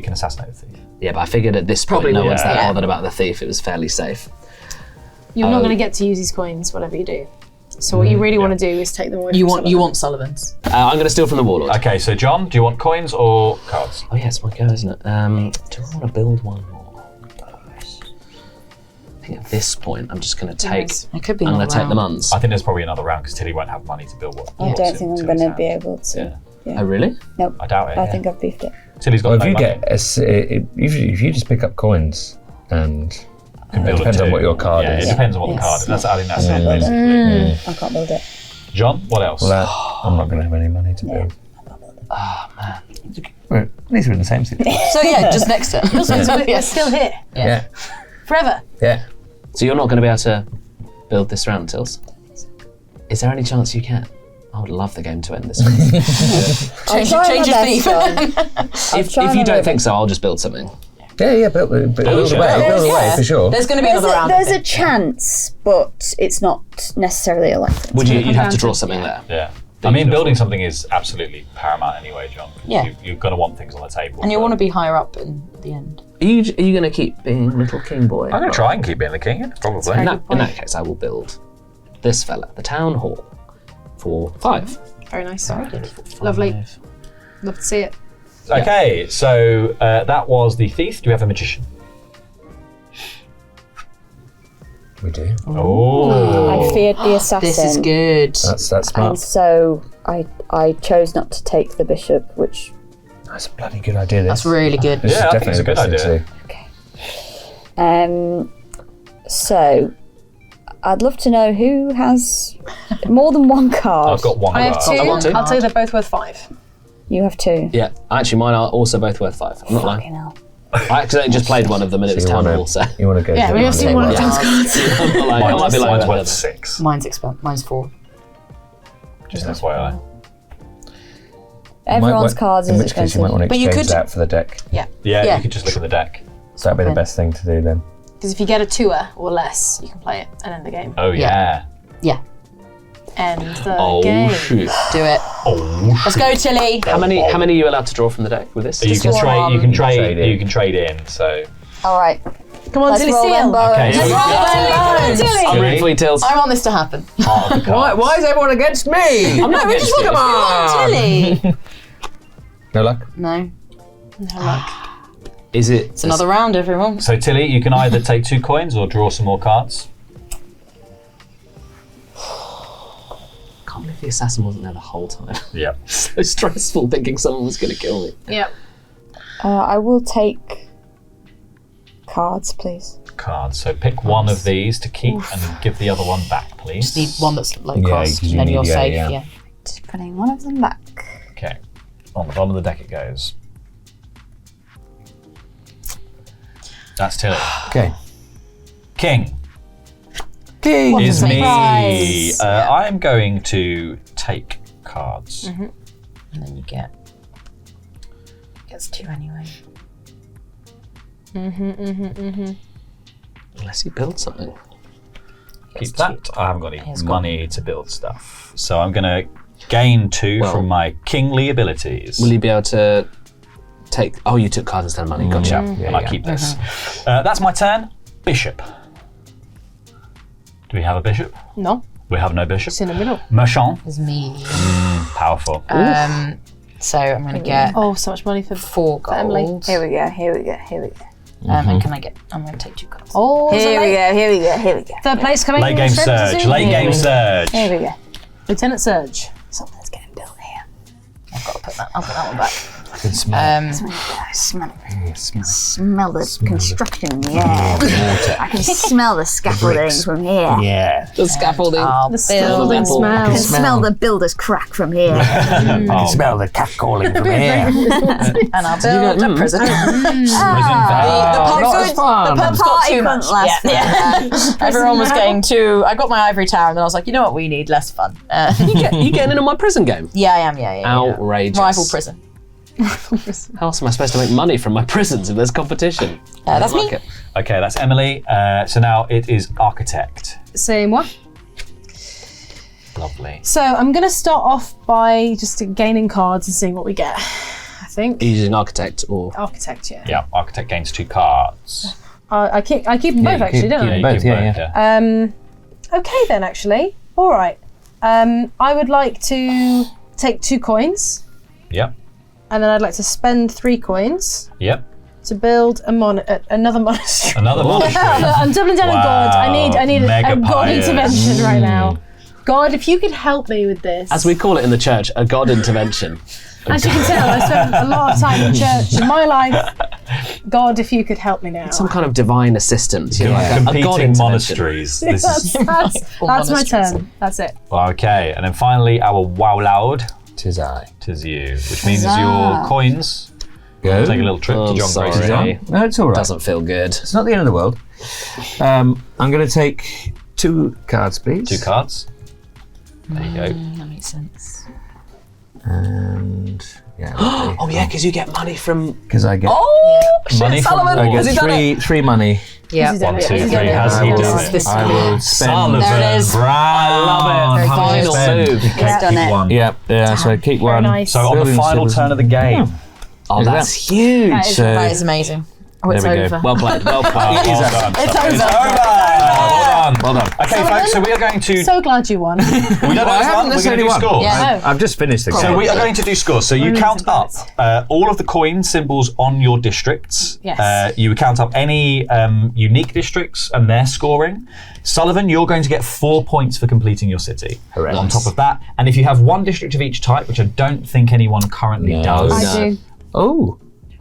can assassinate a thief. Yeah, but I figured at this point Probably no not, one's that yeah. bothered about the thief. It was fairly safe. You're not going to get to use these coins, whatever you do. So what you really want to do is take them away. You from want Sullivan. Sullivan's. I'm going to steal from the warlord. Okay, so John, do you want coins or cards? Oh yeah, it's my go, isn't it? Do I want to build one more? I think at this point I'm just going to take. It could be I'm going another to take the round. muns. I think there's probably another round because Tilly won't have money to build what. I don't think I'm going to be able to. Yeah. Oh really? Nope. I doubt it. I yeah. think I've beefed it. Tilly's got Well, if no you money. get if you just pick up coins and Can it build a depends on two. what your card Yeah, is. it depends on what the Yes. card is. I think that's it, basically. I can't build it. John, what else? Well, I'm not going to have any money to build. Well, at least we're in the same situation. So yeah, just next turn. We're still here. Yeah. Forever. Yeah. So you're not going to be able to build this round, Tils? Is there any chance you can? I would love the game to end this way. Change your thief. if you don't think so, I'll just build something. Yeah, build away, build away for sure. There's going to be another round. There's a chance, but it's not necessarily a likely. Would you'd have to draw something there? Yeah. I mean, building something is absolutely paramount anyway, John. 'cause Yeah. You're going to want things on the table. And you want to be higher up in the end. Are you going to keep being little king boy? I'm going to try and keep being the king, probably. In that case, I will build this fella, the town hall, for 5. Very nice. Lovely. Love to see it. Okay, so that was the thief. Do we have a magician? We do. Oh. I feared the assassin. This is good. That's smart. And so I chose not to take the bishop, which... That's a bloody good idea. That's really good. This is Yeah, I think definitely it's a good the best idea. thing to do. So, I'd love to know who has more than one card. I've got one. I have card. 2. want 2. I'll tell you they're both worth 5. You have 2. Yeah, actually, mine are also both worth 5. I'm not lying. Fucking hell. I accidentally just played one of them and it was town hall, so. You want to go? Yeah, we have seen one of John's cards. I'm not lying. I might be lying Mine's about worth that. 6. Mine's 4. Just FYI. Everyone's cards In is which case, expensive. you might want to But you exchange could- that for the deck. Yeah, Yeah. you could just look at the deck. So that'd be the best thing to do then. Because if you get a 2er or less, you can play it and end the game. Oh, yeah. Yeah. End the Oh, game. shoot. Do it. Oh, Let's go, Tilly. How many are you allowed to draw from the deck with this? you can one. trade. You can trade. trade in. You can trade in. So. All right. Come on, Let's Tilly roll them Seal. bones. Okay. Let's roll them bones. I'm rooting for you, Tills. I want this to happen. Part of the cards. is everyone against me? I'm not against you. Come on! Tilly. No luck. No. No luck. Is it? It's another round, everyone. So Tilly, you can either take 2 coins or draw some more cards. I can't believe the assassin wasn't there the whole time. Yeah. So stressful thinking someone was going to kill me. Yep. I will take cards, please. Cards. So pick one of these to keep and give the other one back, please. Just need one that's low Yeah, cost, 'cause you and then need- you're yeah, safe. yeah. Yeah. Just putting one of them back. Okay. On the bottom of the deck it goes. That's Tilly. Okay. King King. is me. surprise. I'm going to take cards. And then you gets 2 anyway. Unless you build something. Keep that. I haven't got any He's got- money to build stuff. So I'm going to gain 2 Well- from my kingly abilities. Will you be able to take... Oh, you took cards instead of money. Gotcha. And I keep this. That's my turn. Bishop. Do we have a bishop? No. We have no bishop. It's in the middle. Merchant. It's me. Powerful. So I'm going to get Oh, so much money for 4 Emily. gold. Here we go. Here we go. Here we go. And can I get? I'm going to take 2 cards. Oh, Here we late. go. Here we go. Here we go. Third place coming. Late game straight to surge. Zoom. Late game surge. Here we go. Lieutenant Surge. Something's getting built here. I've got to put that. I'll put that one back. I can smell it. Smell it. Yeah, smell it. Smell the construction in the air. I can smell the scaffolding from here. Yeah. The scaffolding. I'll The scaffolding build. I can smell. smell the builder's crack from here. I can smell the cat calling from here. And I'll build a prison. Not as fun. The pub's got party too much. couldn't last Yeah. Everyone was getting too. I got my ivory tower, and then I was like, you know what, we need less fun. You getting in on my prison game? Yeah, I am. Yeah. Outrageous. Rival prison. How else am I supposed to make money from my prisons if there's competition? That's me. it. Okay, that's Emily. So now it is architect. Same one. Lovely. So I'm going to start off by just gaining cards and seeing what we get. I think. Are you using architect or... Architect, yeah. Yeah, architect gains 2 cards. I keep them both actually, don't Yeah, I? you Both, keep yeah, both, Okay then, actually. All right. I would like to take 2 coins, Yep. and then I'd like to spend 3 coins Yep. to build another monastery. Another monastery. I'm doubling down on God. I need Mega a God pious. intervention right now. God, if you could help me with this. As we call it in the church, a god intervention. As you can tell, I spent a lot of time in church in my life. God, if you could help me now. Some kind of divine assistant. You know, like a god Competing intervention. monasteries. This is that's my monasteries. turn. That's it. okay. And then finally, our wow loud. Tis I. Tis you, which means Huzzah. your coins. Go. Take a little trip Oh, to John sorry. Grace's Sorry. home. No, it's all right. Doesn't feel good. It's not the end of the world. I'm going to take 2 cards, please. 2 cards. There you go. That makes sense. And yeah. Oh yeah, because you get money from... Because I get Money from Sullivan! I what? Has he get done three money. Yeah. 1, 2, 3. Has he done it? I will spend. Sullivan There it is. Brown. I love it. How much Final spend? move. Okay, done keep it. 1. Yeah. So keep one. nice. So on the Building final citizens. turn of the game, Oh, that's huge. That is- So That is amazing. Oh, it's There we over. go. Well played. Well played. Well done. It's over. Well done. Okay, folks, so we are going to... So glad you won. we don't I know haven't we're going to do necessarily won. scores. Yeah. I've just finished the game. So we are going to do scores. So you Only count to up all of the coin symbols on your districts. Yes. You count up any unique districts and their scoring. Sullivan, you're going to get 4 points for completing your city. Hooray. On top of that, and if you have one district of each type, which I don't think anyone currently does. I do.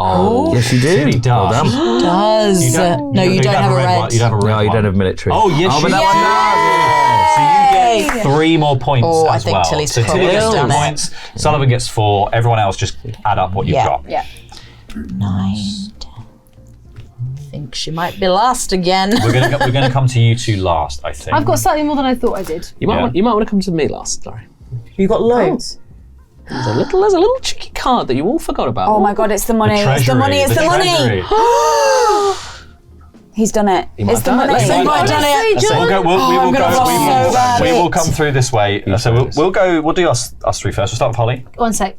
Oh, yes, you do. Tilly does. Well done. Does. No, you don't have a red. one. You'd have a red No, you one. don't have military. Oh, yes, but you that do. So you get 3 more points Oh, I as think well. Tilly's so Tilly probably gets 2 done it. points, Sullivan gets 4, everyone else just add up what you've Yeah. got. Yeah. 9, 10. I think she might be last again. We're gonna come to you two last, I think. I've got slightly more than I thought I did. You might Yeah. want, you might want to come to me last, Laurie. You got loads. There's a little cheeky card that you all forgot about. Oh my god, it's the money. It's the money. It's the money. treasury. He's done it. He might It's the have done it. money. Let's see. I've done it. We'll go. I'm gonna roll so bad. We will come through this way. So we'll go. We'll do us three first. We'll start with Holly. 1 sec.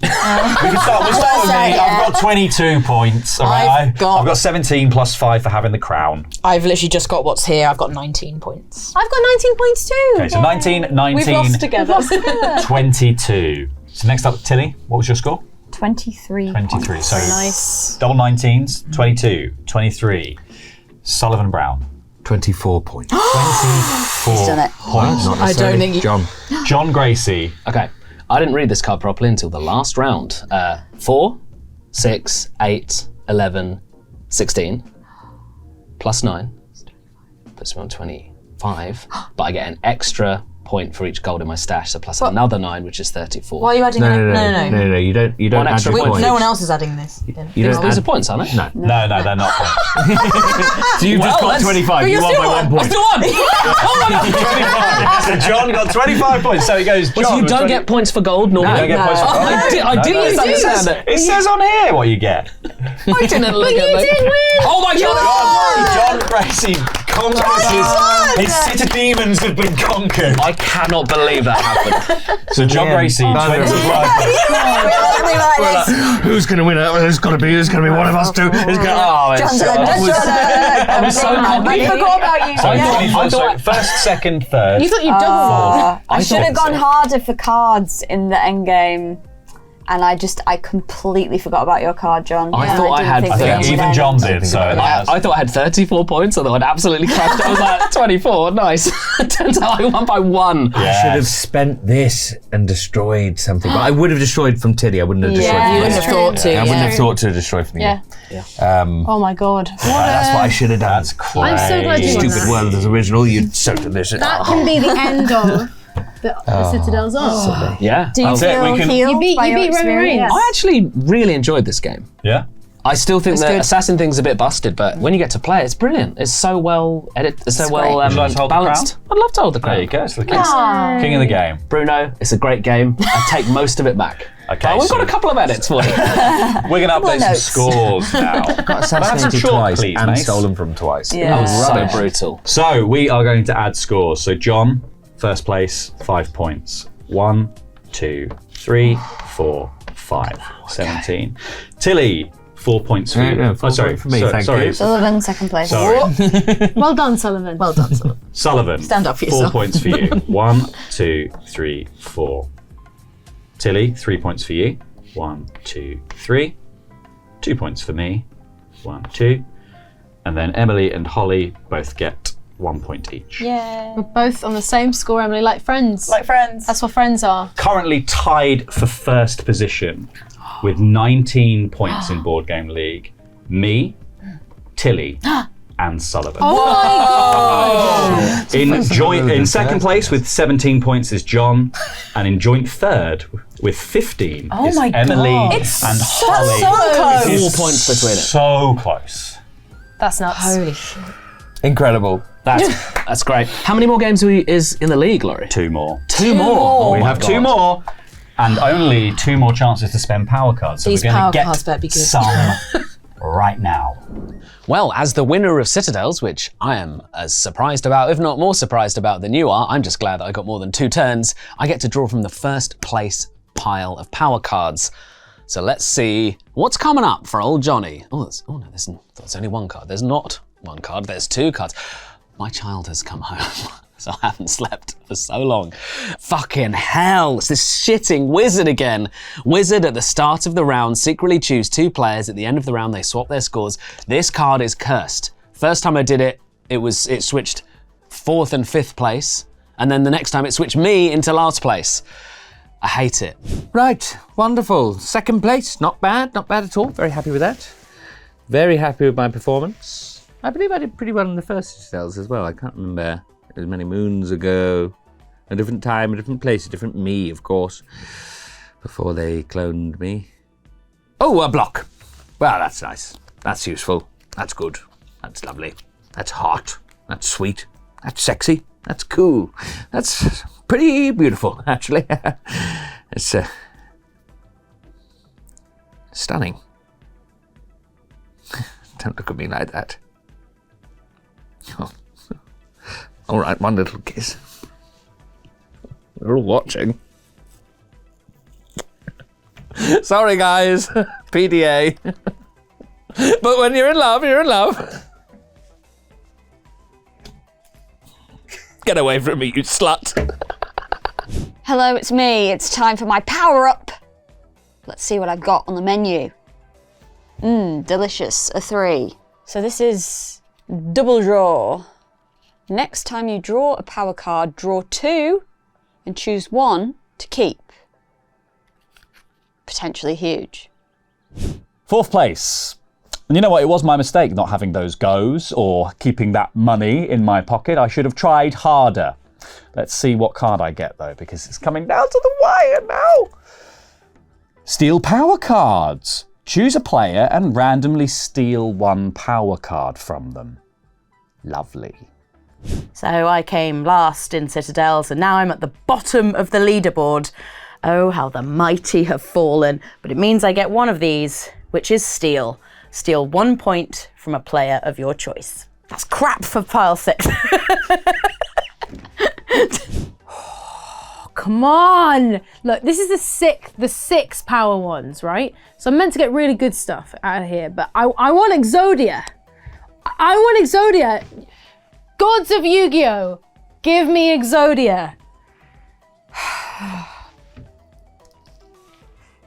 We'll start with me. I've got 22 points. All right. I've got 17 plus 5 for having the crown. I've literally just got what's here. I've got 19 points. I've got 19 points too. Okay, so 19, 19, together. 22. So next up, Tilly. What was your score? 23. 23. So Nice. double 19s. 22, 23. Sullivan Brown. 24 points. 24 He's done it. points. Not I don't think you- John. John Gracie. Okay, I didn't read this card properly until the last round. 4, 6, 8, 11, 16, plus 9, puts me on 25, but I get an extra point for each gold in my stash, so plus another 9, which is 34. Why are you adding that? No. You don't One add extra your point. points. No one else is adding this. You These don't are add, points, aren't they? no. No, they're not points. So you've just got let's- 25. You won by 1 point. So John got 25 points. So he goes, John. So you with don't 20 get points for gold normally? You don't get points for gold. I did No, use that it says- sound. It says on here what you get. I didn't look at You did win. Oh my god! John Gracie conquers his citademons have been conquered. I cannot believe that happened. So John Gracie, 25 points. Who's going to win? It's got to be one of us two. It's gonna, I was so cocky. I forgot about you. So I thought- first, second, third. You thought you'd double. I should have thought gone harder for cards in the end game, and I completely forgot about your card, John. I And thought I didn't had think I we think would even end. John did. So I thought I had 34 points, although I'd absolutely crushed it. I was like, 24, nice. Turns out I won by 1. I should have spent this and destroyed something. But I would have destroyed from Tiddy. I wouldn't have destroyed You from wouldn't you. have thought to. I wouldn't Yeah. have thought to destroy from you. Yeah. Oh my god. That's what I should have done. That's crazy. I'm so glad you won Stupid that. world as original. You'd so delicious. That can be the end of the Citadels are. Yeah. Do you That's it, we feel can- healed You beat- by you your beat Roman experience? Reigns. I actually really enjoyed this game. Yeah. I still think the good. assassin thing's a bit busted, but when you get to play it, it's brilliant. It's so well edited, it's so well great. Would you like to hold the balanced. I'd love to hold the crown. There you go. So the king of the game. Bruno, it's a great game. I take most of it back. Okay, But we've so- got a couple of edits for you. We're going to update some notes. scores now. Got assassinated chalk, twice please, and mate. stolen from twice. Yeah. so brutal. So we are going to add scores. So John, first place, 5 points. 1, 2, 3, 4, 5, 17. Tilly, 4 points for you. No, 4 points for me, thank you. Sullivan, second place. Sorry. Well done, Sullivan. Well done, Sullivan. Sullivan, Stand up for 4 yourself. points for you. 1, 2, 3, 4. Tilly, 3 points for you. 1, 2, 3. 2 points for me. 1, 2. And then Emily and Holly both get 1 point each. We're both on the same score, Emily, like friends. Like friends. That's what friends are. Currently tied for first position with 19 points in Board Game League. Me, Tilly, and Sullivan. In second place with 17 points is John, and in joint third with 15 is my Emily God. and Holly. close. It is 4 points between it. So close. That's nuts. Holy shit. Incredible. That's great. How many more games is in the league, Laurie? 2 more. 2 more. We have 2 more. And only 2 more chances to spend power cards. So These we're going power to get cards better be good. some right now. Well, as the winner of Citadels, which I am as surprised about, if not more surprised about than you are, I'm just glad that I got more than 2 turns, I get to draw from the first place pile of power cards. So let's see what's coming up for old Johnny. There's only one card. There's not one card, there's 2 cards. My child has come home, so I haven't slept for so long. Fucking hell, it's this shitting wizard again. Wizard at the start of the round, secretly choose 2 players. At the end of the round, they swap their scores. This card is cursed. First time I did it, it switched 4th and 5th place, and then the next time it switched me into last place. I hate it. Right, wonderful. 2nd place, not bad at all. Very happy with that. Very happy with my performance. I believe I did pretty well in the first Citadels as well. I can't remember. It was many moons ago. A different time, a different place, a different me, of course. Before they cloned me. Oh, a block. Well, that's nice. That's useful. That's good. That's lovely. That's hot. That's sweet. That's sexy. That's cool. That's pretty beautiful, actually. It's stunning. Don't look at me like that. Oh. All right, one little kiss. We're all watching. Sorry, guys. PDA. But when you're in love, you're in love. Get away from me, you slut. Hello, it's me. It's time for my power-up. Let's see what I've got on the menu. Delicious. A 3. So this is double draw. Next time you draw a power card, draw 2 and choose 1 to keep. Potentially huge. 4th place. And you know what? It was my mistake not having those goes or keeping that money in my pocket. I should have tried harder. Let's see what card I get, though, because it's coming down to the wire now. Steal power cards. Choose a player and randomly steal 1 power card from them. Lovely. So I came last in Citadels, and now I'm at the bottom of the leaderboard. Oh, how the mighty have fallen. But it means I get 1 of these, which is steal. Steal 1 point from a player of your choice. That's crap for pile 6. Oh, come on! Look, this is the 6 power ones, right? So I'm meant to get really good stuff out of here, but I want Exodia. I want Exodia. Gods of Yu-Gi-Oh! Give me Exodia.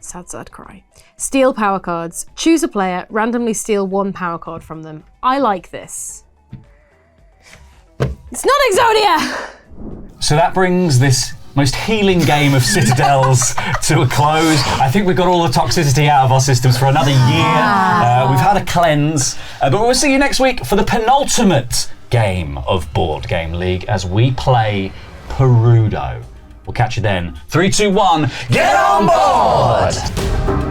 Sad cry. Steal power cards. Choose a player, randomly steal 1 power card from them. I like this. It's not Exodia! So that brings this most healing game of Citadels to a close. I think we've got all the toxicity out of our systems for another year. We've had a cleanse, but we'll see you next week for the penultimate game of Board Game League as we play Perudo. We'll catch you then. 3, 2, 1, get on board!